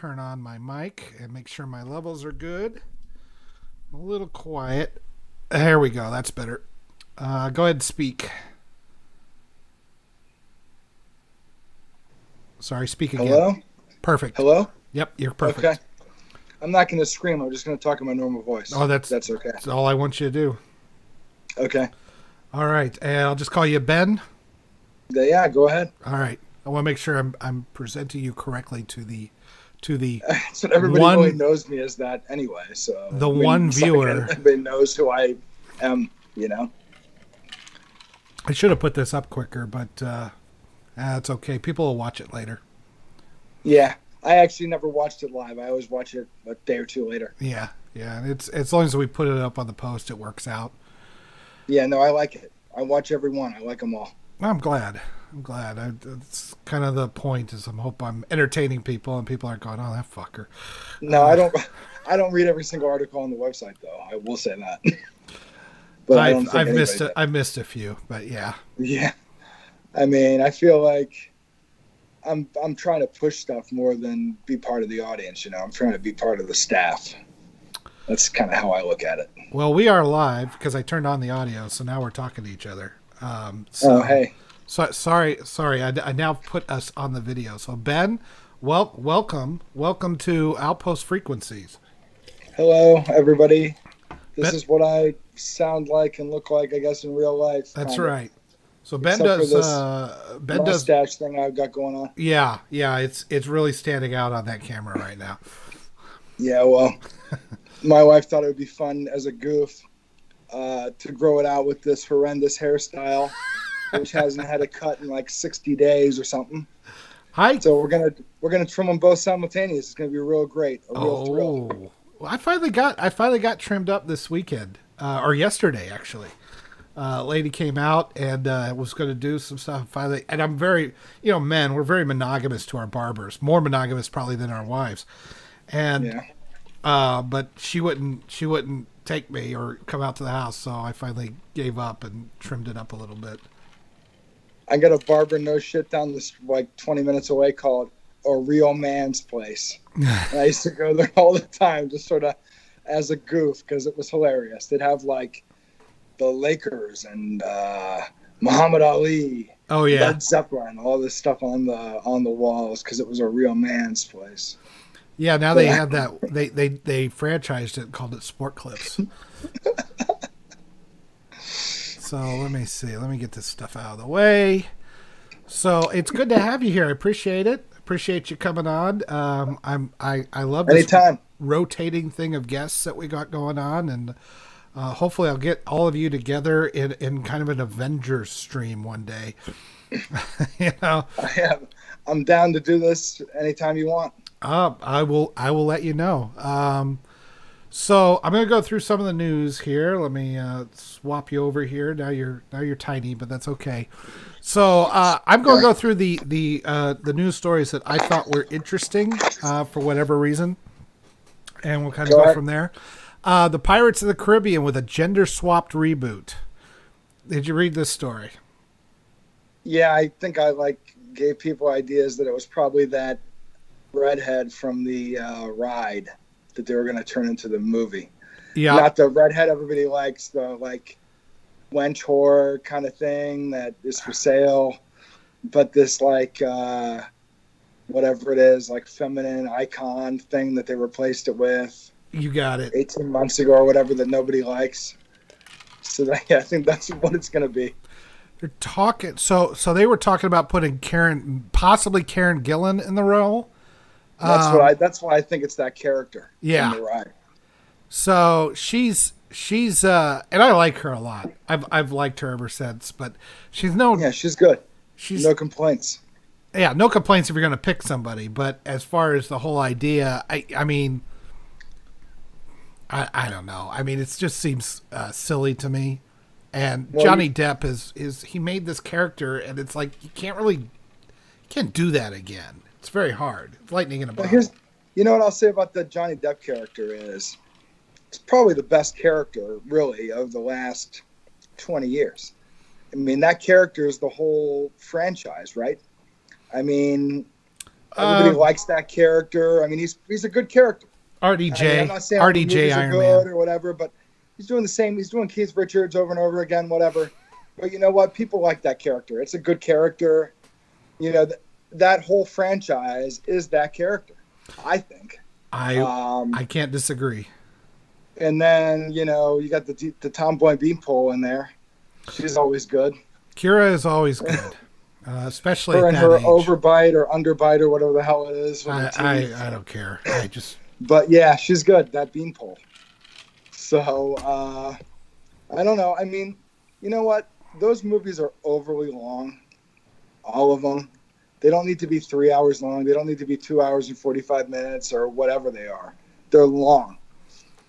turn on my mic and make sure my levels are good. I'm a little quiet. There we go. That's better. Go ahead and speak. Sorry, speak again. Hello? Perfect. Hello? Yep, you're perfect. Okay. I'm not going to scream. I'm just going to talk in my normal voice. Oh, that's okay. That's all I want you to do. Okay. All right, and I'll just call you Ben. Yeah, go ahead. All right. I want to make sure I'm presenting you correctly to the That's what everybody really knows me as that anyway. So one viewer. Like everybody knows who I am. You know. I should have put this up quicker, but it's okay. People will watch it later. Yeah, I actually never watched it live. I always watch it a day or two later. Yeah. It's as long as we put it up on the post, it works out. Yeah, no, I like it. I watch every one. I like them all. I'm glad. It's kind of the point. Is I hope I'm entertaining people, and people aren't going, "Oh, that fucker." No, I don't. I don't read every single article on the website, though. I will say that. But I've missed a few, but yeah. Yeah, I mean, I feel like I'm trying to push stuff more than be part of the audience. You know, I'm trying to be part of the staff. That's kind of how I look at it. Well, we are live because I turned on the audio, so now we're talking to each other. Hey. So sorry. I now put us on the video. So Ben, welcome to Outpost Frequencies. Hello, everybody. This is what I sound like and look like, I guess, in real life. That's right. So Ben Except does mustache thing I've got going on. Yeah, it's really standing out on that camera right now. Yeah, well, my wife thought it would be fun as a goof to grow it out with this horrendous hairstyle, which hasn't had a cut in like 60 days or something. So we're gonna trim them both simultaneously. It's gonna be real great, a real thrill. Well, I finally got trimmed up this weekend or yesterday actually. Lady came out and was going to do some stuff. Finally, and I'm very, men, we're very monogamous to our barbers, more monogamous probably than our wives. And but she wouldn't take me or come out to the house, so I finally gave up and trimmed it up a little bit. I got a barber no shit down this like 20 minutes away called A Real Man's Place. And I used to go there all the time, just sort of as a goof, because it was hilarious. They'd have like the Lakers and Muhammad Ali, Led Zeppelin, all this stuff on the walls because it was a real man's place. Yeah, now they have that. They franchised it, called it Sport Clips. So let me see. Let me get this stuff out of the way. So it's good to have you here. I appreciate it. Appreciate you coming on. I love this anytime rotating thing of guests that we got going on, and hopefully I'll get all of you together in kind of an Avengers stream one day. I'm down to do this anytime you want. I will let you know. So I'm going to go through some of the news here. Let me swap you over here. Now you're tiny, but that's okay. So I'm going to go through the news stories that I thought were interesting for whatever reason, and we'll kind of go from there. The Pirates of the Caribbean with a gender-swapped reboot. Did you read this story? Yeah, I think I gave people ideas that it was probably that redhead from the ride that they were going to turn into the movie. Yeah, not the redhead everybody likes, the wench whore kind of thing that is for sale, but this whatever it is, feminine icon thing that they replaced it with. You got it. 18 months ago or whatever that nobody likes. So I think that's what it's going to be. They're talking. So they were talking about putting possibly Karen Gillan in the role. That's why I think it's that character. Yeah. In the ride. So she's and I like her a lot. I've liked her ever since, but she's she's good. She's no complaints. Yeah, no complaints if you're going to pick somebody. But as far as the whole idea, I mean, I don't know. I mean, it just seems silly to me. And Johnny Depp is he made this character, and it's like you can't do that again. It's very hard. It's lightning in a bottle. You know what I'll say about the Johnny Depp character is it's probably the best character, really, of the last 20 years. I mean, that character is the whole franchise, right? I mean, Everybody likes that character. I mean, he's a good character. RDJ, I mean, I'm not saying RDJ Iron Man or whatever, but he's doing the same. He's doing Keith Richards over and over again, whatever. But you know what? People like that character. It's a good character. You know, that whole franchise is that character, I think. I can't disagree. And then, you know, you got the Tomboy Beanpole in there. She's always good. Kira is always good, especially her at and that her age. overbite or underbite or whatever the hell it is. I don't care. But yeah, she's good. That Beanpole. So I don't know. I mean, you know what? Those movies are overly long. All of them. They don't need to be 3 hours long. They don't need to be 2 hours and 45 minutes or whatever they are. They're long.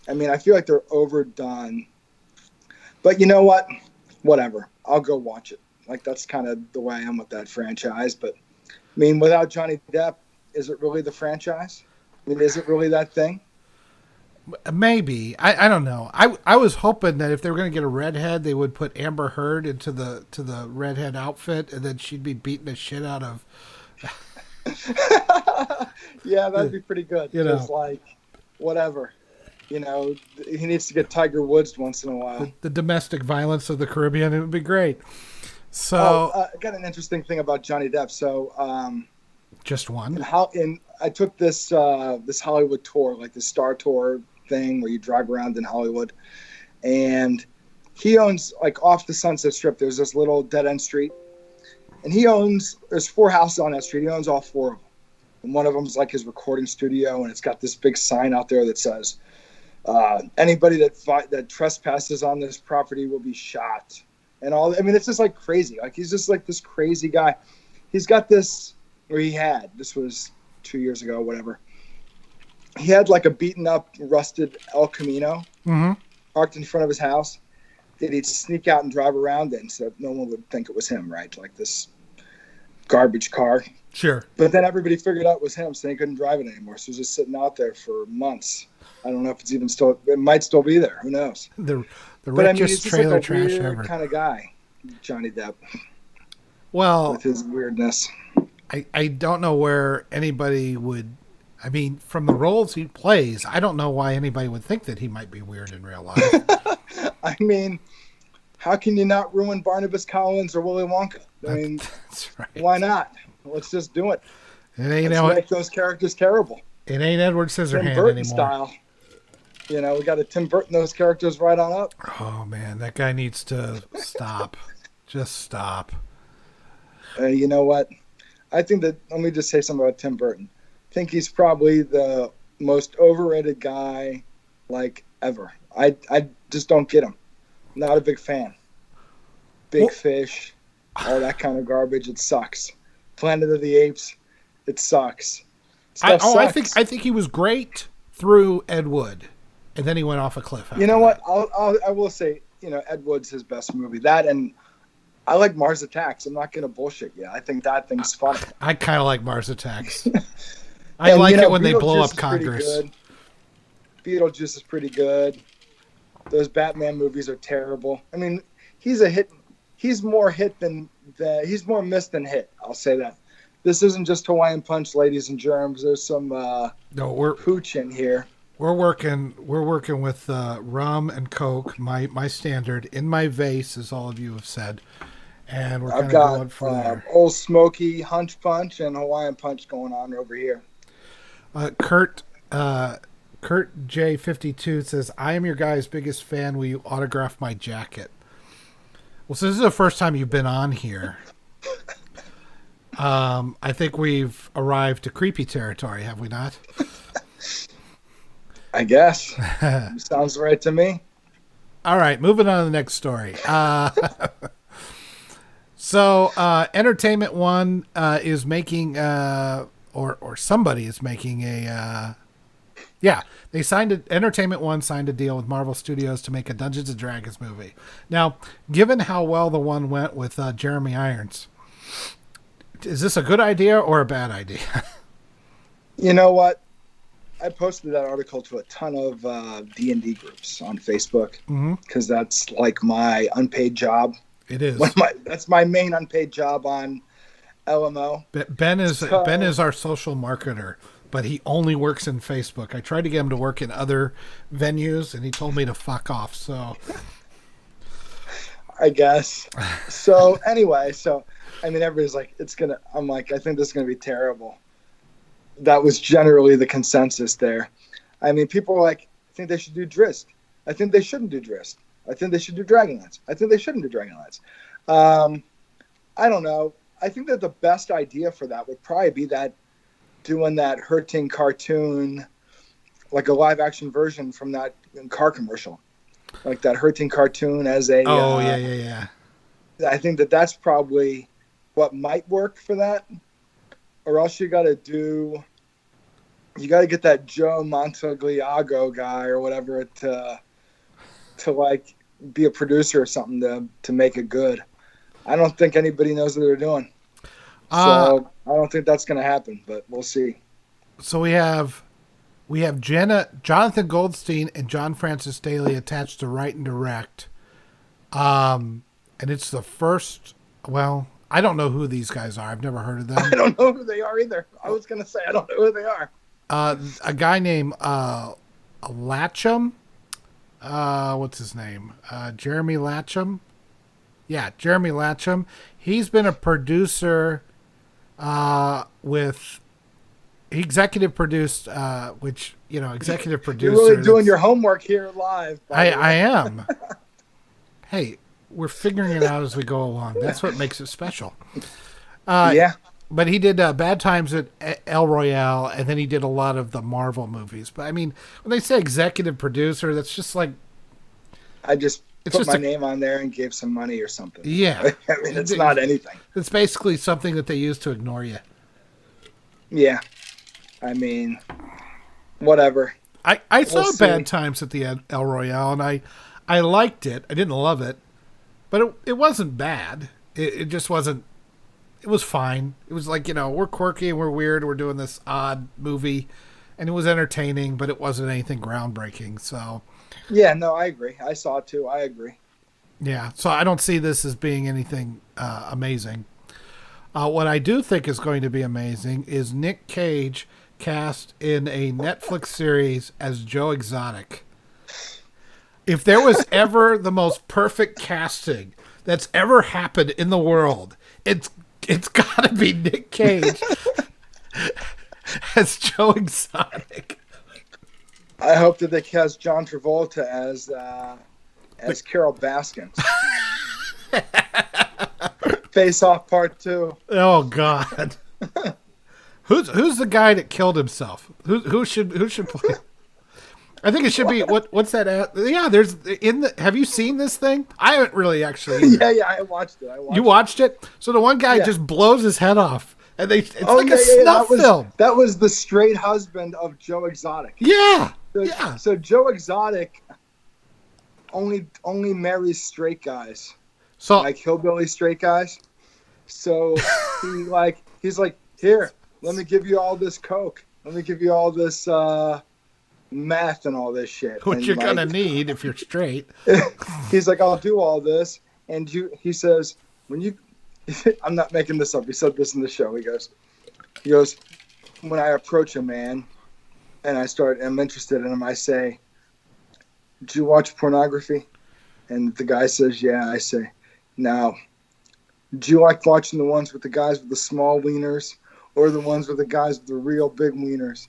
I mean, I feel like they're overdone. But you know what? Whatever. I'll go watch it. Like, that's kind of the way I am with that franchise. But, I mean, without Johnny Depp, is it really the franchise? I mean, is it really that thing? Maybe. I don't know. I was hoping that if they were going to get a redhead, they would put Amber Heard into the redhead outfit, and then she'd be beating the shit out of. Yeah, that'd be pretty good. You know, just like whatever. You know, he needs to get Tiger Woods once in a while. The domestic violence of the Caribbean, it would be great. So I got an interesting thing about Johnny Depp. So just one. I took this this Hollywood tour, like the Star Tour thing, where you drive around in Hollywood, and he owns, like, off the Sunset Strip. There's this little dead end street, and there's 4 houses on that street. He owns all 4 of them, and one of them is like his recording studio, and it's got this big sign out there that says, anybody that trespasses on this property will be shot. And all, I mean, it's just like crazy. Like, he's just like this crazy guy. He's got this, or he had, this was 2 years ago, whatever. He had like a beaten up, rusted El Camino parked in front of his house that he'd sneak out and drive around in so no one would think it was him, right? Like this garbage car. Sure. But then everybody figured out it was him, so they couldn't drive it anymore. So it was just sitting out there for months. I don't know if it's even still, it might still be there. Who knows? The richest trailer like trash weird ever. Kind of guy, Johnny Depp. Well, with his weirdness. I don't know where anybody would. I mean, from the roles he plays, I don't know why anybody would think that he might be weird in real life. I mean, how can you not ruin Barnabas Collins or Willy Wonka? I mean, that's right. Why not? Let's just do it. Let's make those characters terrible. It ain't Edward Scissorhands Tim Burton anymore. Style. You know, we got to Tim Burton those characters right on up. Oh man, that guy needs to stop. Just stop. You know what? I think that, let me just say something about Tim Burton. I think he's probably the most overrated guy, like, ever. I just don't get him. Not a big fan. Big Fish, all that kind of garbage. It sucks. Planet of the Apes, it sucks. Sucks. I think he was great through Ed Wood, and then he went off a cliff. You know what? I will say, you know, Ed Wood's his best movie. That, and I like Mars Attacks. I'm not going to bullshit you. I think that thing's funny. I kind of like Mars Attacks. I like it when they blow up Congress. Beetlejuice is pretty good. Those Batman movies are terrible. I mean, he's a hit. He's more hit than he's more miss than hit. I'll say that. This isn't just Hawaiian Punch, ladies and germs. There's some hooch in here. We're working with rum and Coke, my standard, in my vase, as all of you have said, and we're kind of going for there. Old Smoky, Hunch Punch, and Hawaiian Punch going on over here. Kurt J52 says, "I am your guy's biggest fan. Will you autograph my jacket?" Well, so this is the first time you've been on here. I think we've arrived to creepy territory, have we not? I guess. Sounds right to me. All right, moving on to the next story. So Entertainment One is making, or somebody is making Entertainment One signed a deal with Marvel Studios to make a Dungeons & Dragons movie. Now, given how well the one went with Jeremy Irons, is this a good idea or a bad idea? You know what? I posted that article to a ton of D&D groups on Facebook because that's like my unpaid job. It is. That's my main unpaid job on LMO. Ben is our social marketer, but he only works in Facebook. I tried to get him to work in other venues, and he told me to fuck off. So, I guess. So anyway, I mean, everybody's like, I'm like, I think this is gonna be terrible. That was generally the consensus there. I mean, people were like, I think they should do Drizzt. I think they shouldn't do Drizzt. I think they should do Dragonlance. I think they shouldn't do Dragonlance. I don't know. I think that the best idea for that would probably be doing that hurting cartoon, like a live action version from that car commercial, like that hurting cartoon as a. Oh yeah. I think that's probably what might work for that, or else you got to get that Joe Montagliago guy or whatever to like be a producer or something to make it good. I don't think anybody knows what they're doing. So I don't think that's going to happen, but we'll see. So we have Jonathan Goldstein and John Francis Daley attached to write and direct. And it's the first, well, I don't know who these guys are. I've never heard of them. I don't know who they are either. I was going to say, I don't know who they are. A guy named Latcham. What's his name? Jeremy Latcham. Yeah, Jeremy Latcham. He's been a producer he executive produced, executive producer. You're really doing your homework here live. I am. Hey, we're figuring it out as we go along. That's what makes it special. Yeah. But he did Bad Times at El Royale, and then he did a lot of the Marvel movies. But, I mean, when they say executive producer, that's just like... I just put my name on there and gave some money or something. Yeah. I mean, it's not anything. It's basically something that they use to ignore you. Yeah. I mean, whatever. I saw Bad Times at the El Royale, and I liked it. I didn't love it, but it wasn't bad. It just wasn't... It was fine. It was like, we're quirky and we're weird. We're doing this odd movie, and it was entertaining, but it wasn't anything groundbreaking. So, yeah, no, I agree. I saw it too. I agree. Yeah, so I don't see this as being anything amazing. What I do think is going to be amazing is Nick Cage cast in a Netflix series as Joe Exotic. If there was ever the most perfect casting that's ever happened in the world, it's got to be Nick Cage as Joe Exotic. I hope that they cast John Travolta as Carol Baskins. Face Off Part 2. Oh God. Who's the guy that killed himself? Who should play? I think it should be what's that? Yeah, have you seen this thing? I haven't really actually. Yeah, I watched it. You watched it? So the one guy just blows his head off, and it's like a snuff film. That was the straight husband of Joe Exotic. Yeah, So Joe Exotic only marries straight guys. So like hillbilly straight guys. So he's like, here, let me give you all this coke. Let me give you all this meth and all this shit. Which you're gonna need if you're straight. He's like, I'll do all this, and he says, I'm not making this up. He said this in the show. He goes, when I approach a man, and I'm interested in him, I say, do you watch pornography? And the guy says, yeah. I say, now, do you like watching the ones with the guys with the small wieners, or the ones with the guys with the real big wieners?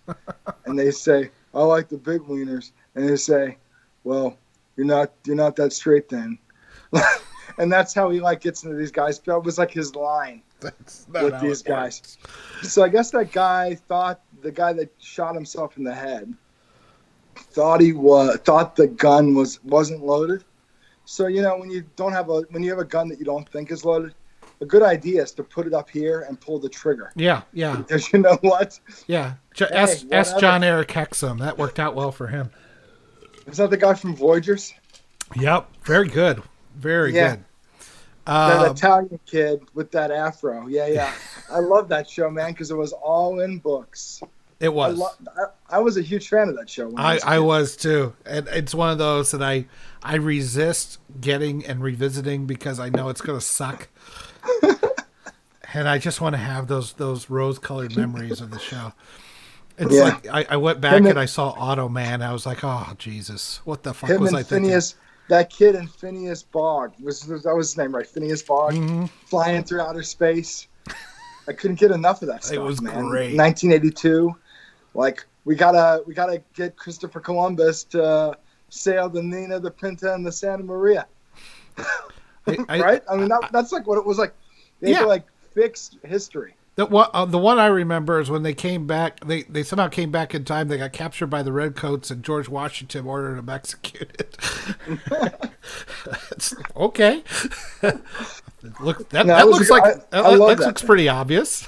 And they say, I like the big wieners. And they say, well, you're not that straight then. And that's how he gets into these guys. That was like his line with these guys. So I guess the guy that shot himself in the head thought the gun wasn't loaded. So when you have a gun that you don't think is loaded, a good idea is to put it up here and pull the trigger. Yeah. Because you know what? Yeah. Ask John Eric Hexum. That worked out well for him. Is that the guy from Voyagers? Yep. Very good. Very good. That Italian kid with that afro. Yeah. I love that show, man, because it was all in books. It was. I was a huge fan of that show. I was too. And it's one of those that I resist getting and revisiting because I know it's going to suck. and I just want to have those rose-colored memories of the show. It's Yeah. like I went back and I saw Automan. I was like, oh Jesus, what the fuck was I thinking? Phineas, that kid in Phineas Bogg that was his name, right? Phineas Bogg, Mm-hmm. flying through outer space. I couldn't get enough of that stuff. It was man. great. 1982, like we gotta get Christopher Columbus to sail the Nina, the Pinta, and the Santa Maria. Right? I mean, that's like what it was like. They had to like fix history. The one I remember is when they came back. They somehow came back in time. They got captured by the Redcoats, and George Washington ordered them executed. Okay. That looks pretty obvious.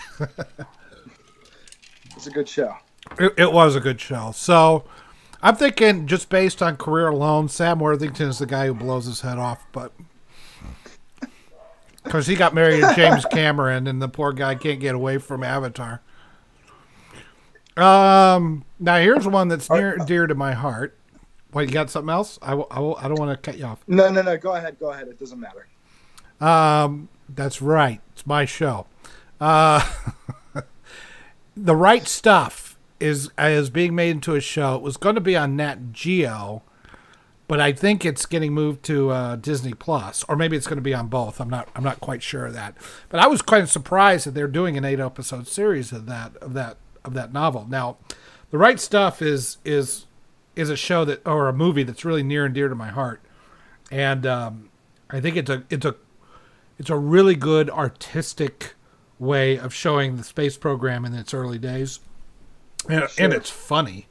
It's a good show. It was a good show. So I'm thinking, just based on career alone, Sam Worthington is the guy who blows his head off, but because he got married to James Cameron, and the poor guy can't get away from Avatar. Now here's one that's near and dear to my heart. What, you got something else? I don't want to cut you off. No. Go ahead. It doesn't matter. That's right. It's my show. The Right Stuff is being made into a show. It was going to be on Nat Geo, but I think it's getting moved to Disney Plus, or maybe it's going to be on both. I'm not quite sure of that. But I was quite surprised that they're doing an 8-episode series of that novel. Now, The Right Stuff is a show or a movie that's really near and dear to my heart, and I think it's a really good artistic way of showing the space program in its early days, and it's funny.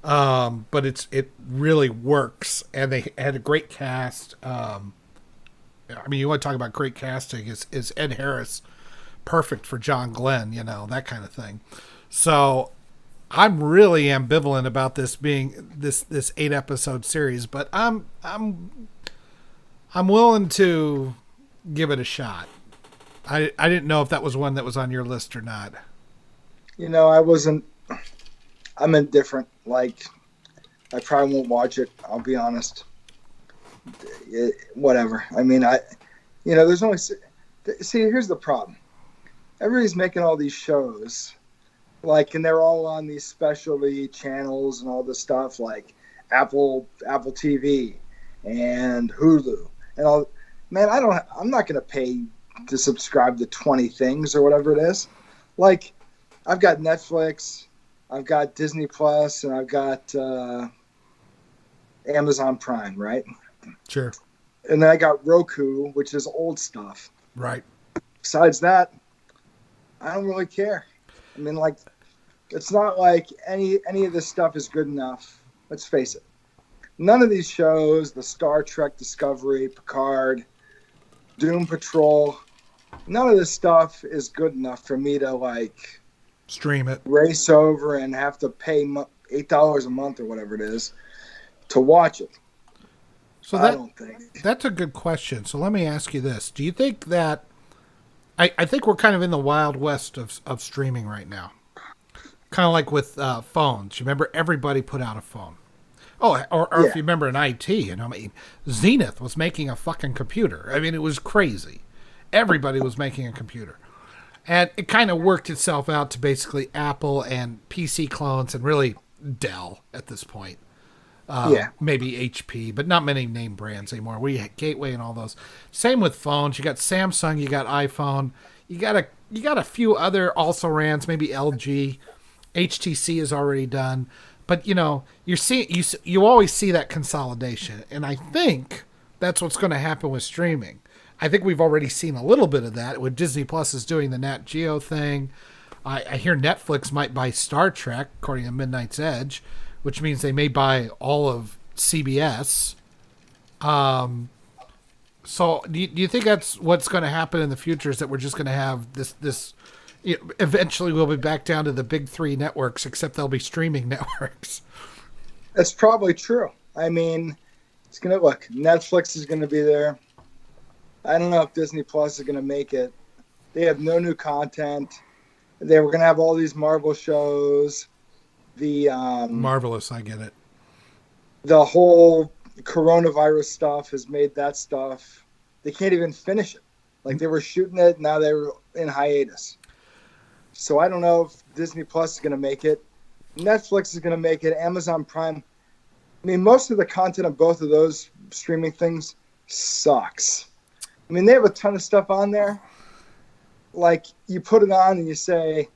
But it really works, and they had a great cast. I mean, you want to talk about great casting? Is Ed Harris perfect for John Glenn? You know, that kind of thing. So I'm really ambivalent about this being this 8-episode series, but I'm willing to give it a shot. I didn't know if that was one that was on your list or not. You know, I wasn't. I'm indifferent. Like, I probably won't watch it. I'll be honest. Whatever. I mean, there's only. See, here's the problem. Everybody's making all these shows, like, and they're all on these specialty channels and all this stuff, like Apple TV and Hulu and all. Man, I'm not going to pay to subscribe to 20 things or whatever it is. Like, I've got Netflix. I've got Disney Plus, and I've got Amazon Prime, right? Sure. And then I got Roku, which is old stuff. Right. Besides that, I don't really care. I mean, like, it's not like any of this stuff is good enough. Let's face it. None of these shows, the Star Trek Discovery, Picard, Doom Patrol, none of this stuff is good enough for me to, like, stream it, race over and have to pay $8 a month or whatever it is to watch it. So I don't think that's a good question. So let me ask you this: do you think that I think we're kind of in the wild west of streaming right now, kind of like with phones? You remember everybody put out a phone. Oh, or if you remember in IT, I mean, Zenith was making a fucking computer. I mean, it was crazy. Everybody was making a computer. And it kind of worked itself out to basically Apple and PC clones and really Dell at this point. Maybe HP, but not many name brands anymore. We had Gateway and all those. Same with phones. You got Samsung, you got iPhone, you got a few other also rans, maybe LG. HTC is already done. But you always see that consolidation, and I think that's what's going to happen with streaming. I think we've already seen a little bit of that with Disney Plus is doing the Nat Geo thing. I hear Netflix might buy Star Trek, according to Midnight's Edge, which means they may buy all of CBS. So do you think that's what's going to happen in the future, is that we're just going to have this eventually we'll be back down to the big three networks, except they'll be streaming networks? That's probably true. I mean, it's going to look, Netflix is going to be there. I don't know if Disney Plus is going to make it. They have no new content. They were going to have all these Marvel shows. The Marvelous, I get it. The whole coronavirus stuff has made that stuff. They can't even finish it. Like they were shooting it, now they were in hiatus. So I don't know if Disney Plus is going to make it. Netflix is going to make it. Amazon Prime. I mean, most of the content of both of those streaming things sucks. I mean, they have a ton of stuff on there. Like, you put it on and you say, what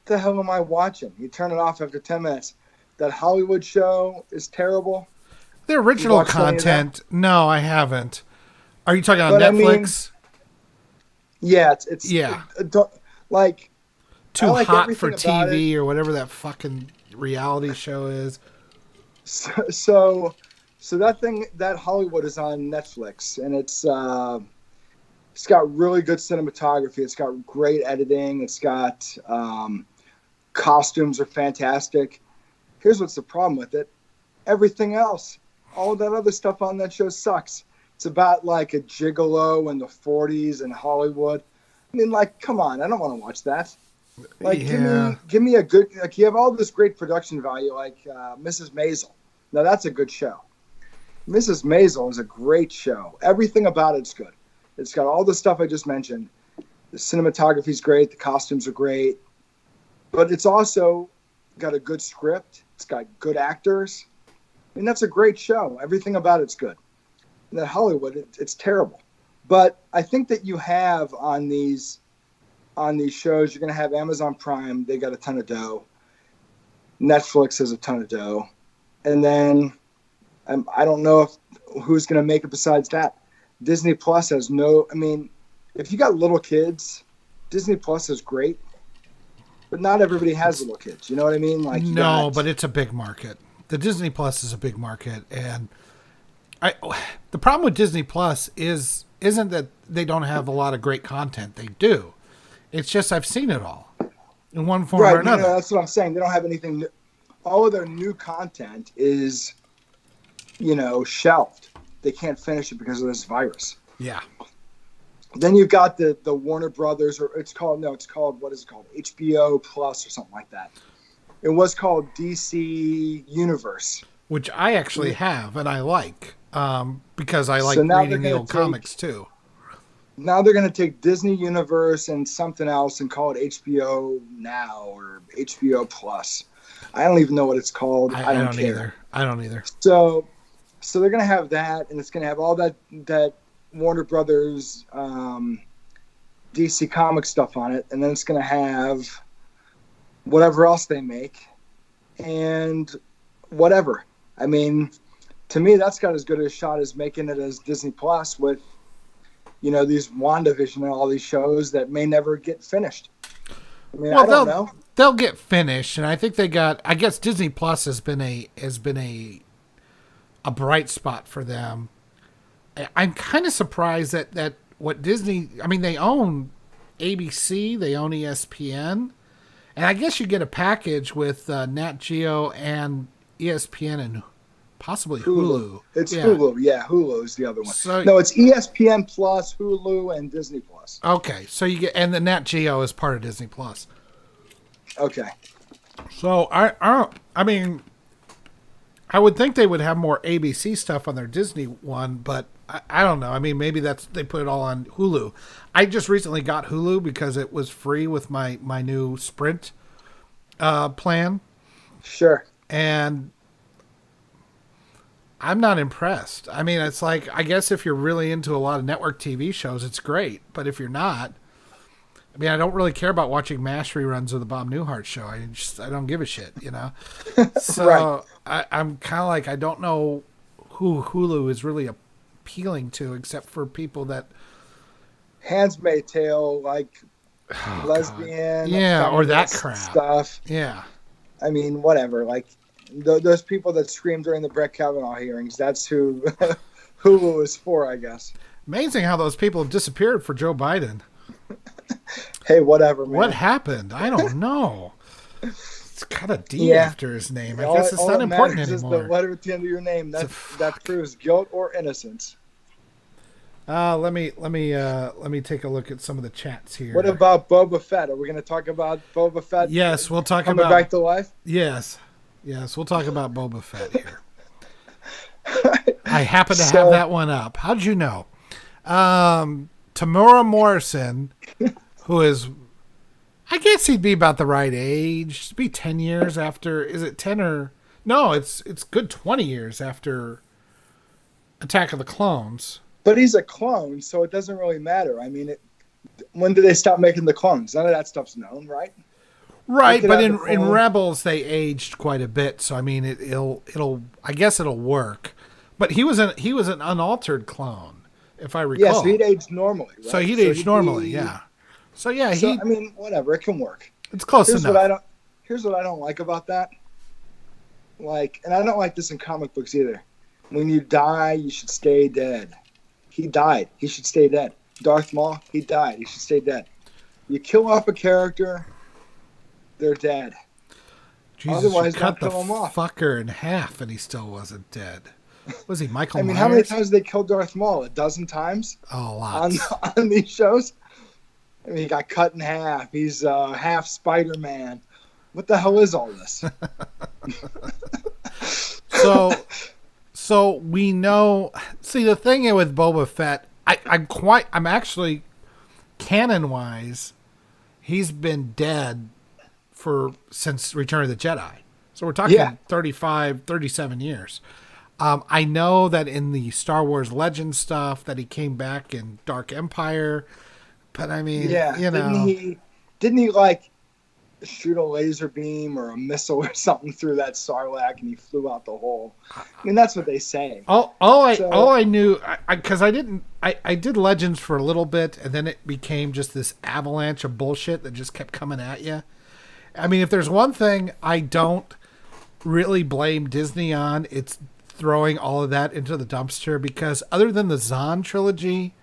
the hell am I watching? You turn it off after 10 minutes. That Hollywood show is terrible. The original content, no, I haven't. Are you talking on Netflix? I mean, yeah, it's like Too Hot for TV or whatever that fucking reality show is. So that Hollywood is on Netflix, and it's got really good cinematography. It's got great editing. It's got costumes are fantastic. Here's what's the problem with it. Everything else, all that other stuff on that show sucks. It's about like a gigolo in the 40s in Hollywood. I mean, like, come on. I don't want to watch that. Like, give me a good, like, you have all this great production value, like Mrs. Maisel. Now, that's a good show. Mrs. Maisel is a great show. Everything about it's good. It's got all the stuff I just mentioned. The cinematography is great. The costumes are great. But it's also got a good script. It's got good actors. I mean, that's a great show. Everything about it's good. And then Hollywood, it's terrible. But I think that you have on these shows, you're going to have Amazon Prime. They got a ton of dough. Netflix has a ton of dough. And then I don't know who's going to make it besides that. Disney Plus has no, I mean, if you got little kids, Disney Plus is great. But not everybody has little kids. You know what I mean? Like, no, but it's a big market. The Disney Plus is a big market. And the problem with Disney Plus isn't that they don't have a lot of great content. They do. It's just I've seen it all in one form or another. That's what I'm saying. They don't have anything new. All of their new content is, shelved. They can't finish it because of this virus. Yeah. Then you've got the Warner Brothers, or it's called what is it called? HBO Plus or something like that. It was called DC Universe. Which I actually have and I like because I like reading the old comics too. Now they're going to take Disney Universe and something else and call it HBO Now or HBO Plus. I don't even know what it's called. I don't care. I don't either. So they're going to have that, and it's going to have all that Warner Brothers DC comic stuff on it, and then it's going to have whatever else they make and whatever. I mean, to me, that's got as good a shot as making it as Disney Plus with these WandaVision and all these shows that may never get finished. I mean, I don't know. They'll get finished, and I think I guess Disney Plus has been a bright spot for them. I'm kind of surprised that what Disney, I mean, they own ABC, they own ESPN, and I guess you get a package with Nat Geo and ESPN and possibly Hulu. It's Hulu. Yeah, Hulu is the other one. No, it's ESPN Plus, Hulu, and Disney Plus. Okay, so you get, and the Nat Geo is part of Disney Plus. Okay. So I mean, I would think they would have more ABC stuff on their Disney one, but I don't know. I mean, maybe they put it all on Hulu. I just recently got Hulu because it was free with my new Sprint plan. Sure. And I'm not impressed. I mean, it's like, I guess if you're really into a lot of network TV shows, it's great. But if you're not, I mean, I don't really care about watching MASH reruns of the Bob Newhart show. I don't give a shit, So right. I'm kind of like, I don't know who Hulu is really appealing to, except for people that Handmaid's Tale, like lesbian, yeah, or that crap stuff. Yeah, I mean, whatever. Like those people that scream during the Brett Kavanaugh hearings. That's who Hulu is for, I guess. Amazing how those people have disappeared for Joe Biden. Hey, whatever, man. What happened? I don't know. It's got a D after his name. I guess it's not important anymore. Is the letter at the end of your name. That proves guilt or innocence. Let me take a look at some of the chats here. What about Boba Fett? Are we going to talk about Boba Fett? Yes, we'll talk coming back to life. Yes, we'll talk about Boba Fett here. I happen to have that one up. How did you know? Tamura Morrison, who is, I guess he'd be about the right age. It'd be 10 years after. Is it 10 or no? It's good 20 years after Attack of the Clones. But he's a clone, so it doesn't really matter. I mean, when did they stop making the clones? None of that stuff's known, right? Right, but in Rebels they aged quite a bit, so I mean I guess it'll work. But he was an unaltered clone, if I recall. Yeah, so he'd aged normally, right? So he'd aged normally, yeah. So yeah, I mean, whatever, it can work. It's close enough. Here's what I don't like about that. Like, and I don't like this in comic books either. When you die, you should stay dead. He died. He should stay dead. Darth Maul, he died. He should stay dead. You kill off a character, they're dead. Jesus, otherwise, you cut the fucker in half and he still wasn't dead. Was he Michael Myers? How many times did they kill Darth Maul? 12 times? Oh, lots. On these shows? I mean, he got cut in half. He's half Spider-Man. What the hell is all this? So we know. See, the thing with Boba Fett, I'm actually, canon-wise, he's been dead since Return of the Jedi. So we're talking 35, 37 years. I know that in the Star Wars Legends stuff that he came back in Dark Empire, but I mean, didn't he like shoot a laser beam or a missile or something through that Sarlacc and he flew out the hole? I mean, that's what they say. All I knew, because I did Legends for a little bit, and then it became just this avalanche of bullshit that just kept coming at you. I mean, if there's one thing I don't really blame Disney on, it's throwing all of that into the dumpster, because other than the Zahn trilogy,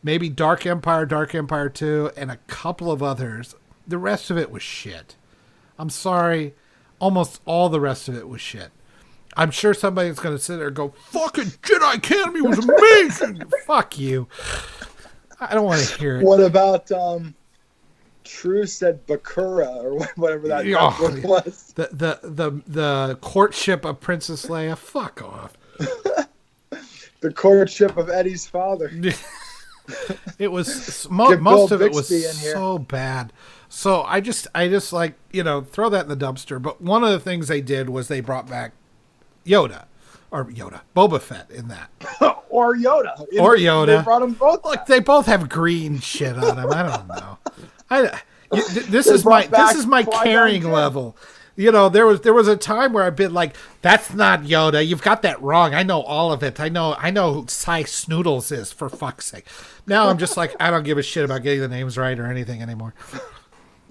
maybe Dark Empire 2, and a couple of others, the rest of it was shit. I'm sorry. Almost all the rest of it was shit. I'm sure somebody's going to sit there and go, fucking Jedi Academy was amazing. Fuck you. I don't want to hear it. What about True said Bakura or whatever that was? The courtship of Princess Leia. Fuck off. The courtship of Eddie's father. It was most of it was so bad. So I just like, throw that in the dumpster. But one of the things they did was they brought back Boba Fett in that. or Yoda. They brought them both back. Look, they both have green shit on them. I don't know. This is my carrying level. There was a time where I've been like, that's not Yoda. You've got that wrong. I know all of it. I know who Cy Snoodles is, for fuck's sake. Now I'm just like, I don't give a shit about getting the names right or anything anymore.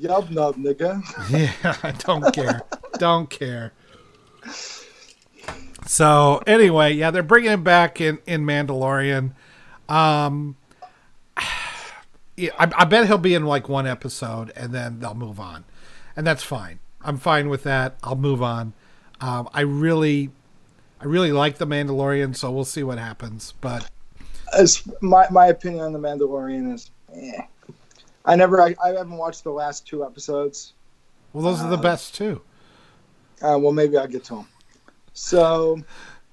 Yub nub, nigga. Yeah, I don't care. So anyway, they're bringing him back in Mandalorian. I bet he'll be in like one episode and then they'll move on, and that's fine. I'm fine with that. I'll move on. I really like the Mandalorian, so we'll see what happens. But as my opinion on the Mandalorian is, I haven't watched the last 2 episodes. Well, those are the best too. Well, maybe I'll get to them. So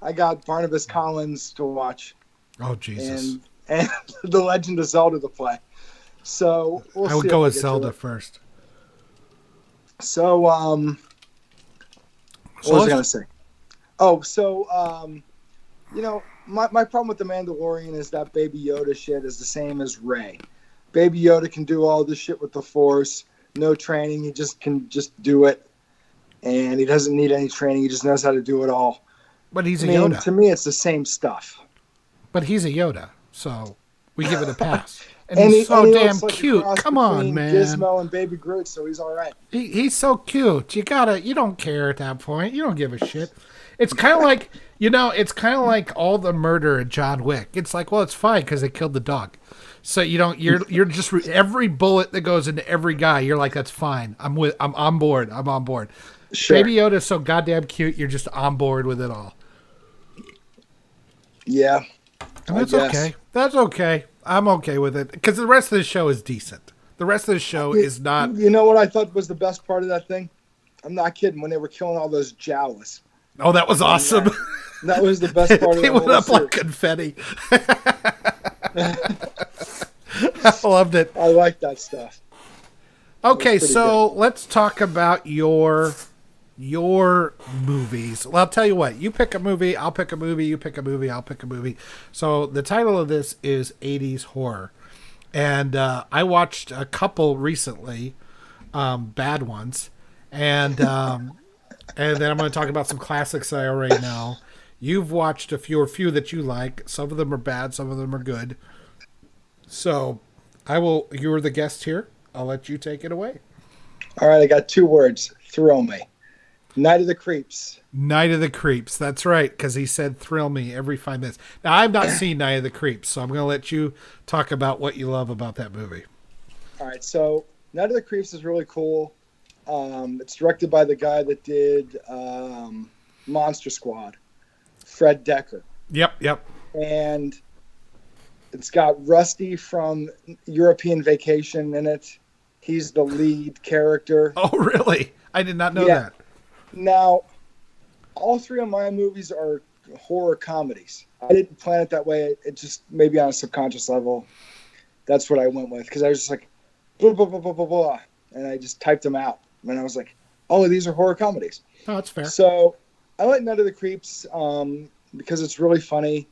I got Barnabas Collins to watch. Oh, Jesus. And The Legend of Zelda to play. So we'll see. I would go with Zelda first. So, what was I going to say? Oh, so, my problem with The Mandalorian is that Baby Yoda shit is the same as Rey. Baby Yoda can do all this shit with the Force. No training. He can do it. And he doesn't need any training. He just knows how to do it all. But he's a Yoda. To me, it's the same stuff. But he's a Yoda, so we give it a pass. And he's so damn cute. Come on, man. Gizmo and Baby Groot, so he's all right. He's so cute. You don't care at that point. You don't give a shit. It's kind of like, all the murder in John Wick. It's like, well, it's fine because they killed the dog. So you're just every bullet that goes into every guy. You're like, that's fine. I'm on board. I'm on board. Sure. Baby Yoda's so goddamn cute. You're just on board with it all. Yeah. And that's okay. That's okay. I'm okay with it because the rest of the show is decent. The rest of the show is not. You know what I thought was the best part of that thing? I'm not kidding. When they were killing all those Jawas. Oh, that was awesome. That was the best part of it. They went up like confetti. I loved it. I like that stuff. Okay, so let's talk about your movies. Well, I'll tell you what. You pick a movie, I'll pick a movie. You pick a movie, I'll pick a movie. So the title of this is 80s horror. And I watched a couple recently, bad ones. And then I'm going to talk about some classics I already know. You've watched a few that you like. Some of them are bad, some of them are good. So you're the guest here. I'll let you take it away. All right, I got 2 words. Thrill me. Night of the Creeps. Night of the Creeps. That's right, because he said thrill me every 5 minutes. Now, I've not seen Night of the Creeps, so I'm going to let you talk about what you love about that movie. All right, so Night of the Creeps is really cool. It's directed by the guy that did Monster Squad, Fred Decker. Yep. And it's got Rusty from European Vacation in it. He's the lead character. Oh, really? I did not know that. Now, all 3 of my movies are horror comedies. I didn't plan it that way. It just, maybe on a subconscious level, that's what I went with. Because I was just like, blah, blah, blah, blah, blah, blah. And I just typed them out. And I was like, oh, these are horror comedies. Oh, that's fair. So I like Night of the Creeps because it's really funny.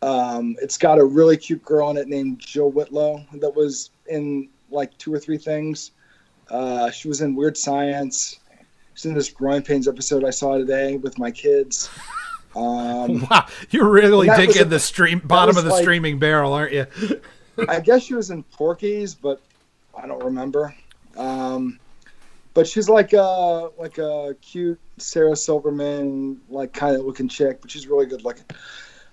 It's got a really cute girl in it named Jill Whitlow that was in like 2 or 3 things. She was in Weird Science. She's in this Growing Pains episode I saw today with my kids. Wow, you're really digging the bottom of the streaming barrel, aren't you? I guess she was in Porky's, but I don't remember. But she's like a cute Sarah Silverman, like kind of looking chick, but she's really good looking.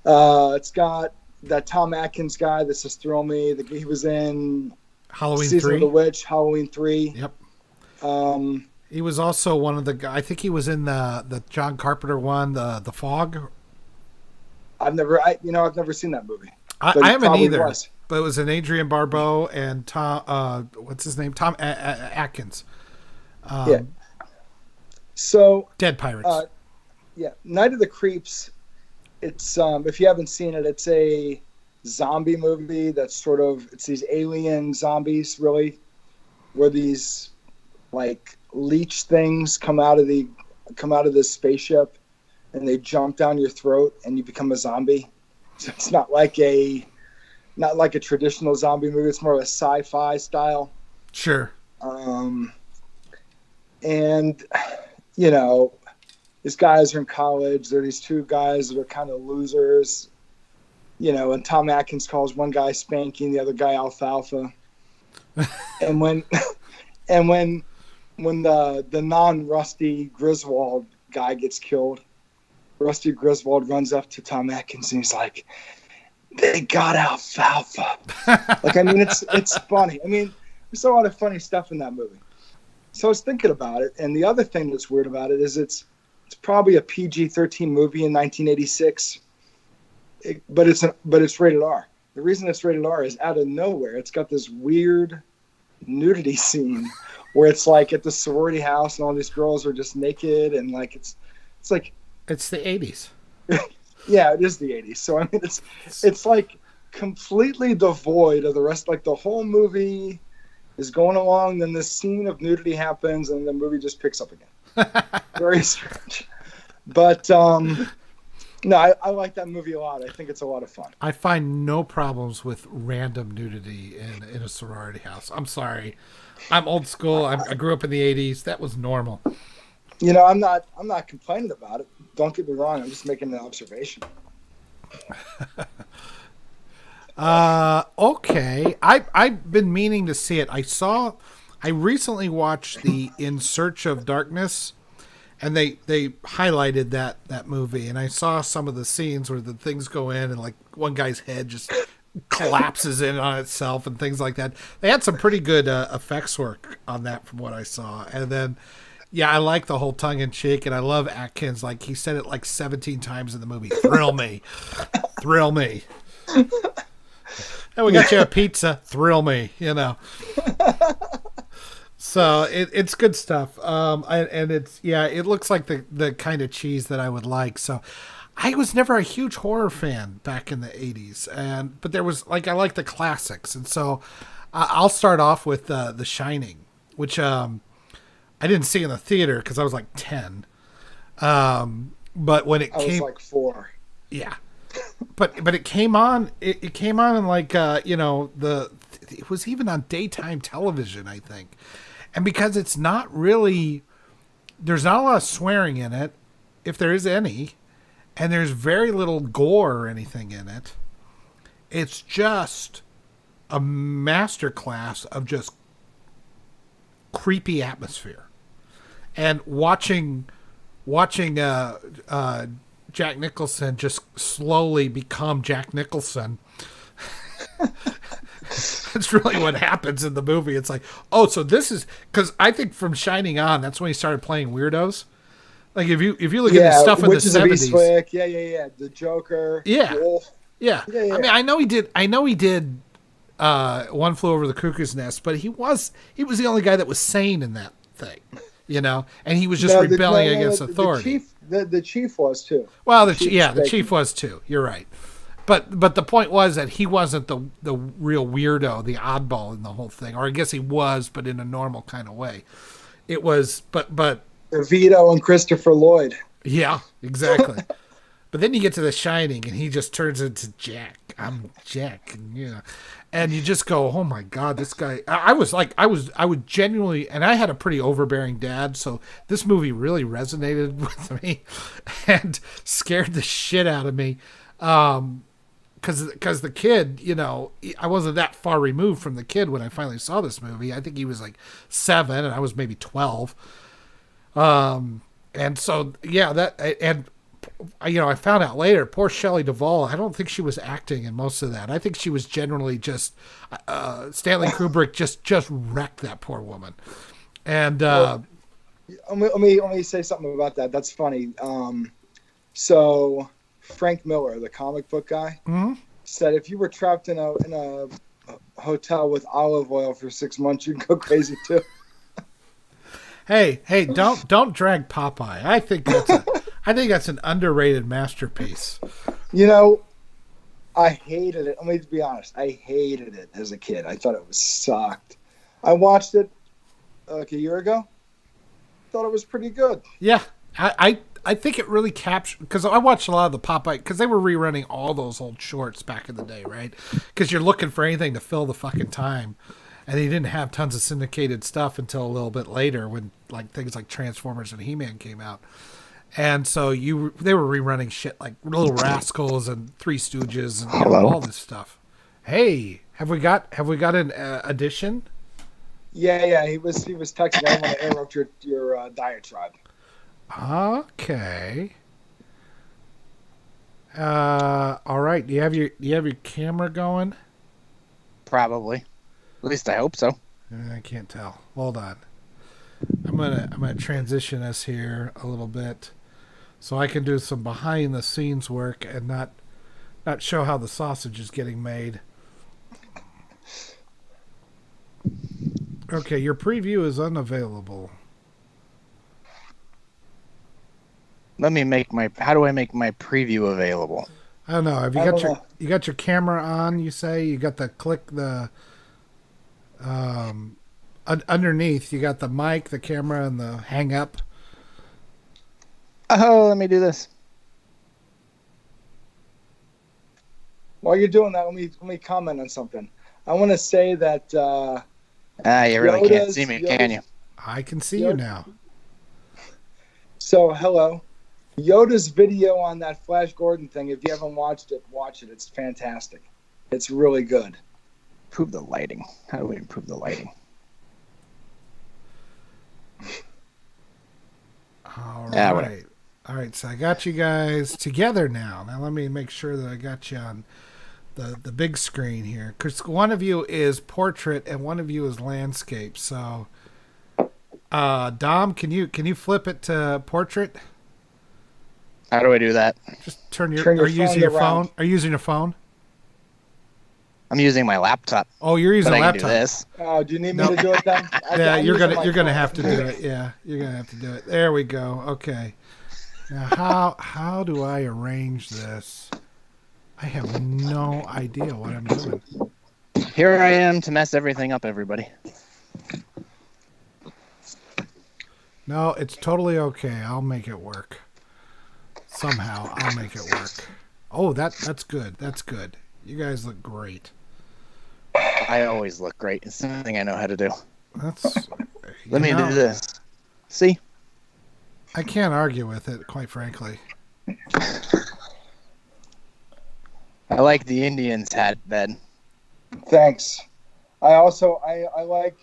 It's got that Tom Atkins guy that says thrill me. He was in Halloween Season 3. of the Witch, Halloween 3. Yep. He was also one of the guys. I think he was in the John Carpenter one, the Fog. I've never seen that movie. I haven't either. But it was an Adrian Barbeau and Tom. What's his name? Tom Atkins. Yeah. So Dead Pirates. Night of the Creeps. It's if you haven't seen it, it's a zombie movie that's it's these alien zombies, really, where these like leech things come out of this spaceship and they jump down your throat and you become a zombie. So it's not like a traditional zombie movie. It's more of a sci-fi style. Sure. And you know, these guys are in college. They're these 2 guys that are kind of losers, you know, and Tom Atkins calls one guy Spanking, the other guy Alfalfa. and when the non-Rusty Griswold guy gets killed, Rusty Griswold runs up to Tom Atkins and he's like, they got Alfalfa. Like, I mean, it's funny. I mean, there's a lot of funny stuff in that movie. So I was thinking about it, and the other thing that's weird about it is it's probably a PG-13 movie in 1986, but it's rated R. The reason it's rated R is out of nowhere. It's got this weird nudity scene where it's like at the sorority house and all these girls are just naked and like it's like it's the 80s. Yeah, it is the 80s. So I mean, it's like completely devoid of the rest. Like the whole movie is going along, then this scene of nudity happens, and the movie just picks up again. Very strange. But no, I like that movie a lot. I think it's a lot of fun. I find no problems with random nudity in a sorority house. I'm sorry. I'm old school. I grew up in the 80s. That was normal. You know, I'm not complaining about it. Don't get me wrong. I'm just making an observation. Okay. I've been meaning to see it. I recently watched the In Search of Darkness, and they highlighted that movie, and I saw some of the scenes where the things go in and like one guy's head just collapses in on itself and things like that. They had some pretty good effects work on that from what I saw. And then yeah, I like the whole tongue in cheek, and I love Atkins. Like he said it like 17 times in the movie. Thrill me. Thrill me. And we got you a pizza. Thrill me, you know. So it's good stuff. And it's, yeah, it looks like the kind of cheese that I would like. So I was never a huge horror fan back in the 80s, but there was I like the classics, and so I'll start off with The Shining, which I didn't see in the theater because I was like 10. But when I was like 4. Yeah. But it came on. It came on in it was even on daytime television, I think, and because it's not really, there's not a lot of swearing in it, if there is any, and there's very little gore or anything in it. It's just a masterclass of just creepy atmosphere, and watching Jack Nicholson just slowly become Jack Nicholson. That's really what happens in the movie. It's like, oh, so this is, because I think from Shining on, that's when he started playing weirdos. Like if you look at his stuff in the 70s, the Joker, Wolf. Yeah. I mean, I know he did One Flew Over the Cuckoo's Nest, but he was the only guy that was sane in that thing, and he was just rebelling against authority. The chief was too. Well, the chief was too. You're right, but the point was that he wasn't the real weirdo, the oddball in the whole thing, or I guess he was, but in a normal kind of way. It was, but Vito and Christopher Lloyd. Yeah, exactly. But then you get to The Shining, and he just turns into Jack. I'm Jack, and you just go, oh my God, this guy. I would genuinely, and I had a pretty overbearing dad, so this movie really resonated with me and scared the shit out of me. Because the kid, I wasn't that far removed from the kid when I finally saw this movie. I think he was like 7, and I was maybe 12. And so, I found out later, poor Shelley Duvall, I don't think she was acting in most of that. I think she was generally just, Stanley Kubrick just wrecked that poor woman. And, let me say something about that. That's funny. So Frank Miller, the comic book guy, said if you were trapped in a hotel with olive oil for 6 months, you'd go crazy too. Hey, don't drag Popeye. I think that's an underrated masterpiece. I hated it. Let me be honest. I hated it as a kid. I thought it was sucked. I watched it like a year ago. Thought it was pretty good. Yeah, I think it really captured, because I watched a lot of the Popeye, because they were rerunning all those old shorts back in the day, right? Because you're looking for anything to fill the fucking time. And they didn't have tons of syndicated stuff until a little bit later when things like Transformers and He-Man came out. And so they were rerunning shit like Little Rascals and Three Stooges and all this stuff. Hey, have we got an addition? Yeah. He was texting. I don't want to interrupt your diatribe. Okay. All right. Do you have your camera going? Probably. At least I hope so. I can't tell. Hold on. I'm gonna transition us here a little bit, so I can do some behind the scenes work and not show how the sausage is getting made. Okay, your preview is unavailable. How do I make my preview available? I don't know. Have you got your camera on? You say you got the underneath you got the mic, the camera, and the hang up. Oh, let me do this. While you're doing that, let me comment on something. I want to say that you really can't see me, can you? I can see you now. So, hello. Yoda's video on that Flash Gordon thing, if you haven't watched it, watch it. It's fantastic. It's really good. Improve the lighting. How do we improve the lighting? All right. So I got you guys together now. Now let me make sure that I got you on the big screen here, because one of you is portrait and one of you is landscape. So, Dom, can you flip it to portrait? How do I do that? Just turn your. Are you using your phone? Are you using your phone? I'm using my laptop. Oh, you're using a laptop. I can do this. Oh, do you need me to do it then? Yeah, you're gonna have to do it. Yeah, you're gonna have to do it. There we go. Okay. Now, how do I arrange this? I have no idea what I'm doing. Here I am to mess everything up, everybody. No, it's totally okay. I'll make it work. Somehow, I'll make it work. Oh, that's good. That's good. You guys look great. I always look great. It's something I know how to do. Let me do this. See? I can't argue with it, quite frankly. I like the Indians hat, Ben. Thanks. I like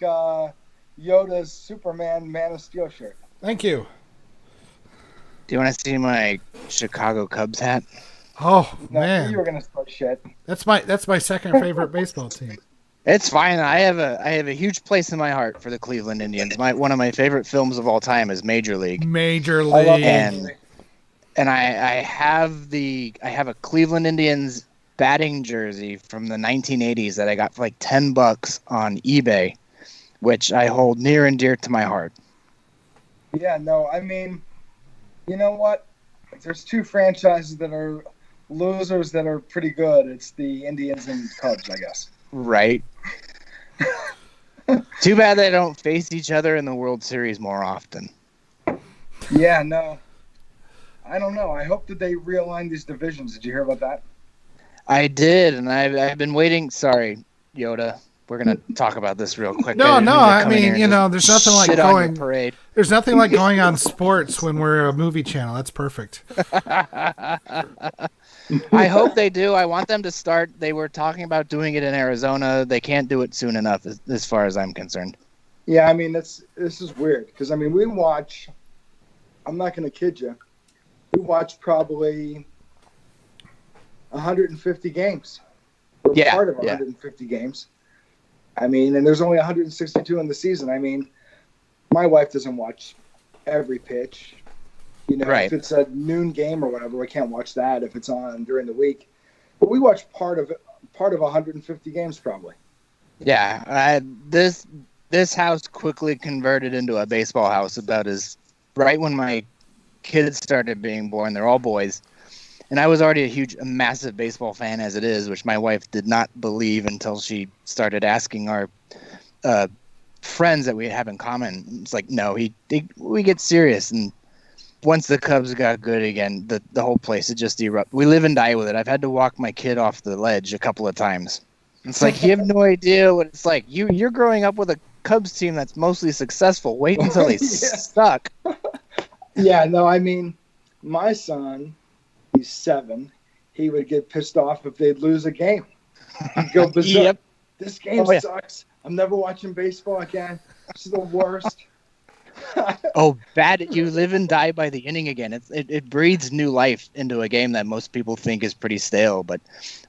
Yoda's Superman Man of Steel shirt. Thank you. Do you want to see my Chicago Cubs hat? Oh, no, man. You were gonna start shit. That's my second favorite baseball team. It's fine. I have a huge place in my heart for the Cleveland Indians. One of my favorite films of all time is Major League. Major League. And I have a Cleveland Indians batting jersey from the 1980s that I got for like $10 on eBay, which I hold near and dear to my heart. Yeah, no, I mean, you know what? There's two franchises that are losers that are pretty good. It's the Indians and Cubs, I guess. Right. Too bad they don't face each other in the World Series more often. Yeah, no. I don't know. I hope that they realign these divisions. Did you hear about that? I did, and I've been waiting. Sorry, Yoda. We're gonna talk about this real quick. No. I mean, there's nothing like going. Parade. There's nothing like going on sports when we're a movie channel. That's perfect. I hope they do. I want them to start. They were talking about doing it in Arizona. They can't do it soon enough, as far as I'm concerned. Yeah, I mean, this is weird because I mean, we watch. I'm not gonna kid you. We watch probably 150 games. We're part of 150 games. I mean, and there's only 162 in the season. I mean, my wife doesn't watch every pitch. If it's a noon game or whatever, we can't watch that if it's on during the week. But we watch part of 150 games probably. Yeah, this house quickly converted into a baseball house right when my kids started being born. They're all boys. And I was already a massive baseball fan as it is, which my wife did not believe until she started asking our friends that we have in common. It's like, no, we get serious. And once the Cubs got good again, the whole place, it just erupted. We live and die with it. I've had to walk my kid off the ledge a couple of times. It's like, you have no idea what it's like. You're growing up with a Cubs team that's mostly successful. Wait until they suck. Yeah, no, I mean, my son... He's 7. He would get pissed off if they'd lose a game. He'd go berserk. Yep. This game sucks. I'm never watching baseball again. This is the worst. Bad. You live and die by the inning again. It breathes new life into a game that most people think is pretty stale. But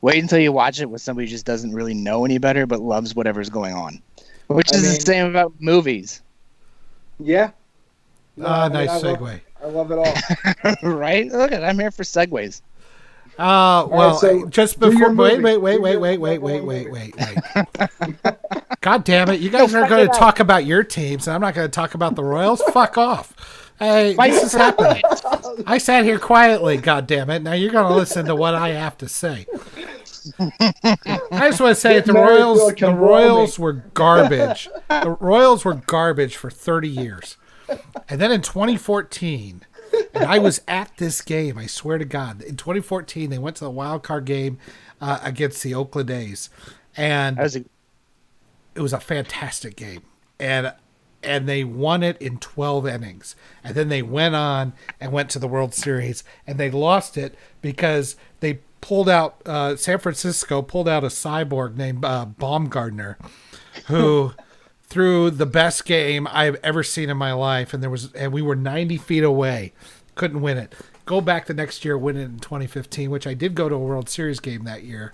wait until you watch it with somebody who just doesn't really know any better but loves whatever's going on. Which is the same about movies. Yeah. No, nice segue. I love it all. Right? Look at I'm here for segues. Well, so just before wait. God damn it. You guys are going to talk about your teams and I'm not going to talk about the Royals. Fuck off. Hey, this is happening. I sat here quietly, god damn it. Now you're going to listen to what I have to say. I just want to say the Royals were garbage. The Royals were garbage for 30 years. And then in 2014, and I was at this game, I swear to God, in 2014, they went to the wild card game against the Oakland A's. And it was a fantastic game. And they won it in 12 innings. And then they went on and went to the World Series. And they lost it because they pulled out, San Francisco pulled out a cyborg named Baumgartner, who... threw the best game I've ever seen in my life, and we were 90 feet away, couldn't win it. Go back the next year, win it in 2015, which I did go to a World Series game that year.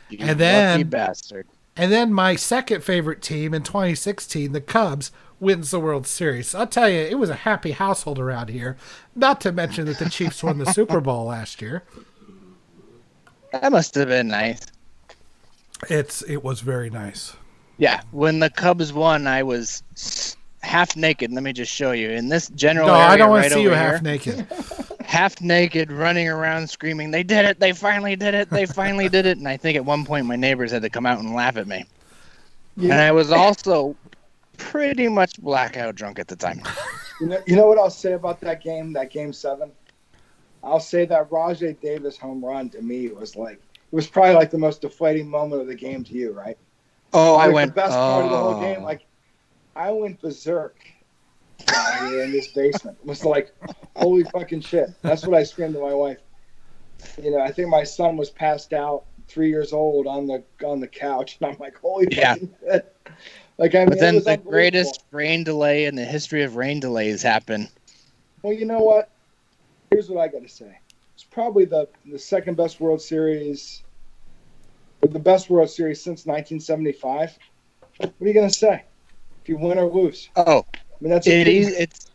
You lucky bastard. And then my second favorite team in 2016, the Cubs, wins the World Series. I'll tell you, it was a happy household around here. Not to mention that the Chiefs won the Super Bowl last year. That must have been nice. It was very nice. Yeah, when the Cubs won, I was half naked. Let me just show you. In this general no, area I don't want right to see you over half here, naked. half naked, running around screaming, "They did it! They finally did it! They finally did it!" And I think at one point my neighbors had to come out and laugh at me. Yeah. And I was also pretty much blackout drunk at the time. You know what I'll say about that game, that Game 7? I'll say that Rajay Davis home run to me was probably like the most deflating moment of the game to you, right? Oh, like I went. The best part of the whole game. Like, I went berserk here in this basement. It was like, holy fucking shit. That's what I screamed to my wife. You know, I think my son was passed out, 3 years old, on the couch, and I'm like, holy fucking shit. Like, I mean, but then the greatest rain delay in the history of rain delays happened. Well, you know what? Here's what I got to say. It's probably the second best World Series, or the best World Series since 1975. What are you going to say? If you win or lose? Oh, I mean, that's it's.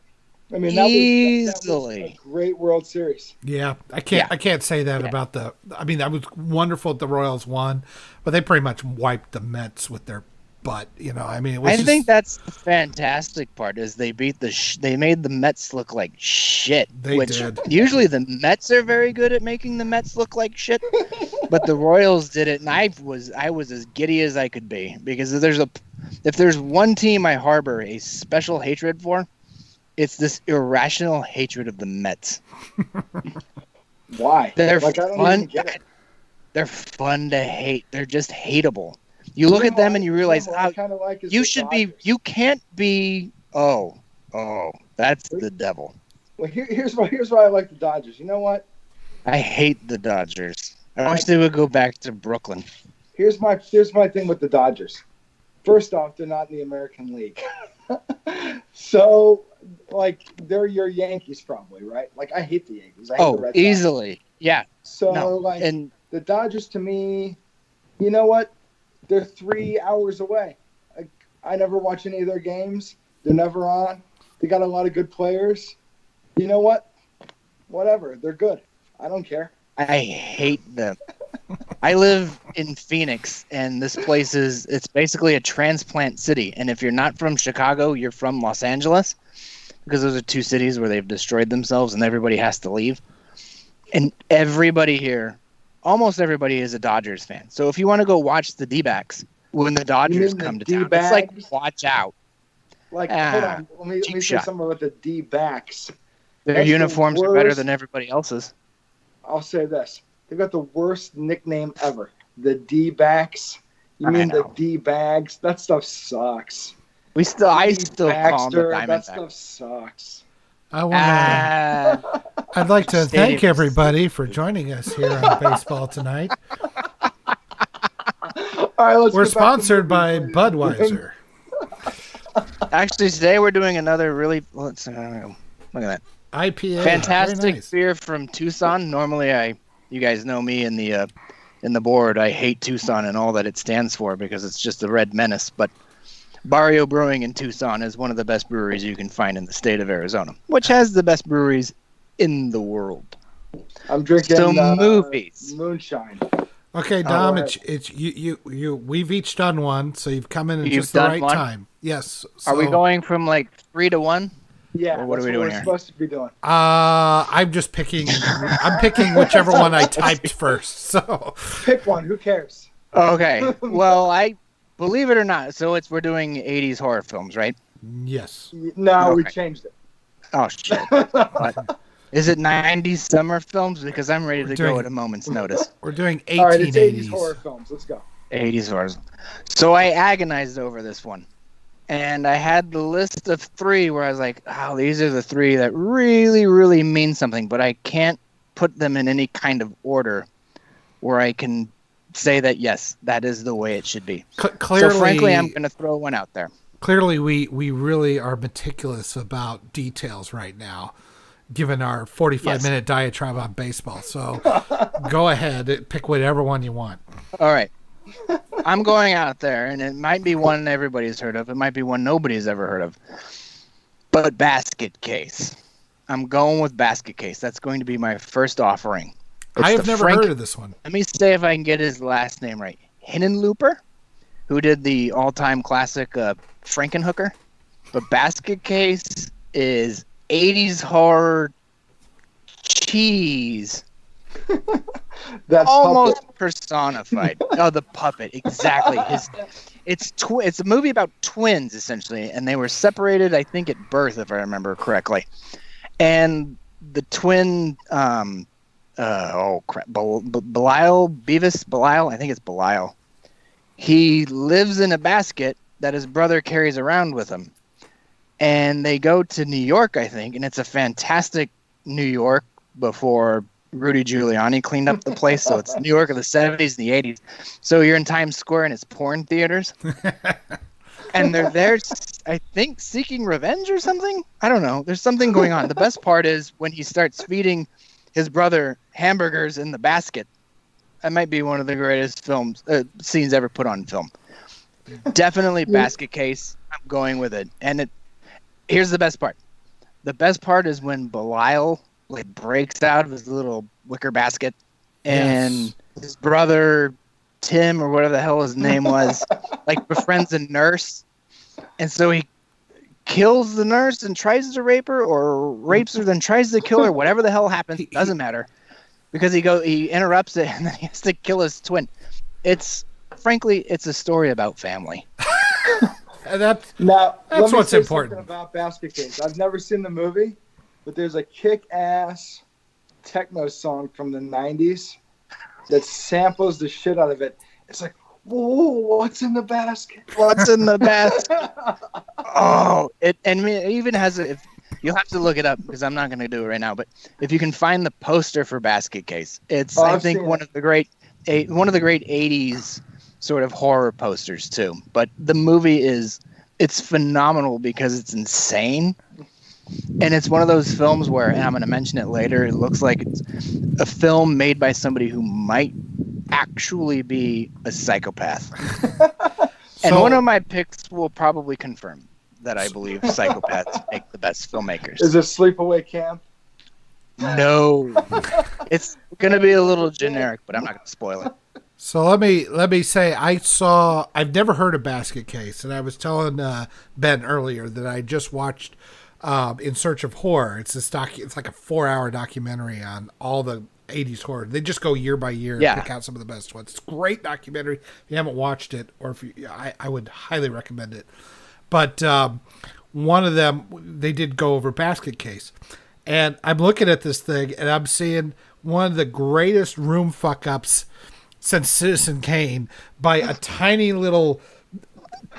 I mean, easily that was a great World Series. Yeah, I can't say that about the. I mean, that was wonderful that the Royals won, but they pretty much wiped the Mets with their butt. You know, I mean, I think that's the fantastic part is they beat they made the Mets look like shit. They did. Usually the Mets are very good at making the Mets look like shit, but the Royals did it, and I was as giddy as I could be because if there's one team I harbor a special hatred for, it's this irrational hatred of the Mets. Why? They're fun. They're fun to hate. They're just hateable. You look at them and you realize you can't be. Oh, that's the devil. Well, here's why I like the Dodgers. You know what? I hate the Dodgers. I wish they would go back to Brooklyn. Here's my thing with the Dodgers. First off, they're not in the American League. So, like, they're your Yankees probably, right? Like, I hate the Yankees. I hate the Red Sox. Easily. Yeah. So, and the Dodgers, to me, you know what? They're 3 hours away. I never watch any of their games. They're never on. They got a lot of good players. You know what? Whatever. They're good. I don't care. I hate them. I live in Phoenix, and this place it's basically a transplant city. And if you're not from Chicago, you're from Los Angeles, because those are two cities where they've destroyed themselves and everybody has to leave. And everybody here, almost everybody is a Dodgers fan. So if you want to go watch the D-backs when the Dodgers come to town, it's like, watch out. Like, hold on. Let me say something about the D-backs. Their uniforms are better than everybody else's. I'll say this. They've got the worst nickname ever. The D-backs. You mean the D-bags? That stuff sucks. I still call them the Diamondbacks. That stuff sucks. I'd like to thank everybody for joining us here on Baseball Tonight. All right, we're sponsored by Budweiser. Actually, today we're doing another really look at that IPA. Fantastic beer from Tucson. Normally, you guys know me in the board. I hate Tucson and all that it stands for because it's just the red menace. But Barrio Brewing in Tucson is one of the best breweries you can find in the state of Arizona, which has the best breweries in the world. I'm drinking movies. Moonshine. Okay, Dom, it's you. We've each done one, so you've come in just the right time. Yes. So, are we going from like 3 to 1? Yeah. Or what are we doing here? Supposed to be doing. I'm just picking. I'm picking whichever one I typed first. So pick one. Who cares? Okay. Well, I believe it or not. So we're doing 80s horror films, right? Yes. No, we changed it. Oh shit. Is it 90s summer films? Because I'm ready to go at a moment's notice. We're doing 1880s. All right, it's 80s horror films. Let's go. 80s horrors. So I agonized over this one. And I had the list of 3 where I was like, oh, these are the 3 that really, really mean something. But I can't put them in any kind of order where I can say that, yes, that is the way it should be. Clearly, so frankly, I'm going to throw one out there. Clearly, we really are meticulous about details right now, given our 45-minute diatribe on baseball. So go ahead, pick whatever one you want. All right. I'm going out there, and it might be one everybody's heard of. It might be one nobody's ever heard of. But Basket Case. I'm going with Basket Case. That's going to be my first offering. I have never heard of this one. Let me see if I can get his last name right. Hindenlooper, who did the all-time classic Frankenhooker. But Basket Case is 80s horror cheese. That's almost puppet. personified. Oh, the puppet, exactly. It's a movie about twins essentially, and they were separated, I think, at birth, if I remember correctly. And the twin, Belial, I think it's Belial. He lives in a basket that his brother carries around with him, and they go to New York, I think, and it's a fantastic New York before Rudy Giuliani cleaned up the place. So it's New York of the 70s and the 80s. So you're in Times Square and it's porn theaters. And they're there, I think, seeking revenge or something. I don't know. There's something going on. The best part is when he starts feeding his brother hamburgers in the basket. That might be one of the greatest scenes ever put on film. Definitely Basket Case. I'm going with it. And here's the best part. The best part is when Belial breaks out of his little wicker basket, and his brother Tim, or whatever the hell his name was, befriends a nurse, and so he kills the nurse and tries to rape her, or rapes her then tries to kill her. Whatever the hell happens, doesn't matter, because he interrupts it and then he has to kill his twin. Frankly, it's a story about family. That's what's important about Basket Case. I've never seen the movie, but there's a kick-ass techno song from the 90s that samples the shit out of it. It's like, whoa, what's in the basket? What's in the basket? Oh, it even has you'll have to look it up because I'm not going to do it right now. But if you can find the poster for Basket Case, it's I think one of the great 80s sort of horror posters too. But the movie it's phenomenal because it's insane. And it's one of those films where, and I'm going to mention it later, it looks like it's a film made by somebody who might actually be a psychopath. And one of my picks will probably confirm that I believe psychopaths make the best filmmakers. Is it Sleepaway Camp? No. It's going to be a little generic, but I'm not going to spoil it. So let me say I've never heard of Basket Case, and I was telling Ben earlier that I just watched In Search of Horror. It's it's like a 4-hour documentary on all the 80s horror. They just go year by year and pick out some of the best ones. It's a great documentary. If you haven't watched it, or I would highly recommend it. But one of them, they did go over Basket Case. And I'm looking at this thing, and I'm seeing one of the greatest room fuck-ups since Citizen Kane by a tiny little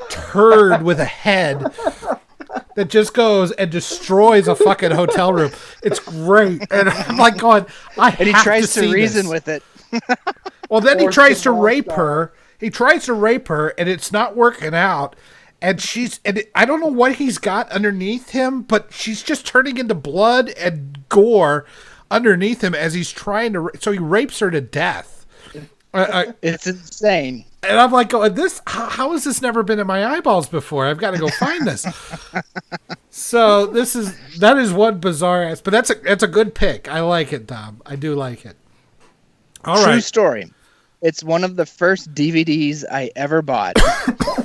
turd with a head that just goes and destroys a fucking hotel room. It's great. And I'm like going, and he tries to reason with it. Well, then he tries to rape her. He tries to rape her, and it's not working out. And I don't know what he's got underneath him, but she's just turning into blood and gore underneath him as he's trying to. So he rapes her to death. It's insane. And I'm like, how has this never been in my eyeballs before? I've got to go find this. So that is one bizarre ass, but that's a good pick. I like it, Dom. I do like it. All right. True story. It's one of the first DVDs I ever bought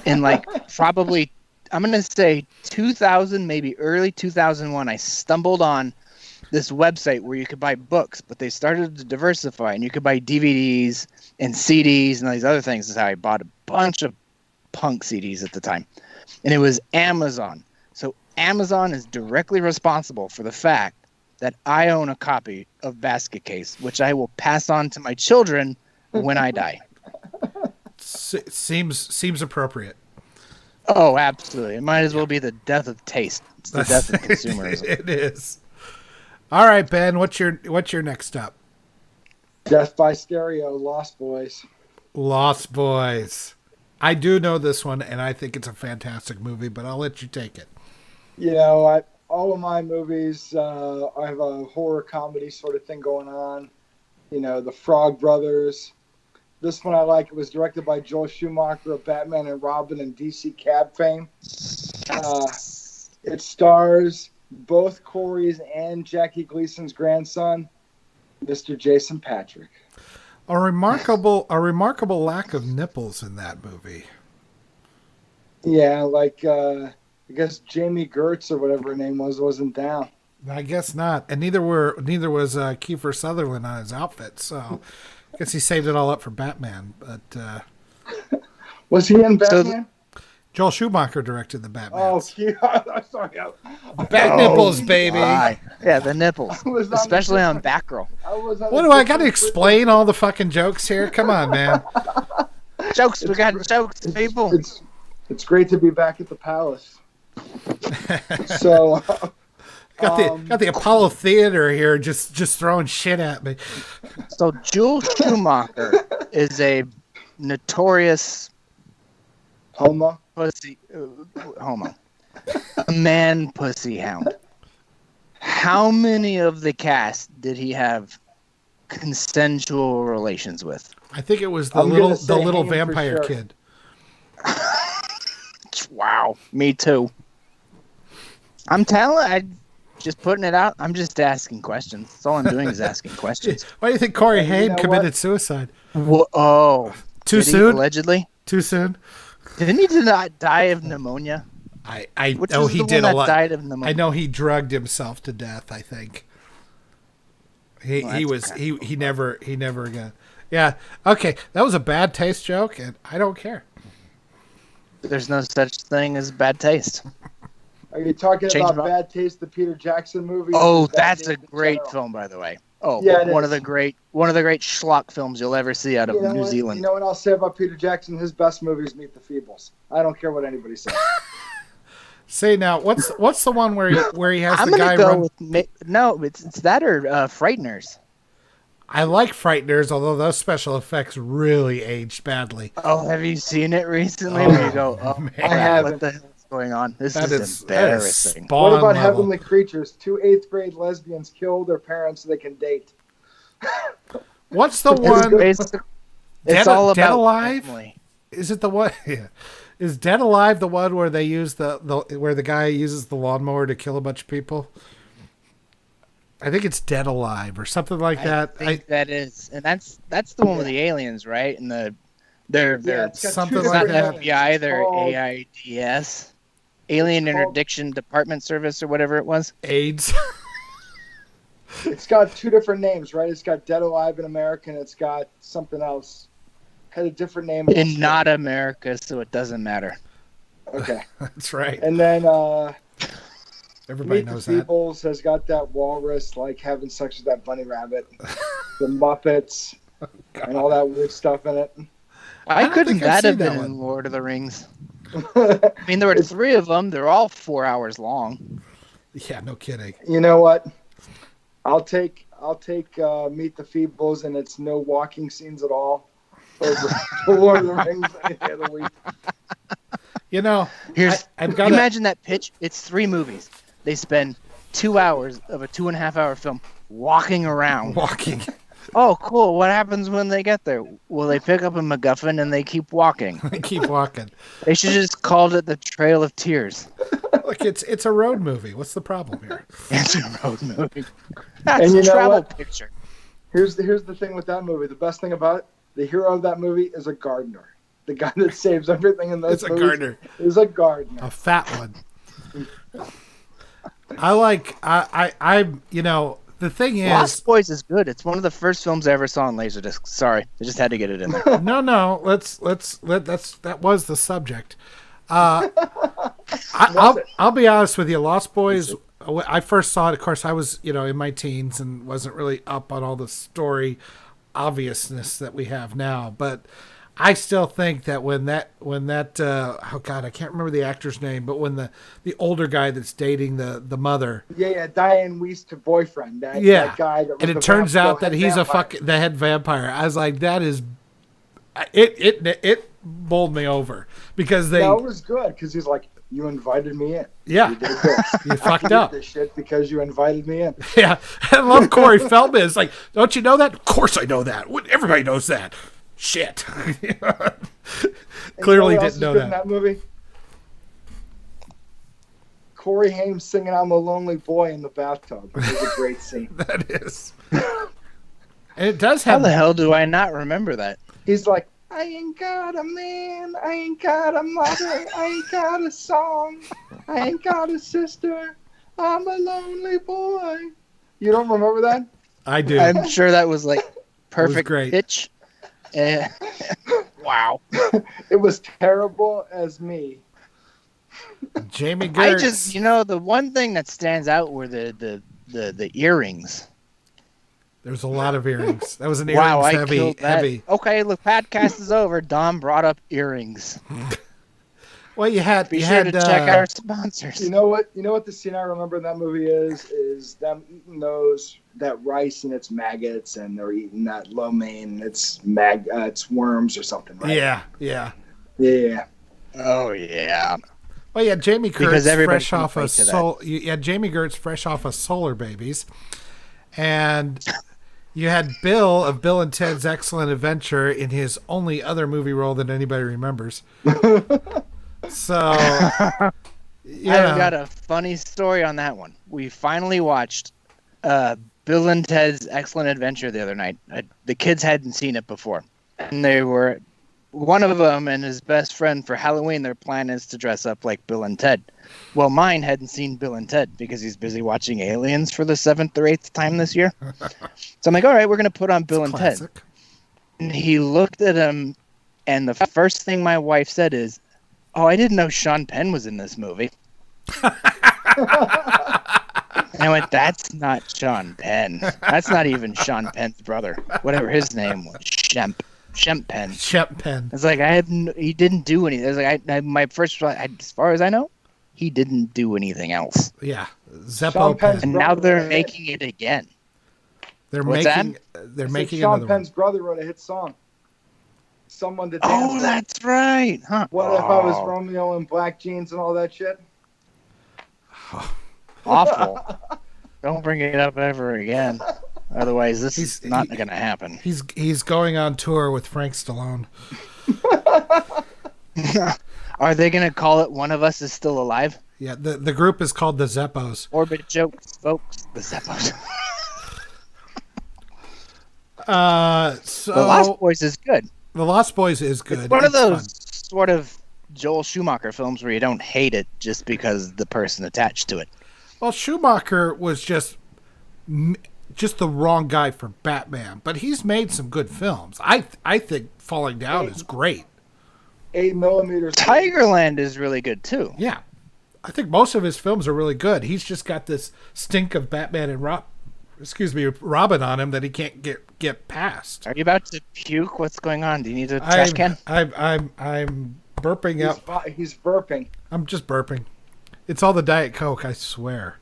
in probably, I'm going to say 2000, maybe early 2001. I stumbled on this website where you could buy books, but they started to diversify, and you could buy DVDs and CDs and all these other things. This is how I bought a bunch of punk CDs at the time. And it was Amazon. So Amazon is directly responsible for the fact that I own a copy of Basket Case, which I will pass on to my children when I die. Seems appropriate. Oh, absolutely. It might as well be the death of taste. It's the death of consumerism. It is. All right, Ben, what's your next up? Death by Stereo, Lost Boys. Lost Boys. I do know this one, and I think it's a fantastic movie, but I'll let you take it. You know, all of my movies, I have a horror comedy sort of thing going on. You know, the Frog Brothers. This one I like. It was directed by Joel Schumacher of Batman and Robin and DC Cab fame. It stars both Corey's and Jackie Gleason's grandson, Mr. Jason Patrick. A remarkable lack of nipples in that movie. Yeah, I guess Jamie Gertz or whatever her name wasn't down. I guess not. And neither was Kiefer Sutherland on his outfit. So I guess he saved it all up for Batman. But was he in Batman? Joel Schumacher directed the Batman. Oh, yeah. Sorry. Bat nipples, baby. Yeah, the nipples, especially on Batgirl. What do I got to explain all the fucking jokes here? Come on, man. Jokes. We got jokes, people. It's great to be back at the Palace. So got the Apollo Theater here, just throwing shit at me. So Joel Schumacher is a notorious homo, a man pussy hound. How many of the cast did he have consensual relations with? I think it was the little vampire kid. Wow, me too. I'm just putting it out. I'm just asking questions. That's all I'm doing is asking questions. Why do you think Corey Haim committed suicide? Oh, too soon? Allegedly, too soon. Didn't he die of pneumonia? I know he did a lot. Died of pneumonia? I know he drugged himself to death. I think he never got. Yeah. Okay, that was a bad taste joke, and I don't care. There's no such thing as bad taste. Are you talking about Bad Taste, the Peter Jackson movie? Oh, that's a great film, by the way. Oh, yeah, one of the great schlock films you'll ever see out of New Zealand. You know what I'll say about Peter Jackson? His best movie is Meet the Feebles. I don't care what anybody says. Say now, what's the one where he has I'm the guy run? It's that or Frighteners. I like Frighteners, although those special effects really aged badly. Oh, have you seen it recently? Where you go, oh man, I haven't. What the hell's going on? This is embarrassing. What about Heavenly Creatures? 2 8th-grade lesbians kill their parents so they can date. What's the one? It's all about Dead Alive. Family. Is it the one? Yeah. Is Dead Alive the one where they use where the guy uses the lawnmower to kill a bunch of people? I think it's Dead Alive or something like that. I think that is, and that's the one with the aliens, right? And they're something like that. FBI, they're AIDS, Alien Interdiction Department Service or whatever it was. AIDS. It's got 2 different names, right? It's got Dead Alive in America, and it's got something else. Had a different name. In not America, so it doesn't matter. Okay. That's right. And then everybody knows that. Feebles has got that walrus like having sex with that bunny rabbit, the Muppets, and all that weird stuff in it. Why couldn't that have been in Lord of the Rings? I mean, there were 3 of them. They're all 4 hours long. Yeah, no kidding. You know what? I'll take Meet the Feebles, and it's no walking scenes at all. Over Lord of the Rings any day of the week. You know, imagine that pitch. It's 3 movies. They spend 2 hours of a 2.5-hour film walking around. Oh, cool. What happens when they get there? Well, they pick up a MacGuffin and they keep walking. They should just called it the Trail of Tears. Look, it's a road movie. What's the problem here? It's a road movie. That's a travel picture. Here's the thing with that movie. The best thing about it, the hero of that movie is a gardener. The guy that saves everything in those movies is a gardener. A fat one. The thing is, Lost Boys is good. It's one of the first films I ever saw on Laserdisc. Sorry, I just had to get it in there. No. That was the subject. I'll be honest with you. Lost Boys. I first saw it. Of course, I was in my teens and wasn't really up on all the story obviousness that we have now. But I still think that when that oh God, I can't remember the actor's name, but when the older guy that's dating the mother, Diane Weist's boyfriend, that guy that was, and it turns out that he's the head vampire. I was like, that is it bowled me over because it was good because he's like, you invited me in. Yeah, you did this. You fucked up this shit because you invited me in. Yeah, I love Corey Feldman. It's like, don't you know that? Of course I know that. Everybody knows that. Shit. Clearly didn't know that. In that movie? Corey Haim singing "I'm a Lonely Boy" in the bathtub. It was a great scene. That is. And it does have. How the hell do I not remember that? He's like, I ain't got a man, I ain't got a mother, I ain't got a song, I ain't got a sister, I'm a lonely boy. You don't remember that? I do. I'm sure that was like perfect great. pitch. Wow. It was terrible as me. Jamie Gertz. I just, the one thing that stands out were the earrings. There's a lot of earrings. That was an Wow, earrings I killed that. heavy. Okay, look, podcast is over. Dom brought up earrings. Well, you had Be sure to check out our sponsors. You know what the scene I remember in that movie is them eating that rice and its maggots, and they're eating that lo mein, it's worms or something, right? Yeah. Yeah. Oh yeah. Well, yeah, Jamie Because Gertz everybody fresh can off relate to that. Jamie Gertz fresh off of Solar Babies, and you had Bill of Bill and Ted's Excellent Adventure in his only other movie role that anybody remembers. So, I've got a funny story on that one. We finally watched Bill and Ted's Excellent Adventure the other night. The kids hadn't seen it before, and they were one of them and his best friend for Halloween. Their plan is to dress up like Bill and Ted. Well, mine hadn't seen Bill and Ted because he's busy watching Aliens for the 7th or 8th time this year. So I'm like, all right, we're going to put on Bill and Ted. And he looked at him, and the first thing my wife said is, "Oh, I didn't know Sean Penn was in this movie." And I went, "That's not Sean Penn. That's not even Sean Penn's brother. Whatever his name was, Shemp Penn." Shemp Penn. It's like he didn't do anything. It's like my first, as far as I know, he didn't do anything else. Yeah, Zeppo Penn's Penn. And now they're making it again. They're What's making. that? They're making Sean another Penn's one. brother wrote a hit song. Someone to dance Oh, with. that's right, huh? What if I was Romeo in black jeans and all that shit? Awful. Don't bring it up ever again. Otherwise, this is not going to happen. He's going on tour with Frank Stallone. Are they going to call it One of Us Is Still Alive? Yeah, the group is called the Zeppos. Orbit jokes, folks. The Zeppos. So The Lost Boys is good. The Lost Boys is good. It's one of It's those fun. sort of Joel Schumacher films where you don't hate it just because the person attached to it. Well, Schumacher was just the wrong guy for Batman, but he's made some good films. I think Falling Down is great. 8mm. Tigerland is really good too. Yeah, I think most of his films are really good. He's just got this stink of Batman and Robin on him that he can't get past. Are you about to puke? What's going on? Do you need a trash can? I'm burping up. He's burping. I'm just burping. It's all the Diet Coke, I swear.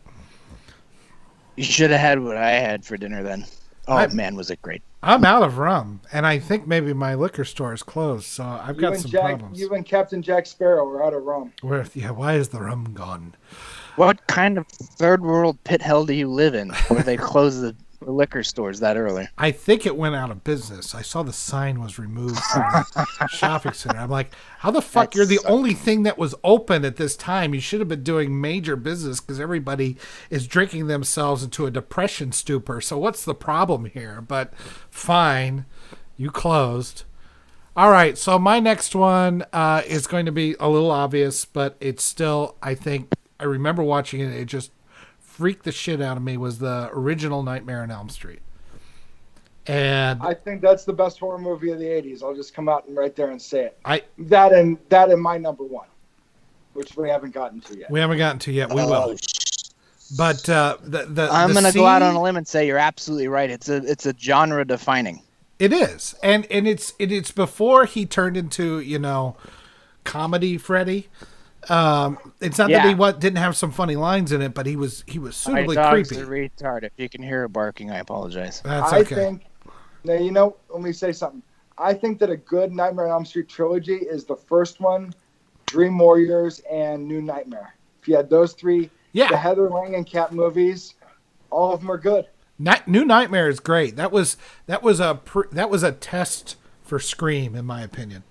You should have had what I had for dinner then. Oh, man, was it great. I'm out of rum, and I think maybe my liquor store is closed, so I've got some problems. You and Captain Jack Sparrow are out of rum. Why is the rum gone? What kind of third world pit hell do you live in where they close the liquor stores that early? I think it went out of business. I saw the sign was removed from the shopping center. I'm like, how the fuck? You're the only thing that was open at this time. You should have been doing major business because everybody is drinking themselves into a depression stupor. So what's the problem here? But fine, you closed. All right, so my next one is going to be a little obvious, but it's still, I think, I remember watching it. It just freaked the shit out of me. Was the original Nightmare on Elm Street, and I think that's the best horror movie of the '80s. I'll just come out and right there and say it. That and my number one, which we haven't gotten to yet. We will. But I'm going to go out on a limb and say you're absolutely right. It's a genre defining. It is, and it's before he turned into comedy Freddy. It's not that he didn't have some funny lines in it, but he was suitably creepy. My dog's a retard. If you can hear her barking, I apologize. That's okay. I think, now, let me say something. I think that a good Nightmare on Elm Street trilogy is the first one, Dream Warriors, and New Nightmare. If you had those three, the Heather Langenkamp movies, all of them are good. New Nightmare is great. That was a test for Scream, in my opinion.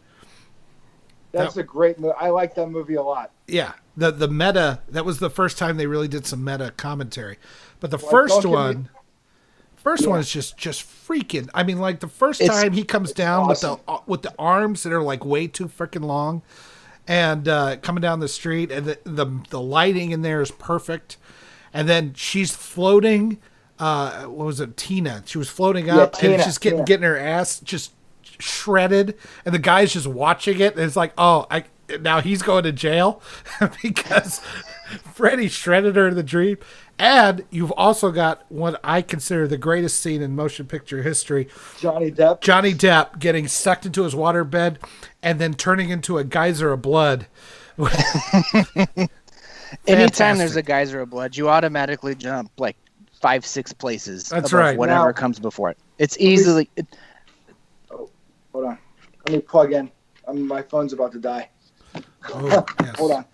That's a great movie. I like that movie a lot. Yeah, the meta. That was the first time they really did some meta commentary. But the first one is just freaking. I mean, like the first time he comes down awesome. with the arms that are like way too freaking long, and coming down the street, and the lighting in there is perfect. and then she's floating. What was it, Tina? She was floating up, Tina, and she's getting her ass just shredded, and the guy's just watching it, and it's like, now he's going to jail because Freddy shredded her in the dream. And you've also got what I consider the greatest scene in motion picture history. Johnny Depp getting sucked into his waterbed and then turning into a geyser of blood. Anytime there's a geyser of blood, you automatically jump like 5-6 places. That's right. Whatever comes before it. It's easily... hold on. Let me plug in. My phone's about to die. Oh, yes. Hold on.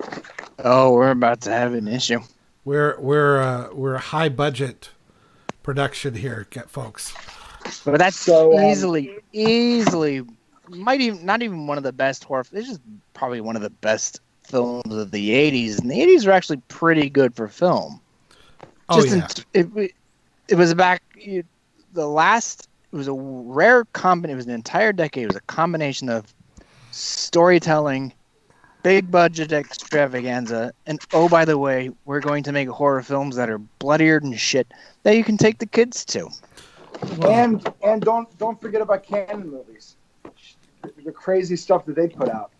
Oh, we're about to have an issue. We're a high budget production here, folks. But that's so easily not even one of the best horror. It's just probably one of the best films of the '80s, and the '80s were actually pretty good for film. It was back. It was a rare combination. It was an entire decade. It was a combination of storytelling, big budget extravaganza, and oh, by the way, we're going to make horror films that are bloodier than shit that you can take the kids to. And don't forget about Canon movies, the crazy stuff that they put out.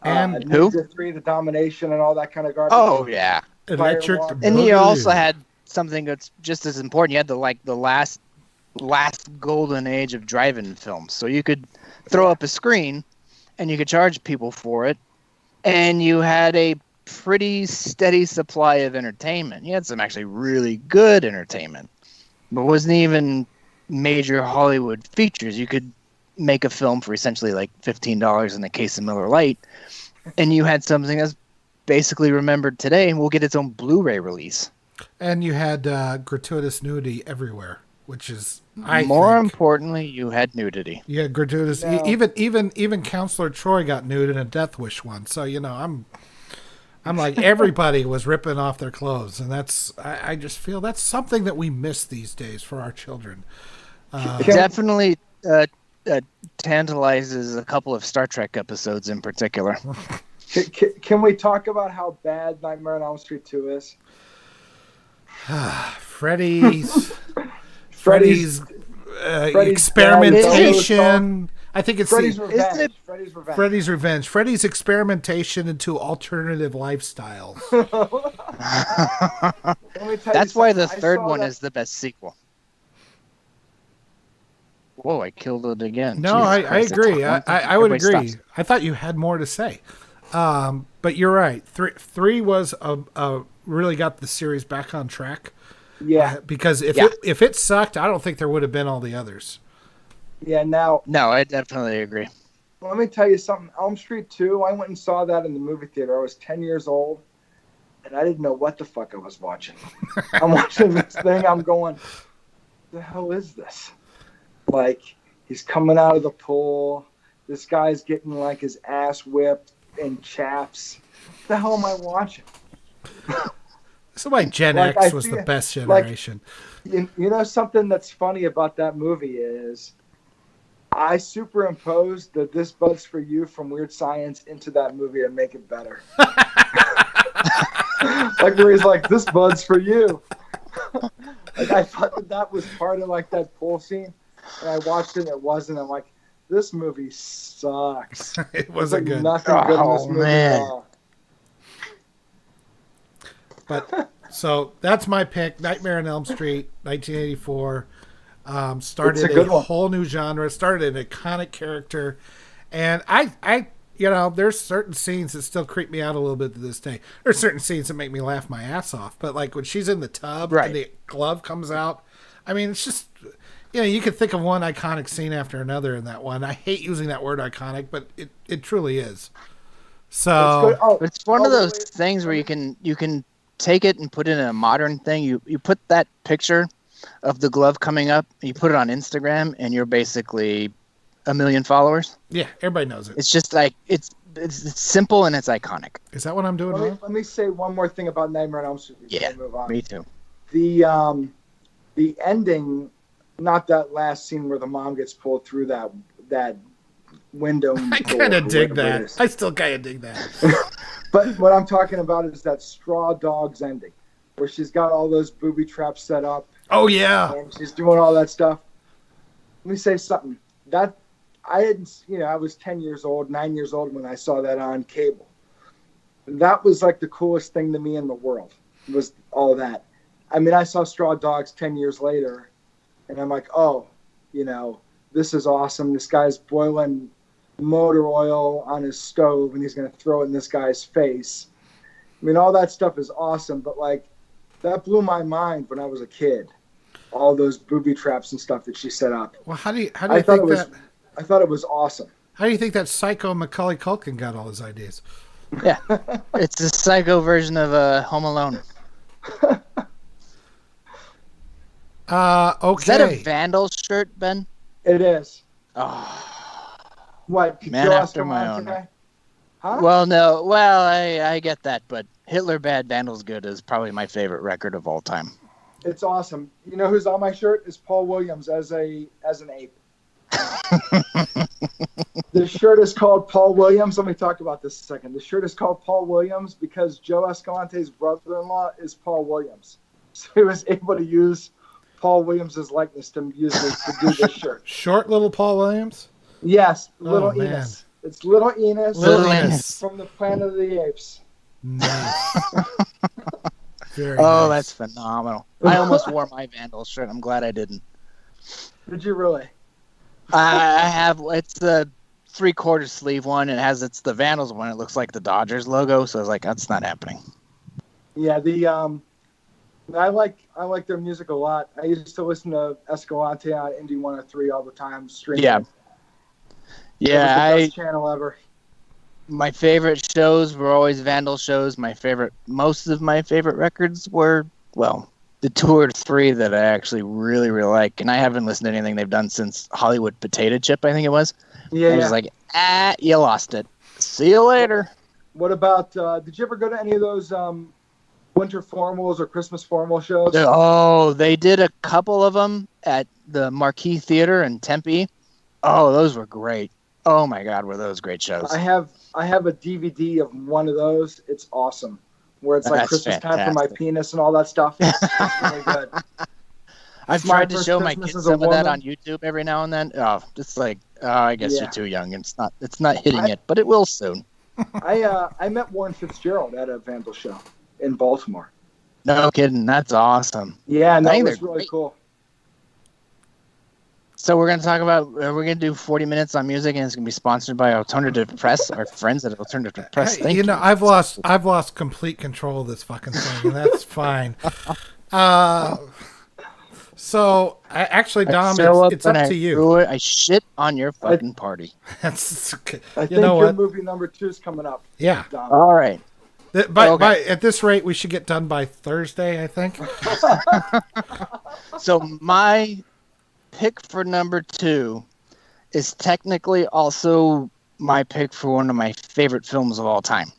And who? Ninja 3, The Domination, and all that kind of garbage. Oh yeah, Electric. And you also had something that's just as important. You had the last golden age of drive-in films, so you could throw up a screen, and you could charge people for it. And you had a pretty steady supply of entertainment. You had some actually really good entertainment, but wasn't even major Hollywood features. You could make a film for essentially like $15 in the case of Miller Lite, and you had something that's basically remembered today and will get its own Blu-ray release. And you had gratuitous nudity everywhere, which is more importantly, you had nudity. You had gratuitous. No. Even Counselor Troy got nude in a Death Wish one. So I'm like, everybody was ripping off their clothes, and I just feel that's something that we miss these days for our children. Definitely tantalizes a couple of Star Trek episodes in particular. Can we talk about how bad Nightmare on Elm Street 2 is? Freddy's experimentation. I think it's Freddy's Revenge. Freddy's Revenge. Freddy's experimentation into alternative lifestyles. That's why the third one is the best sequel. Whoa, I killed it again. No, I agree. I would agree. Stops. I thought you had more to say. But you're right. Three was really got the series back on track. Yeah. Because if it sucked, I don't think there would have been all the others. Yeah, no, I definitely agree. Let me tell you something. Elm Street 2, I went and saw that in the movie theater. I was 10 years old, and I didn't know what the fuck I was watching. I'm watching this thing. I'm going, the hell is this? Like, he's coming out of the pool. This guy's getting, like, his ass whipped in chaps. What the hell am I watching? So why Gen X was the best generation. Like, you know something that's funny about that movie is I superimposed the This Bud's For You from Weird Science into that movie to make it better. Like where he's like, this bud's for you. Like I thought that was part of like that pool scene. And I watched it and it wasn't. I'm like, this movie sucks. It wasn't good. Nothing good in this movie at all. But so that's my pick. Nightmare on Elm Street, 1984. Started a whole new genre. Started an iconic character, and I there's certain scenes that still creep me out a little bit to this day. There's certain scenes that make me laugh my ass off. But like when she's in the tub and the glove comes out, I mean, it's just you can think of one iconic scene after another in that one. I hate using that word iconic, but it truly is. So it's one of those things where you can take it and put it in a modern thing. You put that picture of the glove coming up, you put it on Instagram, and you're basically 1 million followers. Yeah, everybody knows it. It's just like it's simple and it's iconic. Is that what I'm doing? Let me say one more thing about Nightmare on Elm Street. Yeah, move on. Me too. The ending, not that last scene where the mom gets pulled through that window. I kind of dig that. I still kind of dig that. But what I'm talking about is that Straw Dogs ending. where she's got all those booby traps set up. Oh yeah. And she's doing all that stuff. Let me say something. That I hadn't, I was 9 years old when I saw that on cable. That was like the coolest thing to me in the world, was all that. I mean, I saw Straw Dogs 10 years later, and I'm like, oh, this is awesome. This guy's boiling motor oil on his stove, and he's going to throw it in this guy's face. I mean, all that stuff is awesome, but, like, that blew my mind when I was a kid. All those booby traps and stuff that she set up. Well, how do you think that? I thought it was awesome. How do you think that psycho Macaulay Culkin got all his ideas? Yeah, it's a psycho version of Home Alone. Okay. Is that a Vandal shirt, Ben? It is. Oh, what? Man after my own. Today? Huh? Well, no. Well, I get that, but Hitler Bad, Vandals Good is probably my favorite record of all time. It's awesome. You know who's on my shirt? Is Paul Williams as an ape. The shirt is called Paul Williams. Let me talk about this a second. The shirt is called Paul Williams because Joe Escalante's brother-in-law is Paul Williams. So he was able to use Paul Williams' likeness to use to do this shirt. Short little Paul Williams? Yes, Little Enos. Man. It's Little Enos. Little Enos. From the Planet of the Apes. Nice. Very nice. That's phenomenal. I almost wore my Vandal shirt. I'm glad I didn't. Did you really? I have. It's the 3/4 sleeve one. It's the Vandals one. It looks like the Dodgers logo. So I was like, that's not happening. Yeah, I like their music a lot. I used to listen to Escalante on Indie 103 all the time. Streaming. Yeah. Yeah, it was the best channel ever. My favorite shows were always Vandal shows. Most of my favorite records were, the 2 or 3 that I actually really, really like. And I haven't listened to anything they've done since Hollywood Potato Chip, I think it was. Yeah. I was like, you lost it. See you later. What about, did you ever go to any of those winter formals or Christmas formal shows? Oh, they did a couple of them at the Marquee Theater in Tempe. Oh, those were great. Oh my God, were those great shows. I have a DVD of one of those. It's awesome. Where it's like Christmas time for my penis and all that stuff. It's really good. I've tried to show my kids some of that on YouTube every now and then. Oh, it's like, I guess you're too young. It's not hitting it, but it will soon. I met Warren Fitzgerald at a Vandal show in Baltimore. No kidding. That's awesome. Yeah, and that was really cool. So we're going to do 40 minutes on music, and it's going to be sponsored by Alternative Press, our friends at Alternative Press. Thank you. I've lost complete control of this fucking thing, and that's fine. So actually, Dom, it's up to you. I shit on your fucking party. That's okay. I think your movie number 2 is coming up. Yeah. Dom. All right. By at this rate, we should get done by Thursday, I think. So my pick for number 2 is technically also my pick for one of my favorite films of all time.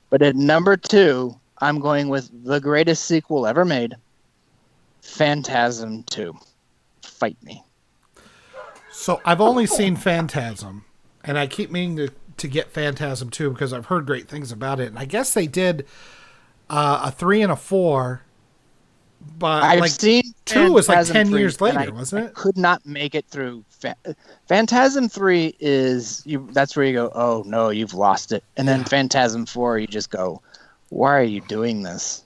But at number 2, I'm going with the greatest sequel ever made, Phantasm 2. Fight me. So I've only seen Phantasm, and I keep meaning to get Phantasm 2 because I've heard great things about it. And I guess they did a 3 and a 4. But I've seen 2 was like 10 3, years later, wasn't it? I could not make it through. Phantasm 3 is that's where you go, oh no, you've lost it. And then Phantasm 4, you just go, why are you doing this?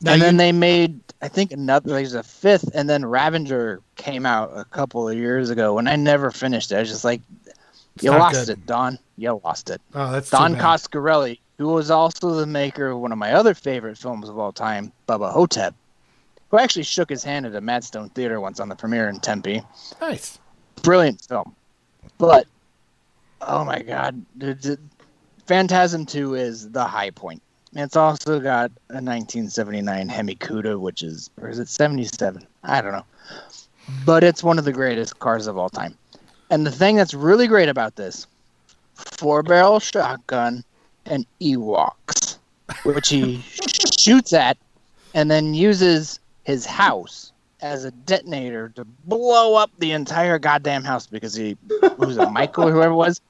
Now then they made, I think, there's a 5th, and then Ravager came out a couple of years ago, and I never finished it. I was just like, you lost it, Don. You lost it. Oh, that's Don Coscarelli, who was also the maker of one of my other favorite films of all time, Bubba Hotep, who actually shook his hand at a Madstone Theater once on the premiere in Tempe. Nice. Brilliant film. But, oh my God, Phantasm 2 is the high point. It's also got a 1979 Hemi Cuda, or is it 77? I don't know. But it's one of the greatest cars of all time. And the thing that's really great about this, 4-barrel shotgun and Ewoks, which he shoots at and then uses his house as a detonator to blow up the entire goddamn house because Michael or whoever it was,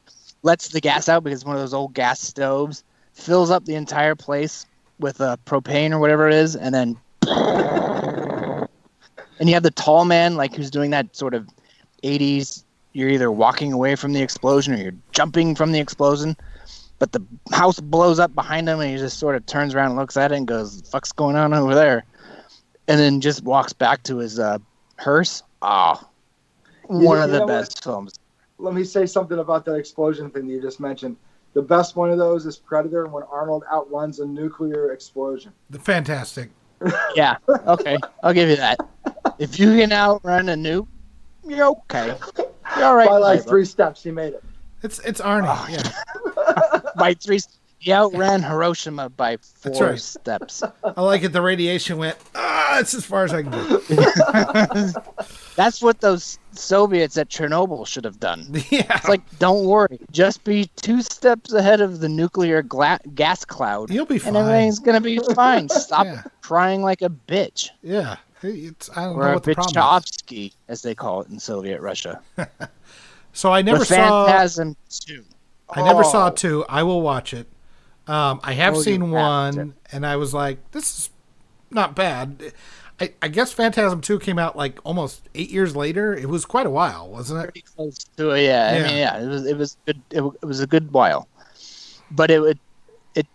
lets the gas out because it's one of those old gas stoves, fills up the entire place with propane or whatever it is, and then and you have the tall man like who's doing that sort of 80s. You're either walking away from the explosion or you're jumping from the explosion, but the house blows up behind him, and he just sort of turns around and looks at it and goes, "The fuck's going on over there?" And then just walks back to his hearse. One of the best films. Let me say something about that explosion thing that you just mentioned. The best one of those is Predator, when Arnold outruns a nuclear explosion. Fantastic. Yeah. Okay. I'll give you that. If you can outrun a nuke, you're okay. You're all right. By like 3 steps, he made it. It's Arnie. Oh, yeah. By 3. He outran Hiroshima by 4 steps. I like it. The radiation went, it's as far as I can go. That's what those Soviets at Chernobyl should have done. Yeah. It's like, don't worry. Just be 2 steps ahead of the nuclear gas cloud. You'll be fine. And everything's going to be fine. Stop crying like a bitch. Yeah. I don't or know a what the problem bitchovsky, as they call it in Soviet Russia. So I never saw Phantasm 2. I never saw 2. I will watch it. I have seen 1, and I was like, this is not bad. I guess Phantasm 2 came out like almost 8 years later. It was quite a while, wasn't it? Pretty close to it, yeah. I mean, it was good. It was a good while, but it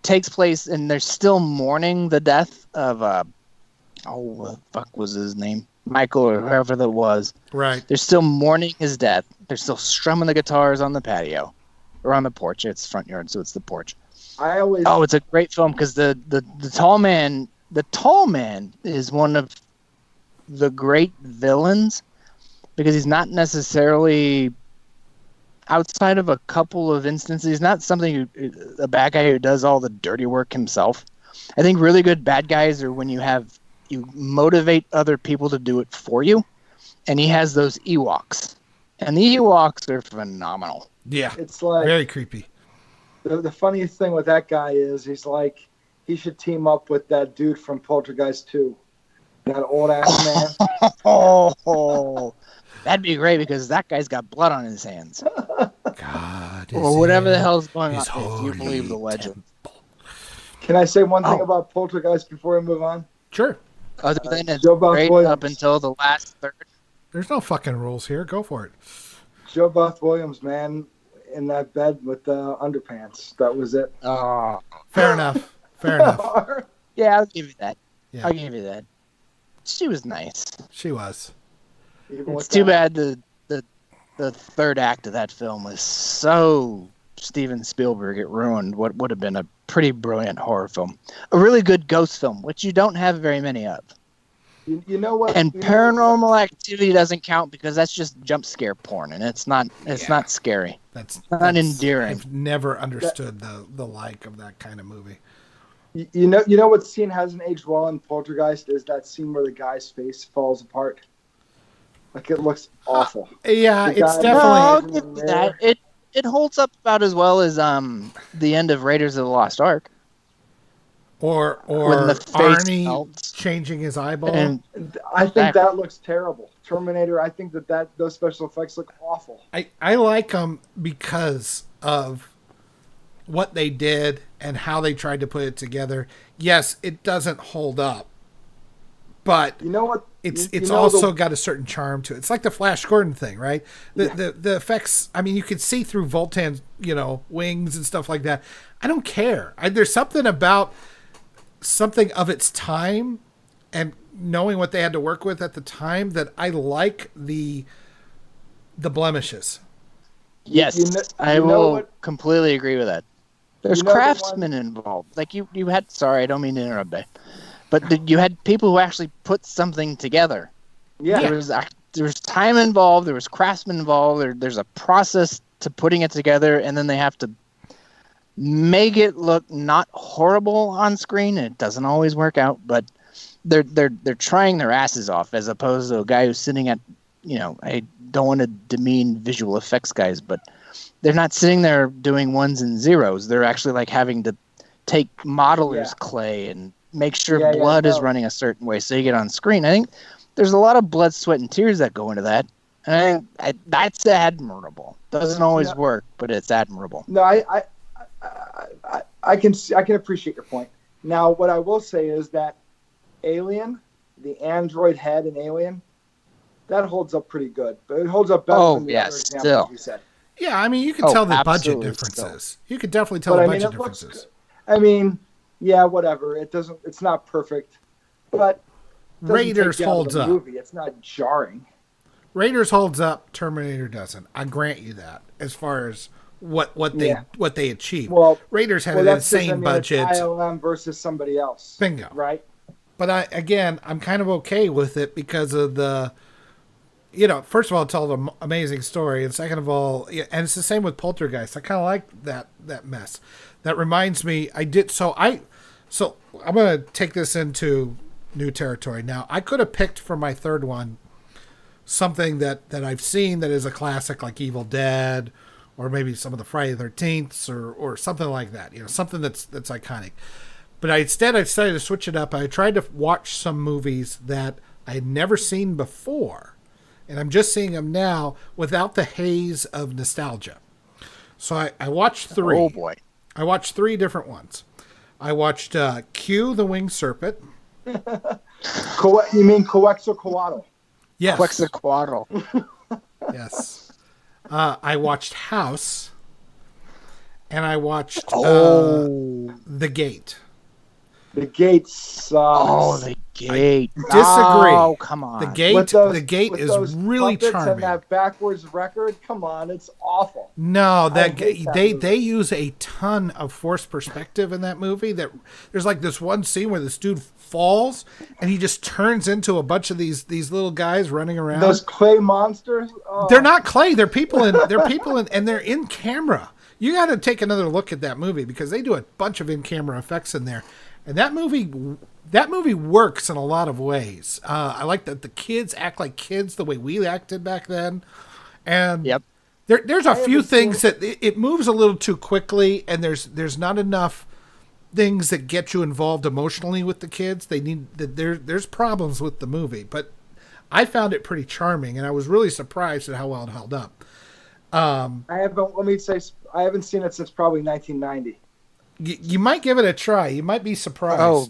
takes place, and they're still mourning the death of what the fuck was his name? Michael or whoever that was. Right. They're still mourning his death. They're still strumming the guitars on the patio or on the porch. It's front yard, so it's the porch. It's a great film because the tall man. The tall man is one of the great villains because he's not necessarily, outside of a couple of instances, he's not a bad guy who does all the dirty work himself. I think really good bad guys are when you motivate other people to do it for you, and he has those Ewoks, and the Ewoks are phenomenal. Yeah, it's like very creepy. The funniest thing with that guy is he should team up with that dude from Poltergeist 2. That old ass man. Oh, that'd be great because that guy's got blood on his hands. God. Or whatever the hell's going on. If you believe the legend. Can I say one thing about Poltergeist before we move on? Sure. Other than it's Joe Buff great Williams. up until the last third. There's no fucking rules here. Go for it. Joe Buff Williams, man, in that bed with the underpants. That was it. Oh. Fair enough. Fair enough. Yeah, I'll give you that. Yeah. I'll give you that. She was nice. She was. It's too bad the third act of that film was so Steven Spielberg. It ruined what would have been a pretty brilliant horror film. A really good ghost film, which you don't have very many of. You know what? And Paranormal Activity doesn't count because that's just jump scare porn, and it's not scary. That's endearing. I've never understood the like of that kind of movie. You know what scene hasn't aged well in Poltergeist is that scene where the guy's face falls apart. Like, it looks awful. Yeah, it's definitely. I'll give you that. It holds up about as well as the end of Raiders of the Lost Ark. Or when the face Arnie melts. changing his eyeball. And I think that looks terrible. Terminator, I think that those special effects look awful. I like them because of what they did and how they tried to put it together. Yes, it doesn't hold up, but you know what? It's also got a certain charm to it. It's like the Flash Gordon thing, right? The effects. I mean, you could see through Voltan's wings and stuff like that. I don't care. There's something about something of its time and knowing what they had to work with at the time that I like the blemishes. Yes, I will completely agree with that. There's craftsmen involved. Like you had. Sorry, I don't mean to interrupt, Bay. But you had people who actually put something together. Yeah. There was time involved. There was craftsmen involved. There's a process to putting it together, and then they have to make it look not horrible on screen. It doesn't always work out, but they're trying their asses off, as opposed to a guy who's sitting at, I don't want to demean visual effects guys, but they're not sitting there doing ones and zeros. They're actually like having to take modeler's clay and make sure blood is running a certain way so you get on screen. I think there's a lot of blood, sweat, and tears that go into that. And I think that's admirable. Doesn't always work, but it's admirable. No, I can appreciate your point. Now, what I will say is that Alien, the android head in Alien, that holds up pretty good. But it holds up better than the other examples we said. Yeah, I mean, you can tell the budget differences. Still. You could definitely tell the budget differences. I mean, yeah, whatever. It's not perfect, but Raiders holds up. Movie. It's not jarring. Raiders holds up. Terminator doesn't. I grant you that. As far as what they achieved. Well, Raiders had an insane budget. It's ILM versus somebody else. Bingo. Right. But I'm kind of okay with it because of the. First of all, it tells an amazing story, and second of all, and it's the same with Poltergeist. I kind of like that mess. That reminds me, I'm going to take this into new territory. Now, I could have picked for my third one something that I've seen that is a classic, like Evil Dead, or maybe some of the Friday the 13th, or something like that. Something that's iconic. But instead, I decided to switch it up. I tried to watch some movies that I had never seen before. And I'm just seeing them now without the haze of nostalgia. So I watched 3. Oh, boy. I watched 3 different ones. I watched Q, the Winged Serpent. You mean Quetzalcoatl? Yes. Quetzalcoatl. Yes. I watched House. And I watched The Gate. The Gate sucks. Oh, The Gate. I disagree. Oh, come on. The Gate is really charming. And that backwards record, come on, it's awful. No, they use a ton of forced perspective in that movie. That there's like this one scene where this dude falls and he just turns into a bunch of these little guys running around. Those clay monsters. Oh. They're not clay. They're people and they're in camera. You got to take another look at that movie because they do a bunch of in camera effects in there. And that movie works in a lot of ways. I like that the kids act like kids the way we acted back then. And there's a few things that it moves a little too quickly, and there's not enough things that get you involved emotionally with the kids. There's problems with the movie, but I found it pretty charming, and I was really surprised at how well it held up. I haven't seen it since probably 1990. You might give it a try. You might be surprised. Oh,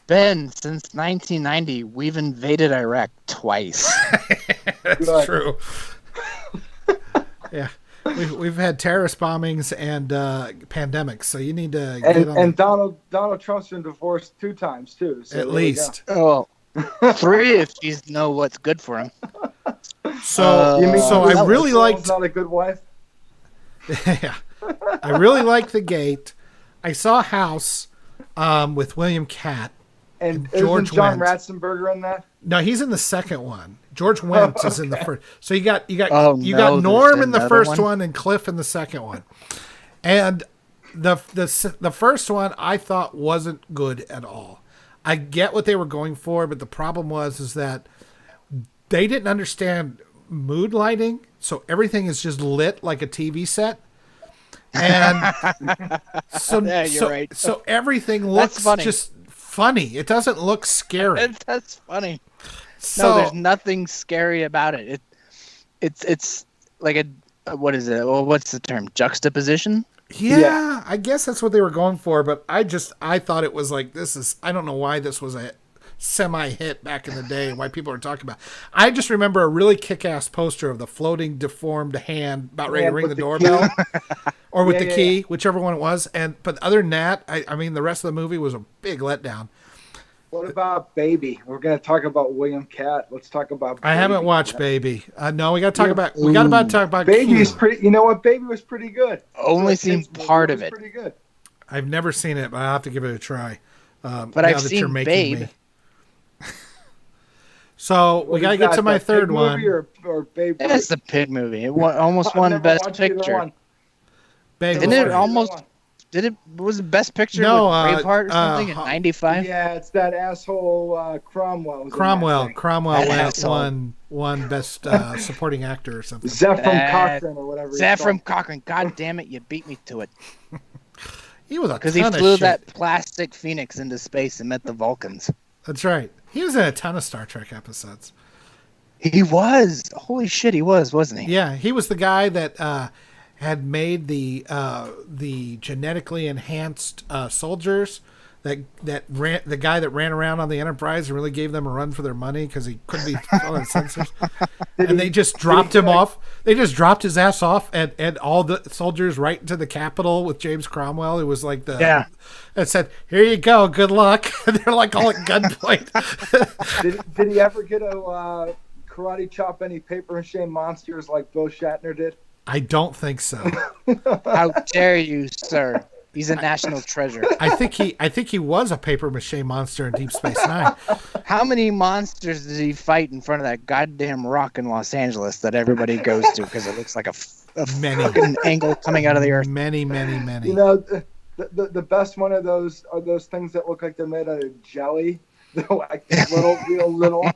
Ben, since 1990, we've invaded Iraq twice. That's true. Yeah. We've had terrorist bombings and pandemics, so you need to get on. And Donald Trump's been divorced 2 times, too. So at least. Oh, 3 if you know what's good for him. So I really liked... not a good wife? Yeah. I really liked The Gate. I saw House with William Catt and George John Ratzenberger in that. No, he's in the second one. George Wendt is in the first. So you got Norm in the first one and Cliff in the second one. And the first one I thought wasn't good at all. I get what they were going for, but the problem is that they didn't understand mood lighting, so everything is just lit like a TV set. And so everything looks just funny. It doesn't look scary. That's funny. No, there's nothing scary about it. It's like a what is it? Well, what's the term? Juxtaposition? Yeah, I guess that's what they were going for, but I thought it was like I don't know why this was a semi-hit back in the day and why people are talking about it. I just remember a really kick-ass poster of the floating deformed hand about ready to ring the doorbell or with the key, whichever one it was. But other than that, I mean, the rest of the movie was a big letdown. What about Baby? We're going to talk about William Catt. Let's talk about Baby. I haven't watched Baby. No, we got to talk about Baby Q. is pretty. You know what? Baby was pretty good. Only seen part of it. Pretty good. I've never seen it, but I'll have to give it a try. But I've seen Babe. So we got to get to my third one. Or Babe? It's the pig movie. It almost won Best Picture. Didn't it almost? Was it Best Picture? No, with Braveheart or something in '95. Yeah, it's that asshole Cromwell. Cromwell won Best Supporting Actor or something. Zephram Cochrane or whatever. Zephram Cochrane. God damn it, you beat me to it. He was because he flew that plastic phoenix into space and met the Vulcans. That's right. He was in a ton of Star Trek episodes. He was. Holy shit, he was, wasn't he? Yeah, he was the guy that had made the genetically enhanced soldiers the guy that ran around on the Enterprise and really gave them a run for their money because he couldn't be on sensors, and they just dropped him off. They just dropped his ass off, and all the soldiers right into the Capitol with James Cromwell. It was like and said, "Here you go, good luck." And they're like all at gunpoint. Did he ever get a karate chop any paper mache monsters like Bill Shatner did? I don't think so. How dare you, sir? He's a national treasure. I think he was a paper mache monster in Deep Space Nine. How many monsters did he fight in front of that goddamn rock in Los Angeles that everybody goes to because it looks like a fucking angle coming out of the earth? Many. You know, the best one of those are those things that look like they're made out of jelly. They're like real little,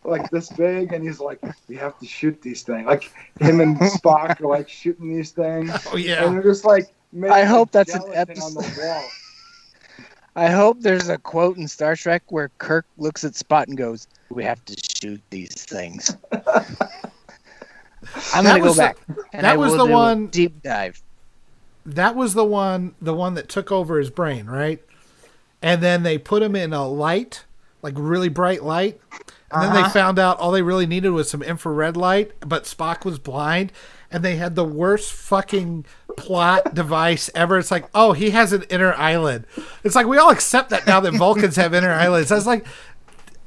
like this big, and he's like, "We have to shoot these things." Like him and Spock are like shooting these things. Oh yeah, and they're just like. I hope that's an episode. On the wall. I hope there's a quote in Star Trek where Kirk looks at Spot and goes, "We have to shoot these things." I'm gonna go back. That was the one deep dive. That was the one that took over his brain, right? And then they put him in a light, like really bright light. And then they found out all they really needed was some infrared light, but Spock was blind. And they had the worst fucking plot device ever. It's like, oh, he has an inner eyelid. It's like, we all accept that now that Vulcans have inner eyelids. I was like,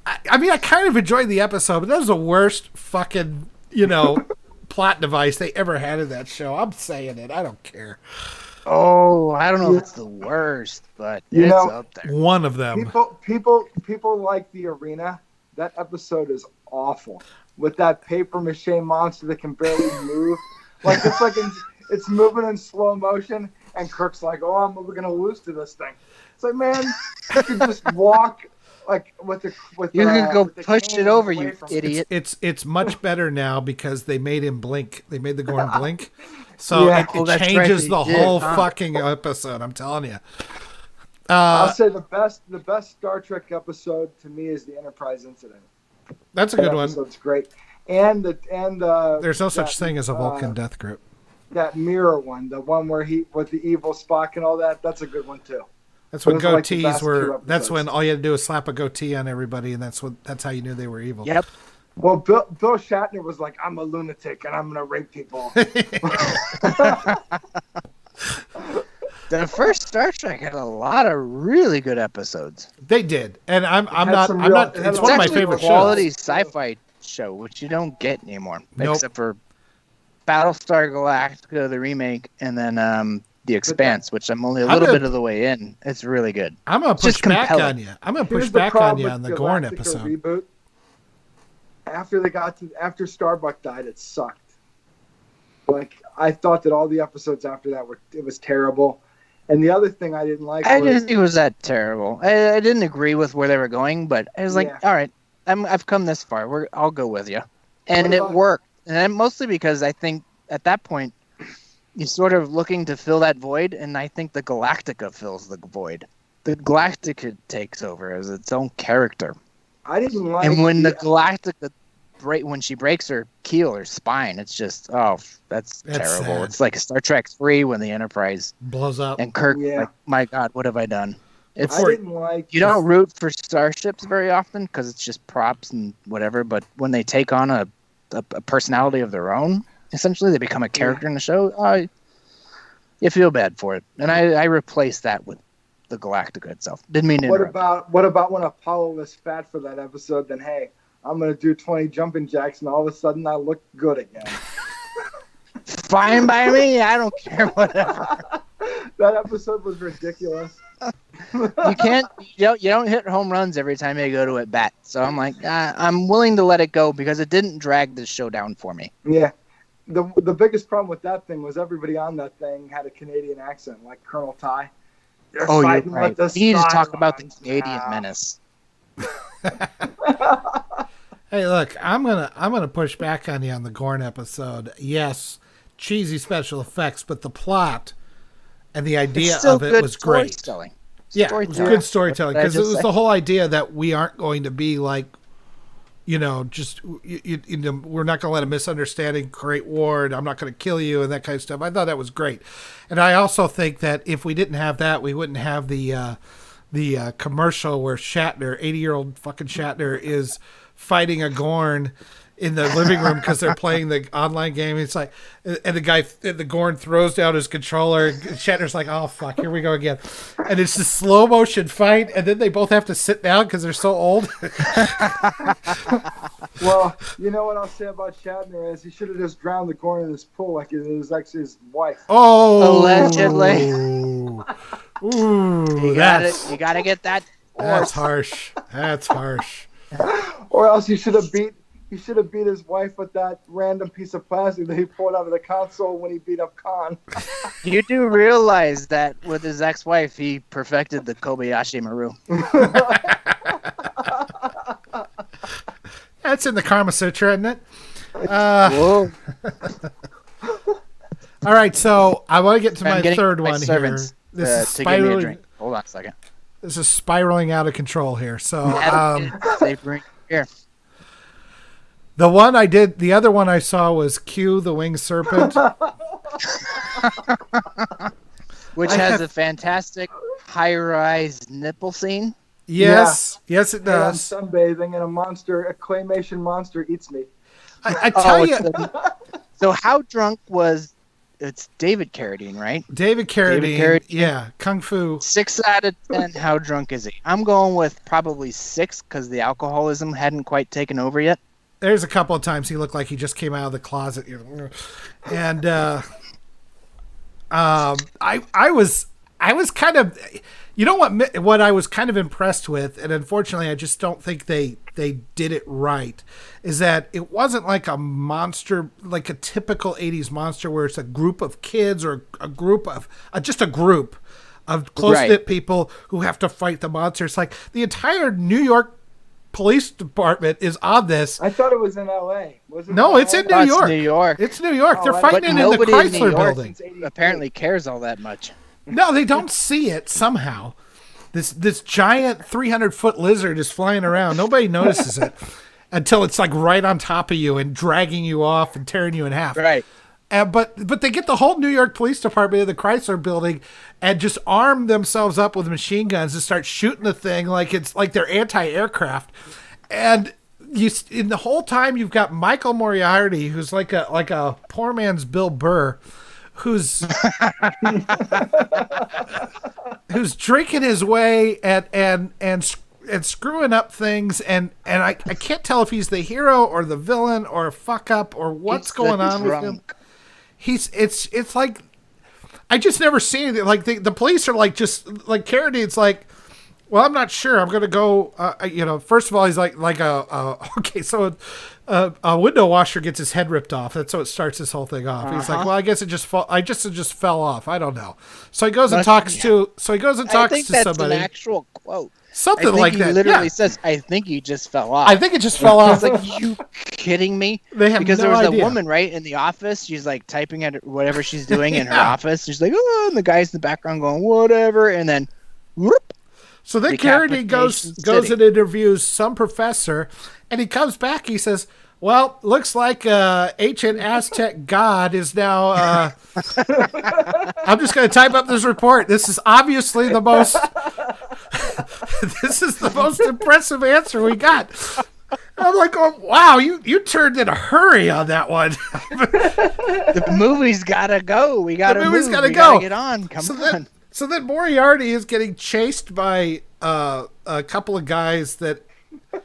I mean, I kind of enjoyed the episode, but that was the worst fucking, plot device they ever had in that show. I'm saying it. I don't care. Oh, I don't know if it's the worst, but it's up there. One of them. People like The Arena. That episode is awful. With that paper mache monster that can barely move. It's moving in slow motion, and Kirk's like, "Oh, we're gonna lose to this thing." It's like, man, you could just walk like with the. You can go push it over, you idiot. It's much better now because they made him blink. They made the Gorn blink, so it changes the whole fucking episode. I'm telling you. I'll say the best Star Trek episode to me is the Enterprise incident. That's a good one. That's great. And there's no such thing as a Vulcan death grip. That mirror one, the one where he with the evil Spock and all that, that's a good one too. That's when goatees were. That's when all you had to do was slap a goatee on everybody, and that's how you knew they were evil. Yep. Well, Bill Shatner was like, "I'm a lunatic and I'm gonna rape people." The first Star Trek had a lot of really good episodes. They did, and I'm not. It's one of my favorite shows. Quality sci-fi show, which you don't get anymore, except for Battlestar Galactica, the remake, and then The Expanse, which I'm only a little bit of the way in. It's really good. I'm gonna push back on you. I'm gonna push back on you on the Gorn episode. Reboot. After Starbuck died, it sucked. Like I thought that all the episodes after that it was terrible. And the other thing I didn't like I didn't think it was that terrible. I didn't agree with where they were going, but I was like, all right, I've come this far. I'll go with you. And it worked. And mostly because I think at that point, you're sort of looking to fill that void, and I think the Galactica fills the void. The Galactica takes over as its own character. I didn't like. And when the Galactica when she breaks her keel or spine, it's just that's terrible. Sad. It's like Star Trek 3 when the Enterprise blows up and Kirk like, my God, what have I done? You don't root for starships very often because it's just props and whatever, but when they take on a personality of their own, essentially they become a character in the show, you feel bad for it. And I replaced that with the Galactica itself. Didn't mean to interrupt. What about when Apollo was fat for that episode? Then hey, I'm going to do 20 jumping jacks, and all of a sudden I look good again. Fine by me. I don't care, whatever. That episode was ridiculous. You don't hit home runs every time you go to at bat. So I'm like, I'm willing to let it go because it didn't drag this show down for me. Yeah. The biggest problem with that thing was everybody on that thing had a Canadian accent, like Colonel Ty. You're right. We need to talk about the Canadian menace. Hey, look, I'm gonna push back on you on the Gorn episode. Yes, cheesy special effects, but the plot and the idea of it was great. Yeah, it was good storytelling because it was the whole idea that we aren't going to be like, we're not going to let a misunderstanding create war, and I'm not going to kill you and that kind of stuff. I thought that was great, and I also think that if we didn't have that, we wouldn't have the commercial where Shatner, 80-year-old fucking Shatner, is fighting a Gorn in the living room because they're playing the online game. It's like, and the Gorn throws down his controller. And Shatner's like, "Oh fuck, here we go again," and it's this slow motion fight, and then they both have to sit down because they're so old. Well, you know what I'll say about Shatner is he should have just drowned the Gorn in this pool like it was actually his wife. Oh, allegedly. Ooh, You gotta get that. That's harsh. That's harsh. Or else he should have beat his wife with that random piece of plastic that he pulled out of the console when he beat up Khan. You do realize that with his ex-wife, he perfected the Kobayashi Maru. That's in the Karma Sutra, isn't it? Whoa. All right, so I want to get to my third one here. Servants, This is to give me a spiraling. drink. Hold on a second. This is spiraling out of control here. So They bring here. the other one I saw was Q, the Winged Serpent. Which has a fantastic high-rise nipple scene. Yes, yes, it does. I'm sunbathing and a claymation monster eats me. I tell you. So how drunk was... It's David Carradine, right? David Carradine, yeah, Kung Fu. 6 out of 10, how drunk is he? I'm going with probably 6 because the alcoholism hadn't quite taken over yet. There's a couple of times he looked like he just came out of the closet. And I was kind of... You know what I was kind of impressed with, and unfortunately I just don't think they did it right, is that it wasn't like a monster, like a typical 80s monster where it's a group of kids or a group of close-knit people who have to fight the monster. It's like the entire New York police department is on this. I thought it was in L.A. No, it's in New York. It's New York. It's New York. They're Oh, fighting in the Chrysler building. Apparently cares all that much. No, they don't see it somehow. This giant 300-foot lizard is flying around. Nobody notices it until it's like right on top of you and dragging you off and tearing you in half. Right. But they get the whole New York Police Department in the Chrysler building and just arm themselves up with machine guns and start shooting the thing like it's like they're anti-aircraft. And in the whole time you've got Michael Moriarty, who's like a poor man's Bill Burr, who's drinking his way and screwing up things, and I can't tell if he's the hero or the villain or a fuck up or what's going on with him. It's like I just never seen it. Like the police are like just like Carradine's like, well, I'm not sure. I'm gonna go. First of all, he's like okay, so. A window washer gets his head ripped off. That's how it starts this whole thing off. He's like, well, I guess it just fell off. I don't know. So he goes and talks to somebody. I think that's an actual quote. Something like that. He literally says, I think he just fell off. I think it just fell off. I was like, you kidding me? They have because no there was idea. a woman, right, in the office. She's like typing at whatever she's doing in her office. She's like, oh, and the guy's in the background going, whatever. And then, whoop. So then Carradine goes and interviews some professor, and he comes back. He says, well, looks like ancient Aztec god is now... I'm just going to type up this report. This is obviously the most... this is the most impressive answer we got. I'm like, oh, wow, you turned in a hurry on that one. The movie's got to go. We got to move. Movie's gotta we go. Gotta get on. Come on. So then Moriarty is getting chased by a couple of guys that...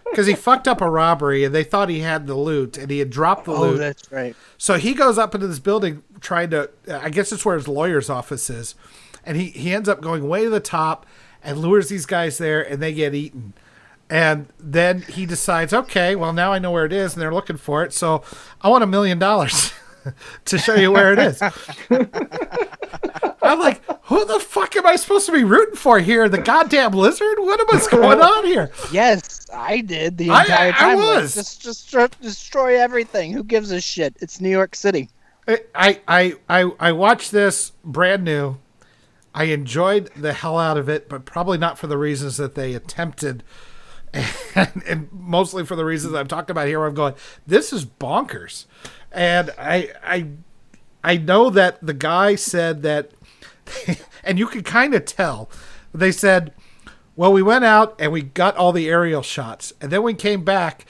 Because he fucked up a robbery and they thought he had the loot and he had dropped the loot. Oh, that's right. So he goes up into this building trying to, I guess it's where his lawyer's office is. And he ends up going way to the top and lures these guys there and they get eaten. And then he decides, okay, well, now I know where it is and they're looking for it. So I want $1 million to show you where it is. I'm like, who the fuck am I supposed to be rooting for here? The goddamn lizard? What's going on here? Yes, I did the entire time. I was. Just destroy everything. Who gives a shit? It's New York City. I watched this brand new. I enjoyed the hell out of it, but probably not for the reasons that they attempted. And mostly for the reasons I'm talking about here, where I'm going, this is bonkers. And I know that the guy said that, and you can kind of tell, they said, Well, we went out and we got all the aerial shots, and then we came back,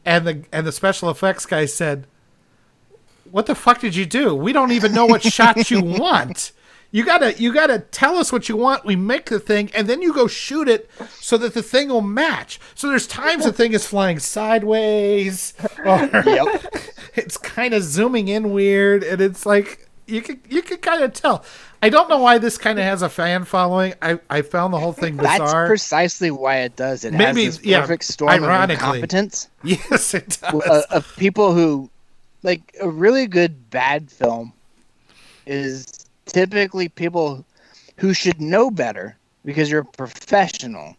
and the special effects guy said, "What the fuck did you do? We don't even know what shots you want. You gotta tell us what you want. We make the thing, and then you go shoot it so that the thing will match. So there's times the thing is flying sideways, or it's kind of zooming in weird, and it's like you could kind of tell. I don't know why this kind of has a fan following. I found the whole thing bizarre. That's precisely why it does. It has this perfect storm of incompetence. Yes, it does. Of people who, like, a really good bad film is typically people who should know better because you're a professional.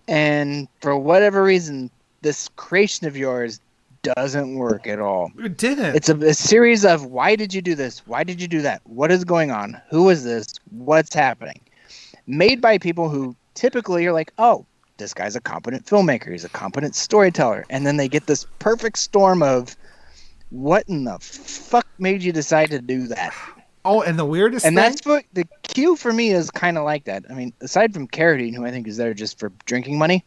And for whatever reason, this creation of yours doesn't work at all. It didn't. It's a series of, why did you do this? Why did you do that? What is going on? Who is this? What's happening? Made by people who typically are like, oh, this guy's a competent filmmaker. He's a competent storyteller. And then they get this perfect storm of, what in the fuck made you decide to do that? Oh, and the weirdest thing? And that's what the cue for me is kind of like that. I mean, aside from Carradine, who I think is there just for drinking money.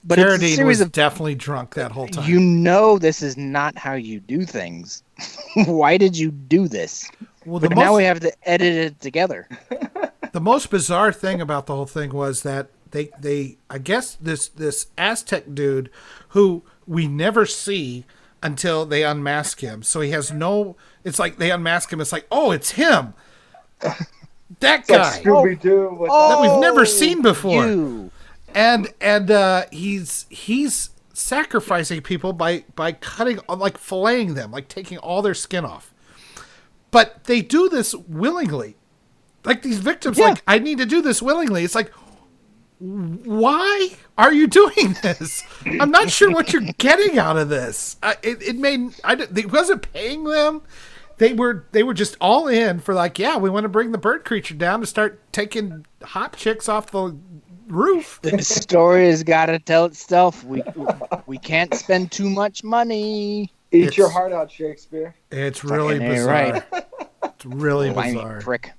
But Carradine it's a series was definitely drunk that whole time. You know this is not how you do things. Why did you do this? Well, but now we have to edit it together. The most bizarre thing about the whole thing was that they I guess this Aztec dude who we never see until they unmask him. So he has no... It's like they unmask him. It's like, oh, it's him. That guy. Like Scooby-Doo. That we've never seen before. You. And he's sacrificing people by cutting, like filleting them, like taking all their skin off. But they do this willingly. Like these victims, like, I need to do this willingly. It's like, why are you doing this? I'm not sure what you're getting out of this. It wasn't paying them. They were just all in for like, yeah, we want to bring the bird creature down to start taking hot chicks off the roof. The story has got to tell itself. We can't spend too much money. Eat your heart out, Shakespeare. It's really bizarre. Right. It's really bizarre. Prick.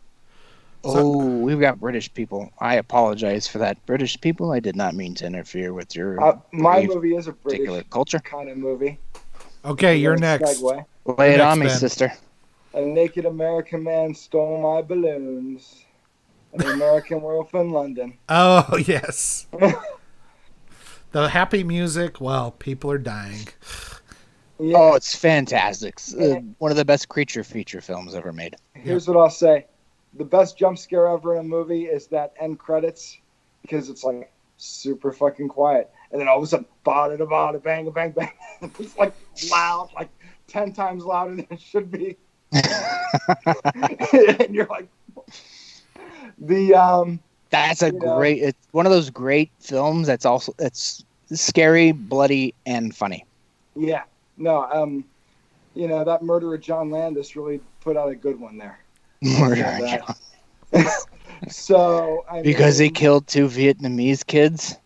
We've got British people. I apologize for that. British people, I did not mean to interfere with your my movie is a particular British culture kind of movie. Okay, you're next. Lay it on me, sister. A naked American man stole my balloons. An American Werewolf in London. Oh, yes. The happy music, well, people are dying. Yeah. Oh, it's fantastic. One of the best creature feature films ever made. Here's what I'll say. The best jump scare ever in a movie is that end credits, because it's like super fucking quiet. And then all of a sudden, bada bang, bang, bang. It's like loud, like 10 times louder than it should be. And you're like, that's a great, it's one of those great films it's scary, bloody, and funny. Yeah. No, that murderer John Landis really put out a good one there. Murderer John. So, because he killed 2 Vietnamese kids?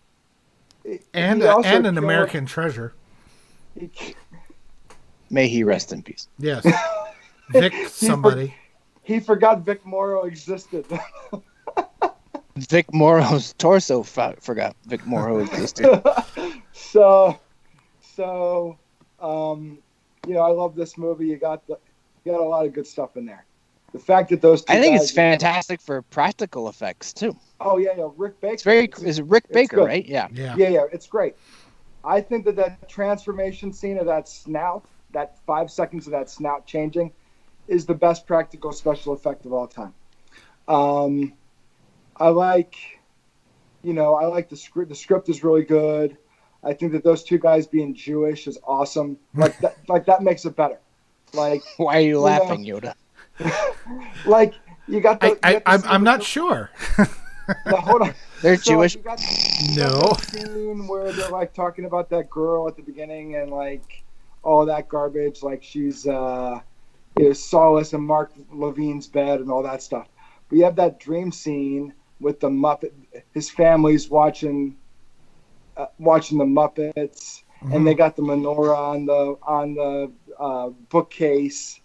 And an American treasure. May he rest in peace. Yes. Vic somebody. He forgot Vic Morrow existed. Vic Morrow's torso forgot Vic Morrow existed. So, I love this movie. You got a lot of good stuff in there. The fact that those two I think guys, it's fantastic for practical effects too. Oh yeah, Rick Baker. Is it Rick Baker, right? Yeah. It's great. I think that transformation scene of that snout, that 5 seconds of that snout changing, is the best practical special effect of all time. I like the script. The script is really good. I think that those two guys being Jewish is awesome. Like that makes it better. Like, why are you laughing, Yoda? Like, you got the. I'm not sure. No, hold on. They're Jewish. You got no. Scene where they're like talking about that girl at the beginning and like all that garbage. Like she's Solace and Mark Levine's bed and all that stuff. But you have that dream scene with the Muppet. His family's watching the Muppets, and they got the menorah on the bookcase.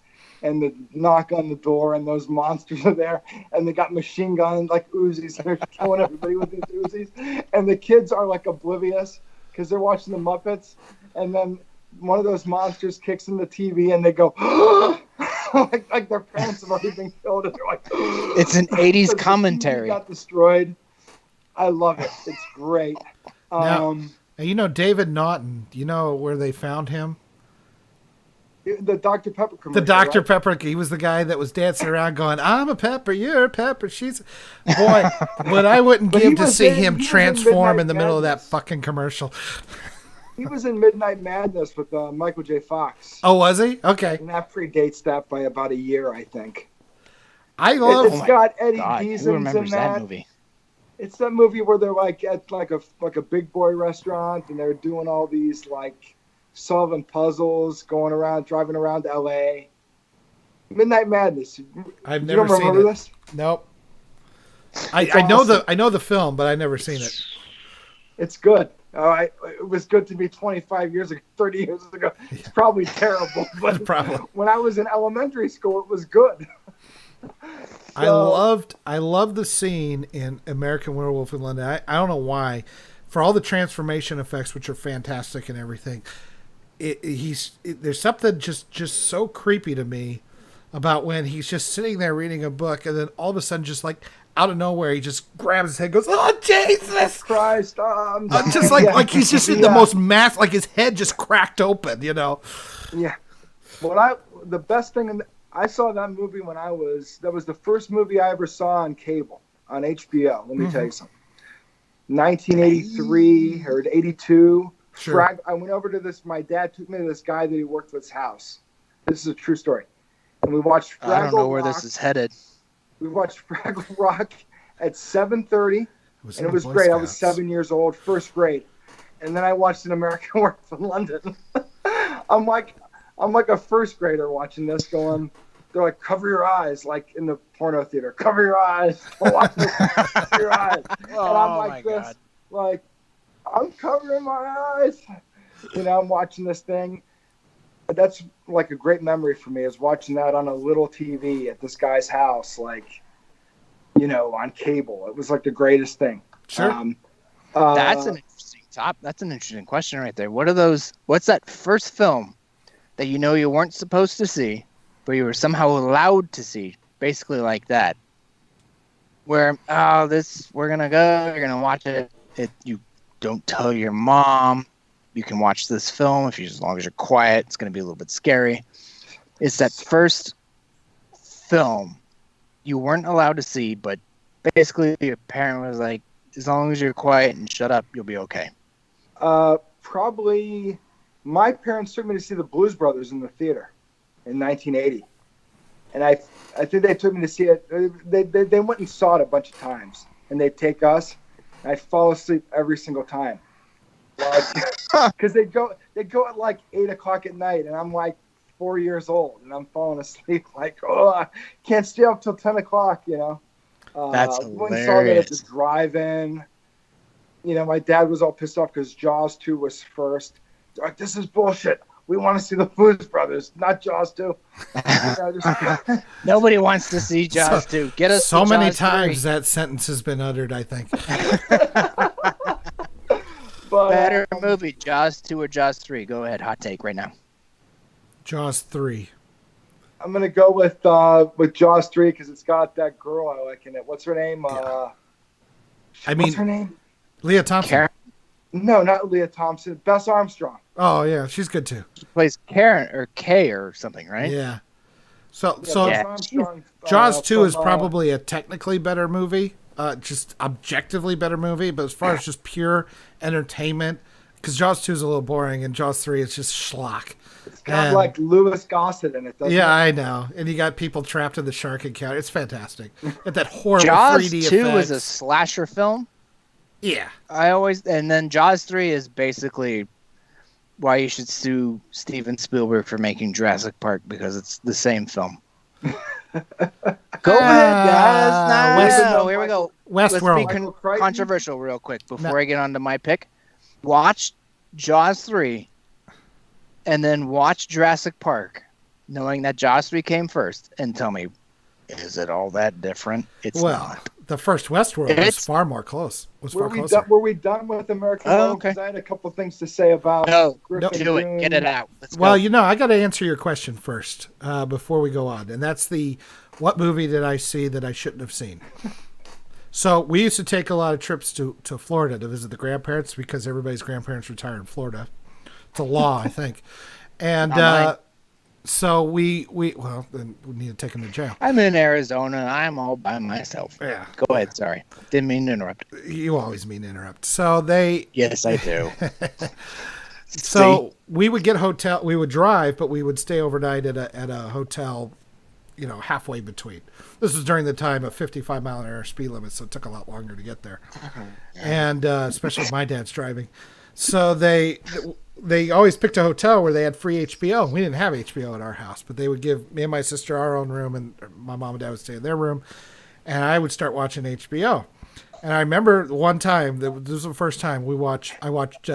and the knock on the door, and those monsters are there, and they got machine guns like Uzis, and they're killing everybody with these Uzis, and the kids are like oblivious because they're watching the Muppets, and then one of those monsters kicks in the TV, and they go like their parents have already been killed, and they're like, it's an 80s commentary. Got destroyed. I love it. It's great. Now, David Naughton. You know where they found him? The Dr. Pepper commercial. The Dr. Right? Pepper. He was the guy that was dancing around going, "I'm a pepper, you're a pepper." She's boy, but I wouldn't give to see him transform in the middle of that fucking commercial. He was in Midnight Madness with Michael J. Fox. Oh, was he? Okay. And that predates that by about a year, I think. I love. It's got Eddie Deason's in that movie. It's that movie where they're like at like a big boy restaurant, and they're doing all these like solving puzzles, driving around L.A. Midnight Madness. I've never seen it. This? Nope. I know the film, but I've never seen it. It's good. It was good to me 25 years ago, 30 years ago. It's probably terrible, but when I was in elementary school, it was good. So, I loved the scene in American Werewolf in London. I don't know why, for all the transformation effects, which are fantastic and everything. There's something just so creepy to me about when he's just sitting there reading a book, and then all of a sudden, just like out of nowhere, he just grabs his head, and goes, "Oh Jesus Christ!" Just like he's just in the most mass, like his head just cracked open, Yeah. Well, the best thing I saw that movie when that was the first movie I ever saw on cable on HBO. Let me tell you something. 1983 or 82. Sure. I went over to this. My dad took me to this guy that he worked with's house. This is a true story. And we watched Fraggle I don't know where Rock. this is headed. We watched Fraggle Rock at 7:30, and it was great. I was 7 years old, first grade. And then I watched An American Werewolf in London. I'm like a first grader watching this going, they're like, "Cover your eyes," like in the porno theater. "Cover your eyes. Watch this. Cover your eyes." And I'm like this, God. Like, I'm covering my eyes. I'm watching this thing. But that's like a great memory for me, is watching that on a little TV at this guy's house, like, on cable. It was like the greatest thing. Sure. That's an interesting That's an interesting question right there. What's that first film that you weren't supposed to see, but you were somehow allowed to see? Basically like that. Where, we're going to go, you're going to watch it. You don't tell your mom. You can watch this film as long as you're quiet. It's going to be a little bit scary. It's that first film you weren't allowed to see, but basically your parent was like, as long as you're quiet and shut up, you'll be okay. Probably my parents took me to see the Blues Brothers in the theater in 1980. And I think they took me to see it. They went and saw it a bunch of times. And they'd take us. And I'd fall asleep every single time. Because they go at like 8 o'clock at night, and I'm like 4 years old, and I'm falling asleep like, I can't stay up till 10 o'clock, That's hilarious. When I saw that at the drive-in, my dad was all pissed off because Jaws 2 was first. They're like, "This is bullshit. We want to see the Blues Brothers, not Jaws 2. Nobody wants to see Jaws 2. Get us so many Jaws times 3. that sentence has been uttered, I think. But, better movie, Jaws 2 or Jaws 3? Go ahead, hot take right now. Jaws 3. I'm gonna go with Jaws 3 because it's got that girl I like in it. What's her name? What's her name? Leah Thompson. Karen? No, not Leah Thompson. Bess Armstrong. Oh yeah, she's good too. She plays Karen or Kay or something, right? Yeah. So Armstrong, Jaws 2 is probably a technically better movie, just objectively better movie, but as far as just pure entertainment, because Jaws 2 is a little boring and Jaws 3 is just schlock. It's got like Louis Gossett in it, doesn't it? Yeah, I know. And you got people trapped in the shark encounter. It's fantastic. At that horrible Jaws 3D 2 effects. is a slasher film. Yeah. And then Jaws 3 is basically why you should sue Steven Spielberg for making Jurassic Park, because it's the same film. Go ahead, guys. Here we go. Westworld. Let's be controversial real quick before I get on to my pick. Watch Jaws 3 and then watch Jurassic Park knowing that Joss Whedon came first, and tell me, is it all that different? It's not. The first Westworld was far more close. Were we done with American Werewolf? Because I had a couple things to say about Griffin do it. Get it out. Let's go. Well, I got to answer your question first before we go on. And that's what movie did I see that I shouldn't have seen? So we used to take a lot of trips to Florida to visit the grandparents because everybody's grandparents retire in Florida. It's a law, I think. And so then we need to take them to jail. I'm in Arizona. I'm all by myself. Yeah. Go ahead. Sorry. Didn't mean to interrupt. You always mean to interrupt. So they... Yes, I do. So we would get we would drive, but we would stay overnight at a hotel, halfway between. This was during the time of 55-mile-an-hour speed limit, so it took a lot longer to get there. And especially with my dad's driving. So they always picked a hotel where they had free HBO. We didn't have HBO at our house, but they would give me and my sister our own room, and my mom and dad would stay in their room, and I would start watching HBO. And I remember one time, this was the first time I watched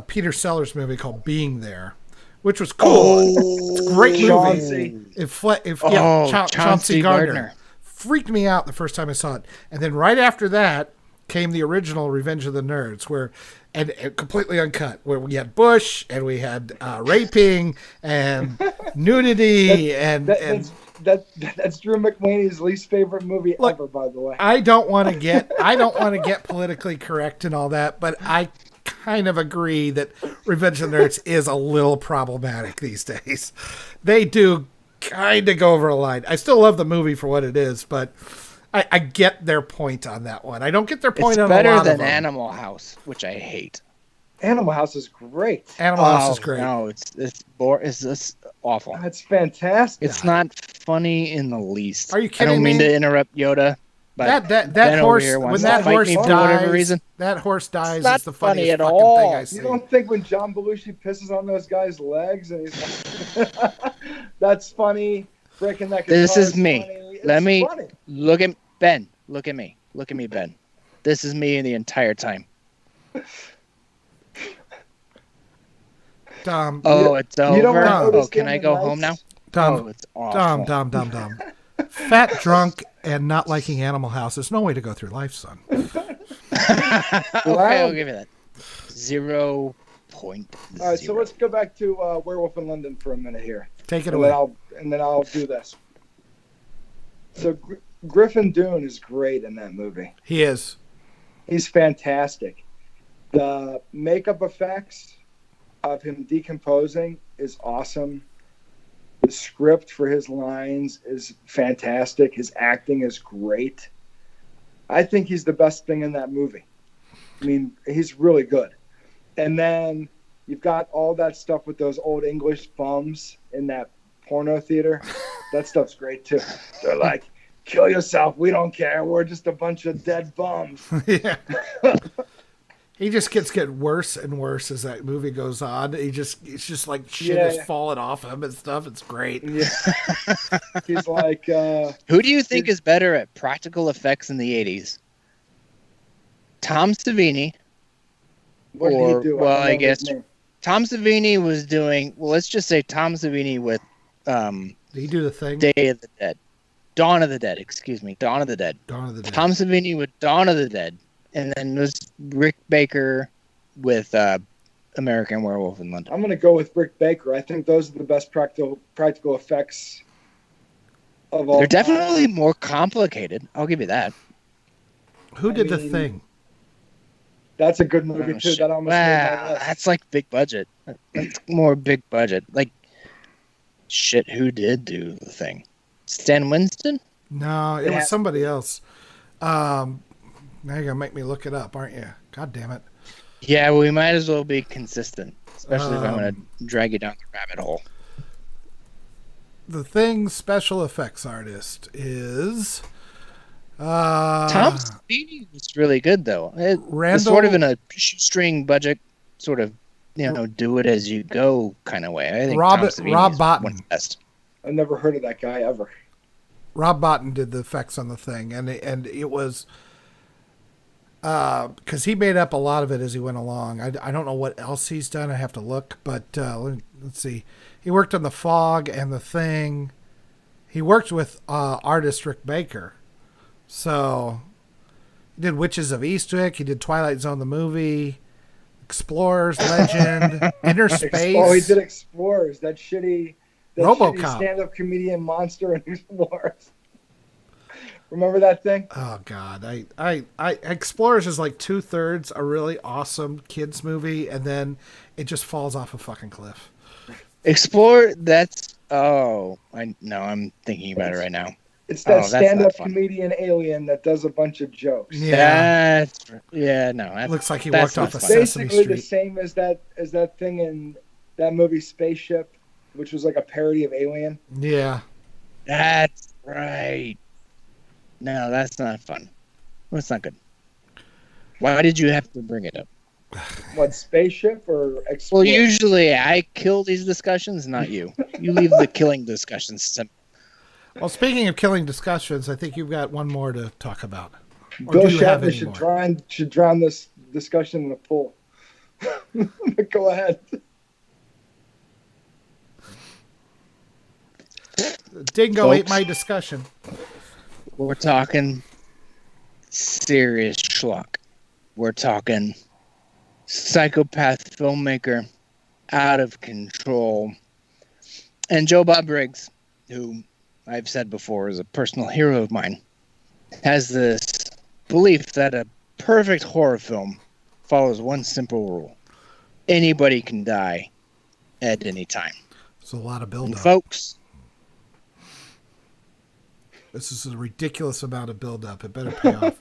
Peter Sellers' movie called Being There, which was cool. It's a great movie. Chauncey Gardner. Freaked me out the first time I saw it. And then right after that came the original Revenge of the Nerds, and completely uncut, where we had Bush and we had raping and nudity that's Drew McWaney's least favorite movie ever, by the way. I don't want to get politically correct and all that, but I kind of agree that Revenge of the Nerds is a little problematic these days. They do kind of go over a line. I still love the movie for what it is, but I get their point on that one. I don't get their point on a lot of them. It's better than Animal House, which I hate. Animal House is great. Animal House is great. No, it's awful. That's fantastic. It's not funny in the least. Are you kidding me? I don't mean to interrupt Yoda, but that horse, when that horse dies, for whatever reason, that horse dies. It's not is the funniest funny at fucking all. thing I see. You don't think when John Belushi pisses on those guys' legs and he's like, that's funny. Breaking that. This is me. Funny. Let me funny. look at Ben. Look at me. Look at me, Ben. This is me the entire time. Dom. Oh, it's over. Oh, can I go home now? Dom. It's awful. Dom. Fat, drunk, and not liking Animal House. There's no way to go through life, son. Okay, I'll give you that. 0.0. All right, so let's go back to Werewolf in London for a minute here. Take it away. And then I'll do this. So Griffin Dunne is great in that movie. He is. He's fantastic. The makeup effects of him decomposing is awesome. The script for his lines is fantastic. His acting is great. I think he's the best thing in that movie. I mean, he's really good. And then you've got all that stuff with those old English bums in that porno theater. That stuff's great too. They're like, kill yourself. We don't care. We're just a bunch of dead bums. Yeah. He just getting worse and worse as that movie goes on. It's just like shit is falling off him and stuff. It's great. Yeah. He's like, who do you think is better at practical effects in the 80s? Tom Savini. What did he do? Well, I guess Tom Savini was doing, let's just say Tom Savini with did he do the thing? Day of the Dead. Dawn of the Dead, excuse me. Dawn of the Dead. Tom Savini with Dawn of the Dead. And then there's Rick Baker with American Werewolf in London. I'm going to go with Rick Baker. I think those are the best practical effects of all. They're definitely more complicated. I'll give you that. Who did the thing? That's a good movie too. That almost made my list. That's like big budget. That's more big budget. Like, shit, who did do the thing? Stan Winston? No, it was somebody else. Now you're going to make me look it up, aren't you? God damn it. Yeah, we might as well be consistent, especially if I'm going to drag you down the rabbit hole. The Thing special effects artist is... Tom Savini was really good, though. It's sort of in a shoestring budget, sort of, do it as you go kind of way. I think Rob Bottin. One of the best. I've never heard of that guy ever. Rob Bottin did the effects on the thing, and it was... because he made up a lot of it as he went along. I don't know what else he's done. I have to look, but let's see. He worked on The Fog and The Thing. He worked with artist Rick Baker. So he did Witches of Eastwick. He did Twilight Zone the movie, Explorers, Legend, Inner Space. Oh, he did Explorers. That shitty RoboCop. Stand-up comedian monster in Explorers. Remember that thing? Oh God, I Explorers is like 2/3 a really awesome kids movie, and then it just falls off a fucking cliff. Explore. That's I'm thinking about it right now. It's that stand-up comedian alien that does a bunch of jokes. Yeah, That looks like he walked off a Sesame basically Street. the same as that thing in that movie Spaceship, which was like a parody of Alien. Yeah, that's right. No, that's not fun. That's not good. Why did you have to bring it up? What, Spaceship or Explore? Well, usually I kill these discussions, not you. You leave the killing discussions to me. Well, speaking of killing discussions, I think you've got one more to talk about. Or Bill do you have Shatner any more? should drown this discussion in a pool. Go ahead. Dingo Folks. ate my discussion. We're talking serious schlock. We're talking psychopath filmmaker, out of control. And Joe Bob Briggs, who I've said before is a personal hero of mine, has this belief that a perfect horror film follows one simple rule. Anybody can die at any time. It's a lot of And build-up. folks, This is a ridiculous amount of build-up. It better pay off.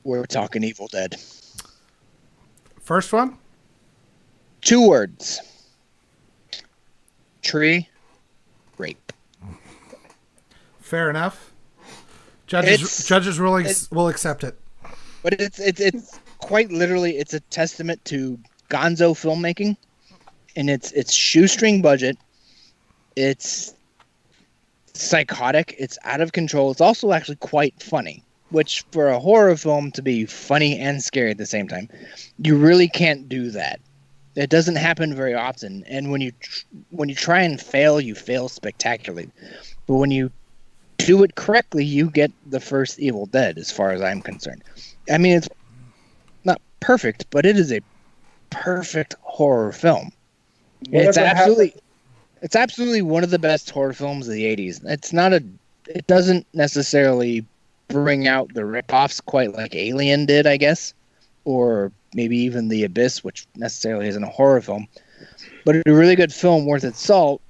we're talking Evil Dead. First one? 2 words. Tree rape. Fair enough. Judges rulings will accept it. But it's quite literally, it's a testament to gonzo filmmaking, and it's shoestring budget. It's psychotic. It's out of control. It's also actually quite funny, which for a horror film to be funny and scary at the same time, you really can't do that. It doesn't happen very often. And when you try and fail, you fail spectacularly. But when you do it correctly, you get the first Evil Dead, as far as I'm concerned. I mean, it's not perfect, but it is a perfect horror film. It's absolutely one of the best horror films of the 80s. It doesn't necessarily bring out the ripoffs quite like Alien did, I guess, or maybe even The Abyss, which necessarily isn't a horror film. But a really good film worth its salt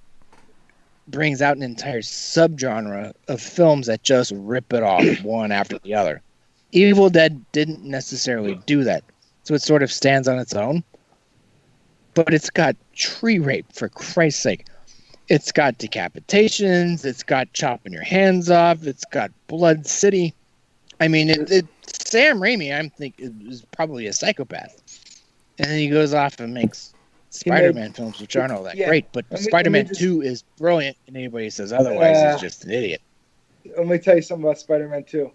brings out an entire subgenre of films that just rip it off one after the other. Evil Dead didn't necessarily do that, so it sort of stands on its own. But it's got tree rape, for Christ's sake. It's got decapitations. It's got chopping your hands off. It's got Blood City. I mean, Sam Raimi, I think, is probably a psychopath. And then he goes off and makes Spider-Man films, which aren't all that great. But Spider-Man 2 is brilliant, and anybody who says otherwise is just an idiot. Let me tell you something about Spider-Man 2.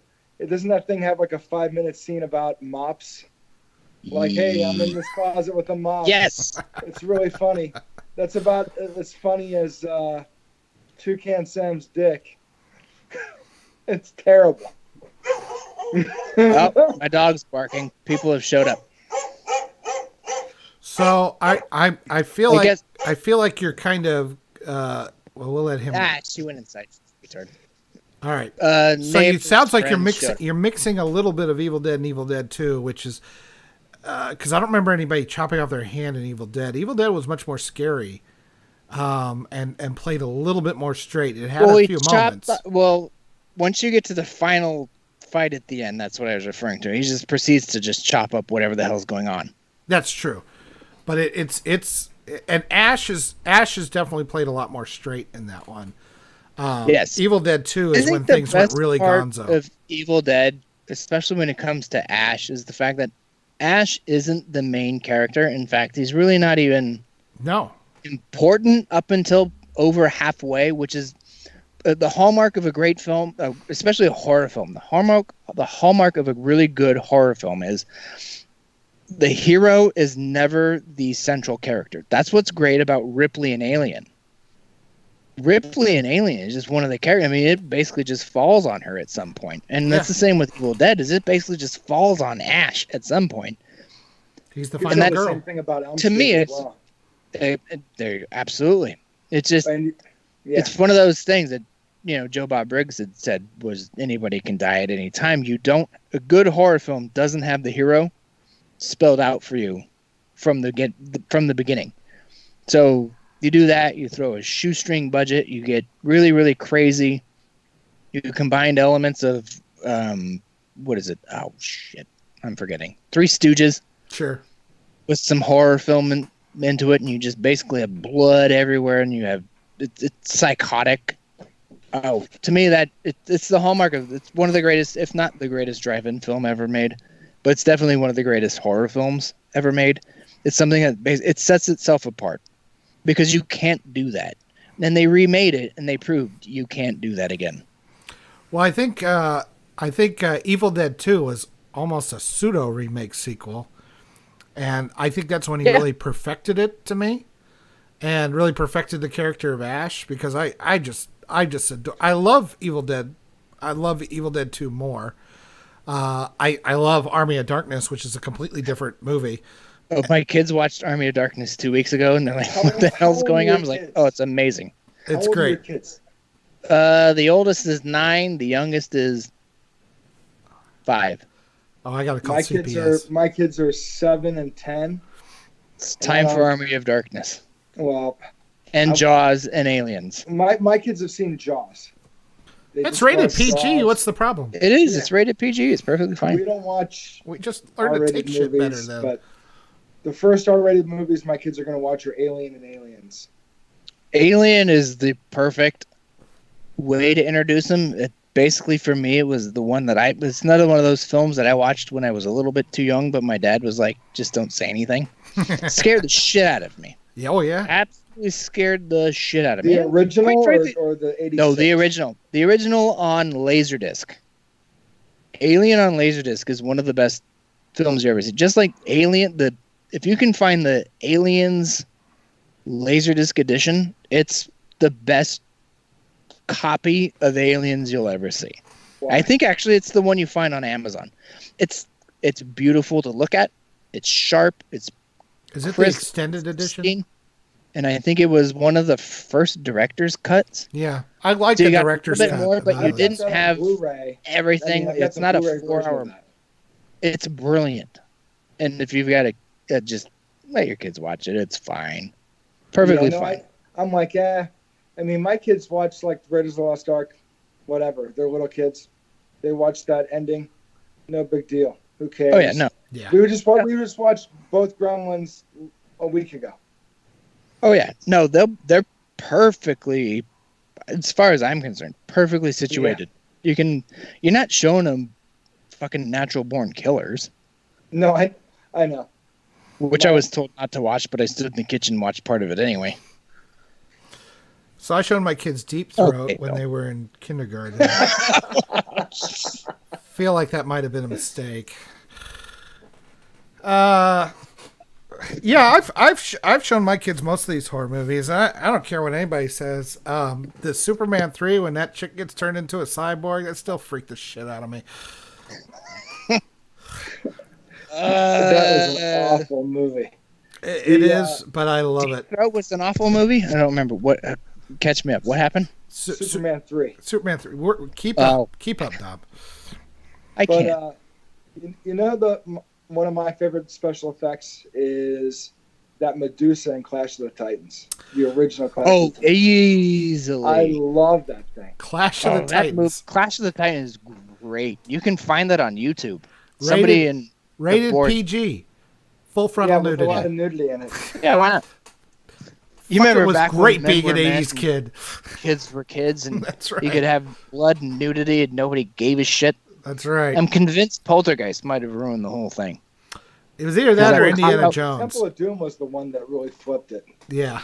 Doesn't that thing have like a 5-minute scene about mops? Like, hey, I'm in this closet with a mop. Yes. It's really funny. That's about as funny as Toucan Sam's dick. It's terrible. Oh, my dog's barking. People have showed up. So I feel like you're kind of well, we'll let him. She went inside. Retard. All right. So it sounds like you're mixing a little bit of Evil Dead and Evil Dead 2, which is because I don't remember anybody chopping off their hand in Evil Dead. Evil Dead was much more scary, and played a little bit more straight. It had a few moments. Once you get to the final fight at the end, that's what I was referring to. He just proceeds to just chop up whatever the hell's going on. That's true, but it's and Ash has definitely played a lot more straight in that one. Yes, Evil Dead 2 is when things went really gonzo. Of Evil Dead, especially when it comes to Ash, is the fact that Ash isn't the main character. In fact, he's really not even important up until over halfway, which is the hallmark of a great film, especially a horror film. The hallmark of a really good horror film is the hero is never the central character. That's what's great about Ripley and Alien. Ripley and Alien is just one of the characters. I mean, it basically just falls on her at some point. And that's the same with Evil Dead, is it basically just falls on Ash at some point. He's the final girl. Same thing about Elm to Street me, as it's well. Absolutely. It's just it's one of those things that Joe Bob Briggs had said was anybody can die at any time. A good horror film doesn't have the hero spelled out for you from the beginning. So you do that, you throw a shoestring budget, you get really, really crazy. You combined elements of what is it? Oh shit, I'm forgetting. Three Stooges. Sure. With some horror film into it, and you just basically have blood everywhere, and you have it's psychotic. Oh, to me it's the hallmark of it's one of the greatest, if not the greatest, drive-in film ever made, but it's definitely one of the greatest horror films ever made. It's something that it sets itself apart because you can't do that, and they remade it and they proved you can't do that again. Well, I think Evil Dead 2 was almost a pseudo remake sequel, and I think that's when he really perfected it to me, and really perfected the character of Ash, because I just adore, I love Evil Dead. I love Evil Dead 2 more. I love Army of Darkness, which is a completely different movie. Oh, my kids watched Army of Darkness 2 weeks ago, and they're like, "What the hell's going on?" I was like, "Oh, it's amazing." It's great. How old are your kids? The oldest is 9. The youngest is 5. Oh, I gotta call CPS. My kids are 7 and 10. It's time for Army of Darkness. Well, and Jaws and Aliens. My kids have seen Jaws. It's rated PG. Jaws. What's the problem? It is. Yeah. It's rated PG. It's perfectly fine. We don't watch. We just learn to take shit better, though. But the first R-rated movies my kids are going to watch are Alien and Aliens. Alien is the perfect way to introduce them. Basically, for me, it was the one that it's another one of those films that I watched when I was a little bit too young, but my dad was like, just don't say anything. It scared the shit out of me. Yeah, oh, yeah. Absolutely scared the shit out of me. The original or the 86? No, the original. The original on Laserdisc. Alien on Laserdisc is one of the best films you ever see. Just like Alien, if you can find the Aliens Laserdisc edition, it's the best copy of Aliens you'll ever see. Wow. I think actually it's the one you find on Amazon. It's beautiful to look at. It's sharp. Is it the extended edition? And I think it was one of the first director's cuts. Yeah, I like the director's cut. More, but you didn't have everything. It's not a 4-hour. It's brilliant. And if you've got just let your kids watch it. It's fine. Perfectly fine. I'm like, I mean, my kids watch like Raiders of the Lost Ark, whatever. They're little kids. They watch that ending. No big deal. Who cares? Oh, yeah, no. Yeah. We just watched both Gremlins a week ago. Oh, yeah. No, they're perfectly, as far as I'm concerned, perfectly situated. Yeah. You're not showing them fucking natural-born killers. No, I know. Which I was told not to watch, but I stood in the kitchen and watched part of it anyway. So I showed my kids Deep Throat when they were in kindergarten. I feel like that might have been a mistake. Yeah, I've shown my kids most of these horror movies. I don't care what anybody says. The Superman 3, when that chick gets turned into a cyborg, that still freaked the shit out of me. That was an awful movie. It is, but I love it. Throat was an awful movie? I don't remember. What? Catch me up. What happened? Superman 3. Superman 3. Keep up, Dom. I can't. You know, one of my favorite special effects is that Medusa in Clash of the Titans. The original Clash of the Titans. Easily. I love that thing. Clash of the Titans. Clash of the Titans is great. You can find that on YouTube. Rated PG. Full frontal nudity. With a lot of nudity in it. Yeah, why not? You remember it was back great when being an 80s kid. Kids were kids, and That's right. You could have blood and nudity, and nobody gave a shit. That's right. I'm convinced Poltergeist might have ruined the whole thing. It was either that or Indiana Jones. Temple of Doom was the one that really flipped it. Yeah.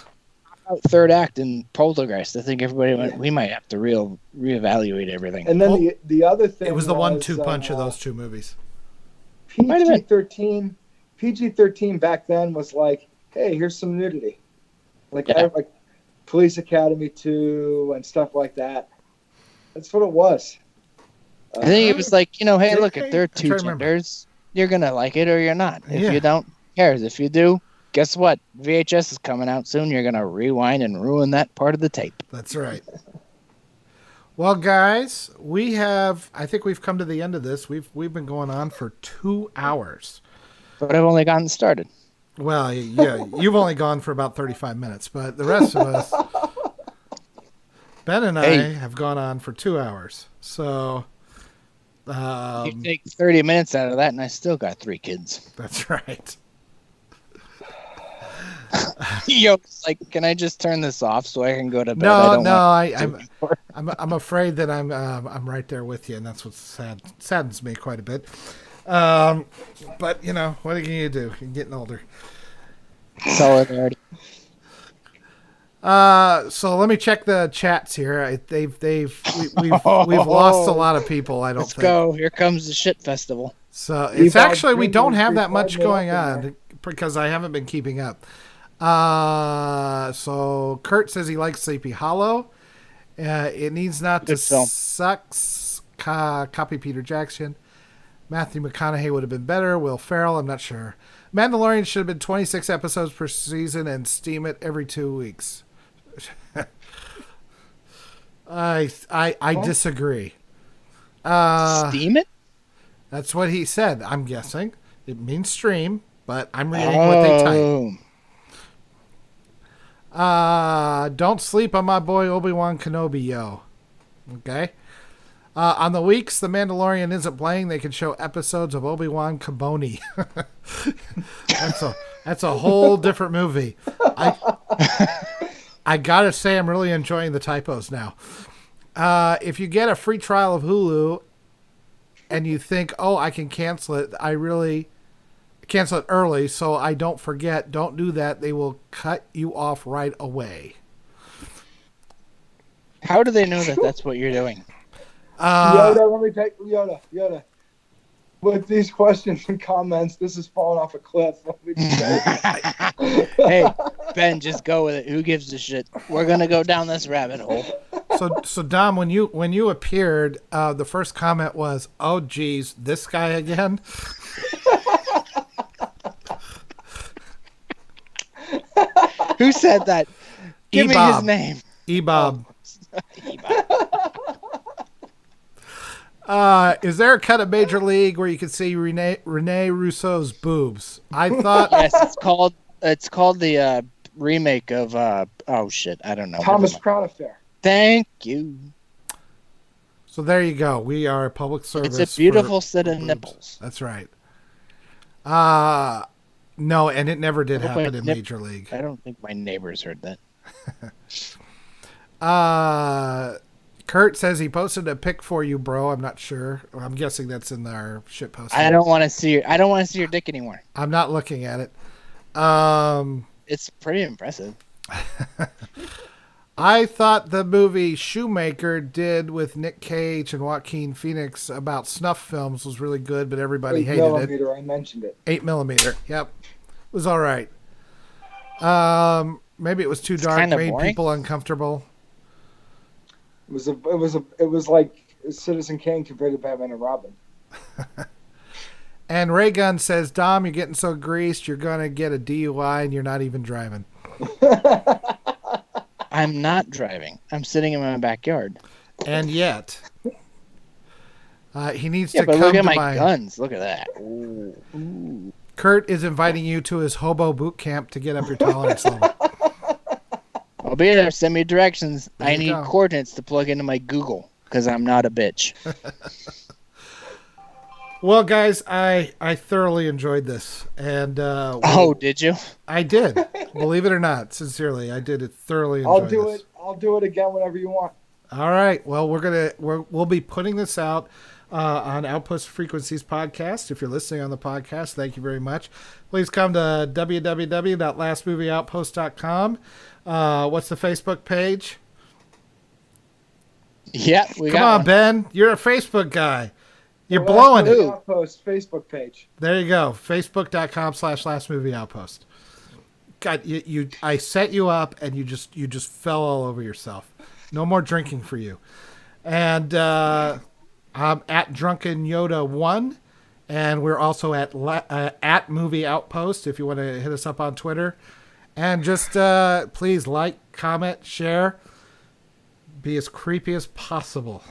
Third act in Poltergeist. I think everybody went, we might have to reevaluate everything. And then the other thing it was the 1-2 punch of those two movies. PG-13 PG-13 back then was like, hey, here's some nudity, like Police Academy 2 and stuff like that. That's what it was. I think it was like, hey, look, if there are two genders, you're gonna like it or you're not. If you don't, who cares? If you do, guess what? VHS is coming out soon. You're gonna rewind and ruin that part of the tape. That's right. Well, guys, I think we've come to the end of this. We've been going on for 2 hours. But I've only gotten started. Well, yeah, you've only gone for about 35 minutes, but the rest of us, Ben and I, have gone on for 2 hours. So you take 30 minutes out of that, and I still got 3 kids. That's right. Yo, it's like, can I just turn this off so I can go to bed? I'm afraid that I'm right there with you, and that's what saddens me quite a bit. But what are you gonna do? You're getting older. Solidarity. So let me check the chats here. We've lost a lot of people. I don't think. Let's go. Here comes the shit festival. So it's actually we don't have that much going on because I haven't been keeping up. So Kurt says he likes Sleepy Hollow. It needs not to suck. Copy Peter Jackson. Matthew McConaughey would have been better. Will Ferrell, I'm not sure. Mandalorian should have been 26 episodes per season and steam it every 2 weeks. I disagree. Steam it? That's what he said. I'm guessing it means stream, but I'm reading what they type. Don't sleep on my boy Obi-Wan Kenobi, yo. Okay. On the weeks The Mandalorian isn't playing, they can show episodes of Obi-Wan Kenobi. That's a whole different movie. I gotta say, I'm really enjoying the typos now. If you get a free trial of Hulu and you think, oh, I can cancel it, I really cancel it early so I don't forget. Don't do that. They will cut you off right away. How do they know that that's what you're doing? Yoda, let me take Yoda. With these questions and comments, this is falling off a cliff. Hey, Ben, just go with it. Who gives a shit? We're gonna go down this rabbit hole. So Dom, when you appeared, the first comment was, "Oh, geez, this guy again." Who said that? Give me his name. E-Bob. Is there a cut of Major League where you can see Rene Russo's boobs? I thought yes, it's called the remake of I don't know. Thomas Crown Affair. Thank you. So there you go. We are a public service. It's a beautiful set of nipples. That's right. No, and it never did happen in Major League. I don't think my neighbors heard that. Kurt says he posted a pic for you, bro. I'm not sure. I'm guessing that's in our shit post. I don't want to see your dick anymore. I'm not looking at it. It's pretty impressive. I thought the movie Shoemaker did with Nick Cage and Joaquin Phoenix about snuff films was really good, but everybody hated it. I mentioned it. 8mm. Yep. It was all right. Maybe it was too dark, made boring. people uncomfortable. It was like Citizen Kane compared to Batman and Robin. And Raygun says, Dom, you're getting so greased, you're going to get a DUI and you're not even driving. I'm not driving. I'm sitting in my backyard. And yet, he needs to but come look at to my guns. Look at that. Ooh. Kurt is inviting you to his hobo boot camp to get up your tolerance level. I'll be there. Send me directions. I need coordinates to plug into my Google because I'm not a bitch. Well, guys, I thoroughly enjoyed this, and did you? I did. Believe it or not, sincerely, I did it thoroughly. Enjoy this. I'll do it again whenever you want. All right. Well, we'll be putting this out on Outpost Frequencies podcast. If you're listening on the podcast, thank you very much. Please come to www.lastmovieoutpost.com. What's the Facebook page? Yeah, Come on, Ben. You're a Facebook guy. You're blowing it. Outpost Facebook page. There you go. Facebook.com/lastmovieoutpost. God, I set you up and you just fell all over yourself. No more drinking for you. And I'm at Drunken Yoda 1, and we're also at Movie Outpost if you want to hit us up on Twitter. And just please like, comment, share. Be as creepy as possible.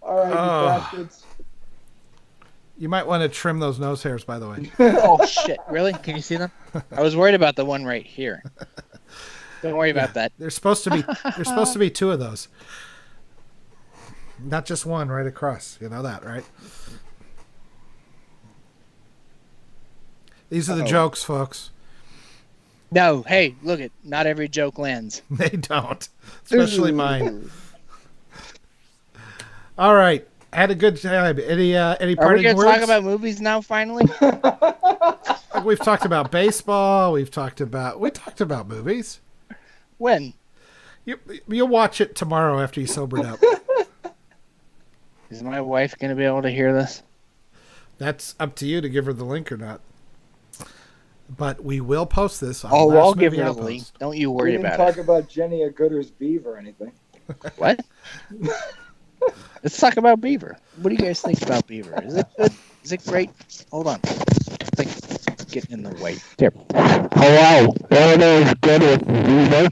All right, you bastards. You might want to trim those nose hairs, by the way. Oh shit! Really? Can you see them? I was worried about the one right here. Don't worry about that. There's supposed to be two of those, not just one right across. You know that, right? These are the jokes, folks. No, hey, look it. Not every joke lands. They don't, especially mine. All right. Had a good time. Any parting words? Are we going to talk about movies now, finally? We've talked about baseball. We talked about movies. When? You'll watch it tomorrow after you sobered up. Is my wife going to be able to hear this? That's up to you to give her the link or not. But we will post this on I'll give her the link. Don't you worry about it. We didn't talk about Jenny Agooder's beaver or anything. What? Let's talk about Beaver. What do you guys think about Beaver? Is it good? Is it great? Hold on. It's like getting in the way. Here. Hello. What is good with Beaver?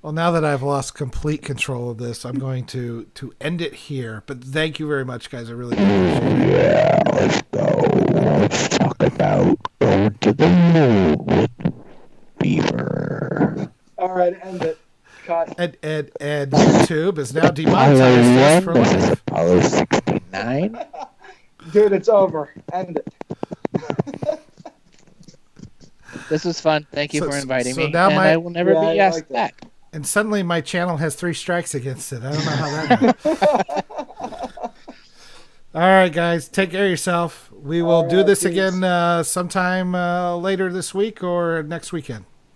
Well, now that I've lost complete control of this, I'm going to end it here. But thank you very much, guys. I really do appreciate it. Yeah, let's go. Let's talk about Going to the Moon with Beaver. All right, end it. And YouTube is now demonetized for life. Apollo 69. Dude, it's over. End it. This was fun. Thank you for inviting me. Now and I will never be asked back. And suddenly my channel has 3 strikes against it. I don't know how that happened. All right, guys. Take care of yourself. We will do this again sometime later this week or next weekend.